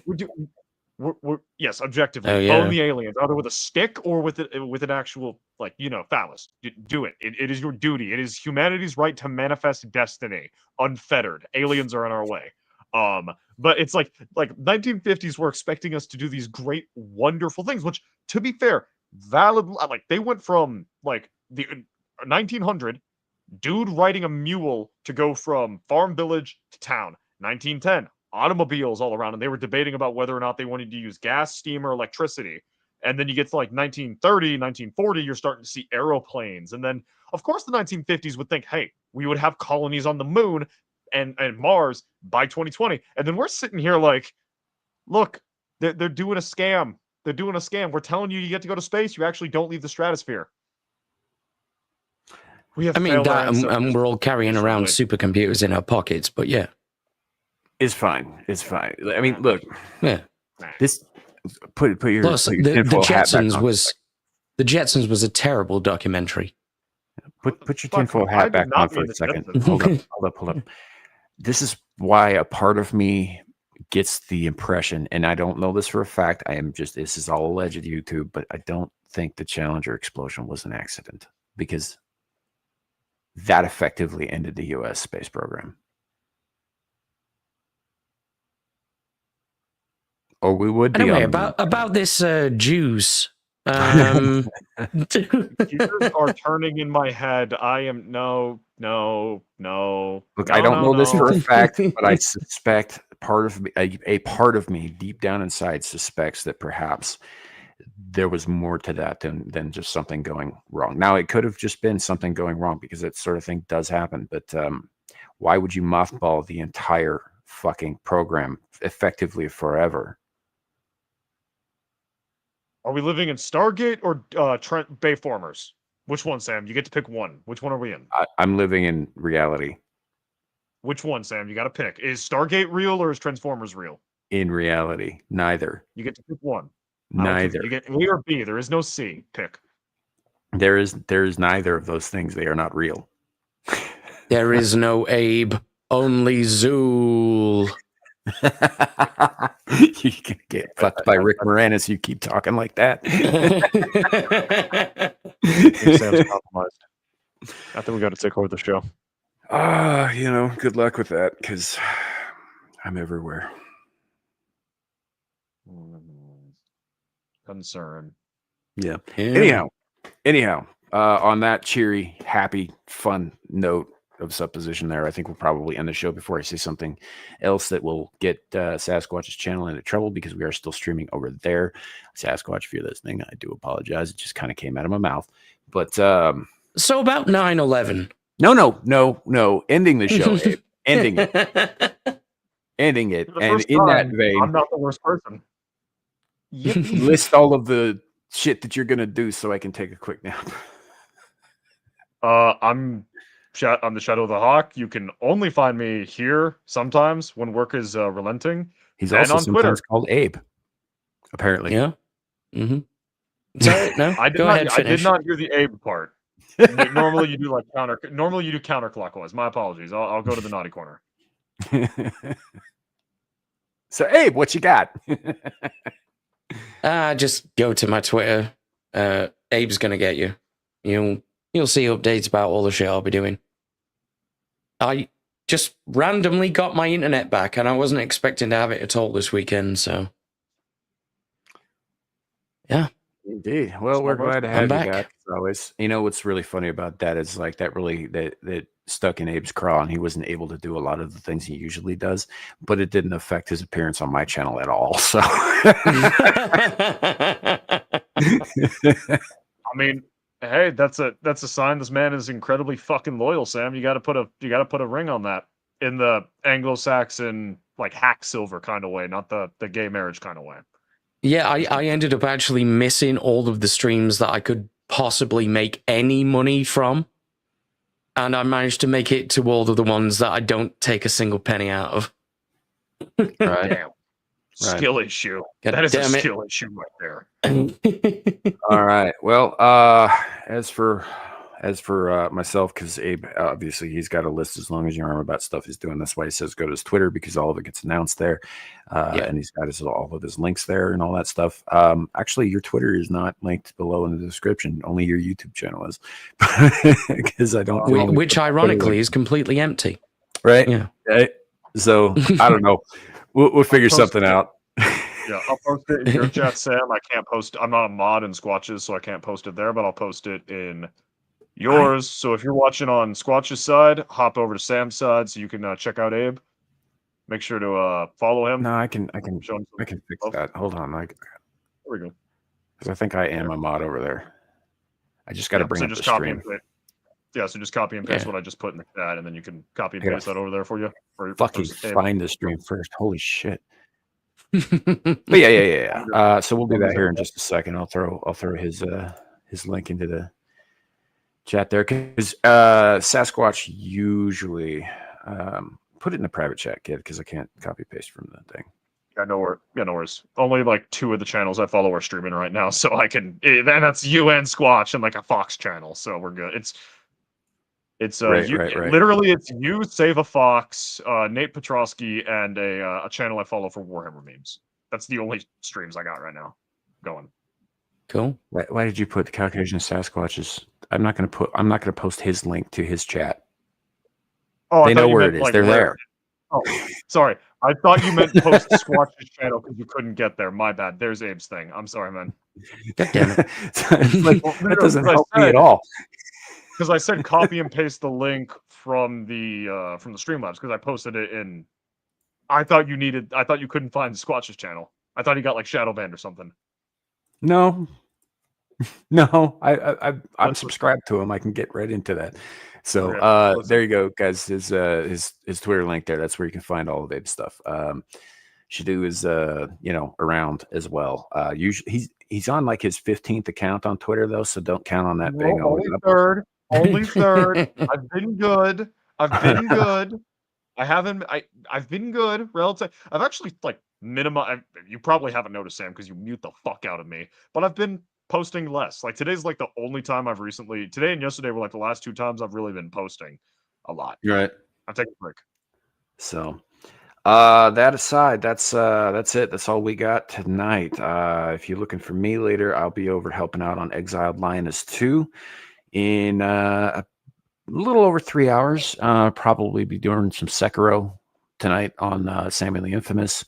F: We're yes, objectively, bone the aliens either with a stick or with an actual, like, you know, phallus. Do it. It is your duty. It is humanity's right to manifest destiny unfettered. Aliens are in our way. But it's like 1950s were expecting us to do these great, wonderful things, which, to be fair, valid. Like they went from like the 1900 dude riding a mule to go from farm village to town. 1910 automobiles all around, and they were debating about whether or not they wanted to use gas, steam, or electricity. And then you get to like 1930, 1940, you're starting to see aeroplanes. And then, of course, the 1950s would think, hey, we would have colonies on the moon and Mars by 2020. And then we're sitting here like, look, they're doing a scam. They're doing a scam. We're telling you get to go to space. You actually don't leave the stratosphere. We have
D: and we're all carrying around supercomputers in our pockets, but yeah.
A: It's fine. It's fine. I mean, look.
D: Yeah.
A: This put your
D: Plus,
A: put your
D: the
A: Jetsons
D: was a terrible documentary.
A: Put your tinfoil hat back on for a second. Hold up. This is why a part of me gets the impression, and I don't know this for a fact. This is all alleged YouTube, but I don't think the Challenger explosion was an accident, because that effectively ended the U.S. space program. Or we would be
D: anyway, about this Jews.
F: Computers are turning in my head. I am no.
A: Look, I don't know this for a fact, but I suspect a part of me deep down inside suspects that perhaps there was more to that than just something going wrong. Now, it could have just been something going wrong, because that sort of thing does happen. But why would you mothball the entire fucking program effectively forever?
F: Are we living in Stargate or Trent Bayformers? Which one, Sam? You get to pick one. Which one are we in?
A: I'm living in reality.
F: Which one, Sam? You got to pick. Is Stargate real or is Transformers real?
A: In reality, neither.
F: You get to pick one.
A: Neither.
F: You get A or B. There is no C. Pick.
A: There is neither of those things. They are not real.
D: There is no Abe, only Zool.
A: You can get fucked by Rick Moranis. You keep talking like that.
F: Sam's compromised. I think we got to take over the show.
A: Good luck with that because I'm everywhere.
F: Concern.
A: Yeah. Anyhow, on that cheery, happy, fun note of supposition there, I think we'll probably end the show before I say something else that will get Sasquatch's channel into trouble because we are still streaming over there. Sasquatch, if you're listening, I do apologize. It just kind of came out of my mouth. But
D: so about 9/11.
A: No. Ending the show, Abe. Ending it. Ending it. And in that vein,
F: I'm not the worst person.
A: List all of the shit that you're gonna do so I can take a quick nap.
F: I'm the Shadow of the Hawk. You can only find me here sometimes when work is relenting.
A: He's also
F: on
A: sometimes
F: Twitter
A: called Abe. Apparently,
D: yeah. Mm-hmm. Sorry, no.
F: I did not hear the Abe part. Normally you do like counterclockwise. My apologies. I'll go to the naughty corner.
A: So Abe, what you got?
D: Just go to my Twitter. Abe's gonna get you. You'll see updates about all the shit I'll be doing. I just randomly got my internet back, and I wasn't expecting to have it at all this weekend. So, yeah.
A: Indeed. Well, we're glad to have you
D: back.
A: back as always. What's really funny about that is like that stuck in Abe's craw, and he wasn't able to do a lot of the things he usually does, but it didn't affect his appearance on my channel at all. So,
F: I mean, hey, that's a sign this man is incredibly fucking loyal, Sam. You got to put a ring on that in the Anglo-Saxon like hack silver kind of way, not the gay marriage kind of way.
D: Yeah, I ended up actually missing all of the streams that I could possibly make any money from. And I managed to make it to all of the ones that I don't take a single penny out of.
A: Right.
F: Damn. Skill issue.
D: God
F: that is a
D: damn it.
F: skill issue right there.
A: All right. Well, as for myself, because Abe, obviously he's got a list as long as your arm about stuff he's doing. That's why he says go to his Twitter, because all of it gets announced there. And he's got all of his links there and all that stuff. Actually, your Twitter is not linked below in the description. Only your YouTube channel is. Because I don't.
D: Which ironically is completely empty.
A: Right?
D: Yeah.
A: Right? So, I don't know. We'll figure something out.
F: Yeah, I'll post it in your chat, Sam. I can't post. I'm not a mod in Squatches, so I can't post it there, but I'll post it in yours. So if you're watching on Squatch's side, hop over to Sam's side so you can check out Abe. Make sure to follow him.
A: No, I can
F: Show him
A: fix that. Hold on.
F: There we go.
A: Because I think I am a mod over there. I just got to bring up the stream.
F: So just copy and paste what I just put in the chat, and then you can copy and paste that over there for you.
A: Fucking find the stream first. Holy shit. But yeah. So we'll do that here in just a second. I'll throw his link into the chat there, because Sasquatch usually put it in the private chat, kid, because I can't copy paste from the thing.
F: Yeah, no worries. Only like 2 of the channels I follow are streaming right now, so I can. And that's you and Squatch and like a Fox channel, so we're good. It's
A: right.
F: Literally, it's you, Save a Fox, Nate Petrosky, and a channel I follow for Warhammer memes. That's the only streams I got right now going.
D: Cool.
A: Why did you put the Caucasian Sasquatches? I'm not gonna post his link to his chat.
F: Oh,
A: they know where it is. Like, they're there.
F: Oh, sorry. I thought you meant post Squatch's channel because you couldn't get there. My bad. There's Abe's thing. I'm sorry, man.
A: God damn it. That doesn't help me at all.
F: Because I said copy and paste the link from the Streamlabs, because I posted it in. I thought you couldn't find Squatch's channel. I thought he got like shadow banned or something.
A: No, I'm subscribed to him. I can get right into that. So there you go, guys. His Twitter link there. That's where you can find all of Abe's stuff. Shadoo is around as well. Usually he's on like his 15th account on Twitter though, so don't count on that being
F: only third. Only third. I've been good. I've been good. I've been good relative. I've actually like you probably haven't noticed, Sam, because you mute the fuck out of me. But I've been posting less. Like today's like the only time today and yesterday were like the last 2 times I've really been posting a lot.
A: Right.
F: I'm taking a break.
A: So that aside, that's it. That's all we got tonight. If you're looking for me later, I'll be over helping out on Exiled Lioness 2 in a little over 3 hours. Probably be doing some Sekiro tonight on Samuel the Infamous,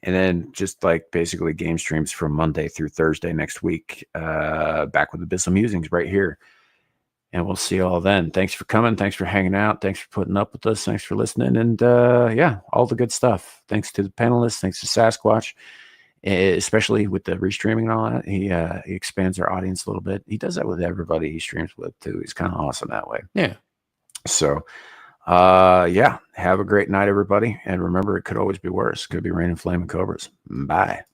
A: and then just like basically game streams from Monday through Thursday next week. Back with Abyssal Musings right here. And we'll see you all then. Thanks for coming. Thanks for hanging out. Thanks for putting up with us. Thanks for listening. And all the good stuff. Thanks to the panelists. Thanks to Sasquatch, especially with the restreaming and all that. He expands our audience a little bit. He does that with everybody he streams with too. He's kind of awesome that way.
D: Yeah.
A: So, have a great night, everybody. And remember, it could always be worse. It could be raining flaming cobras. Bye.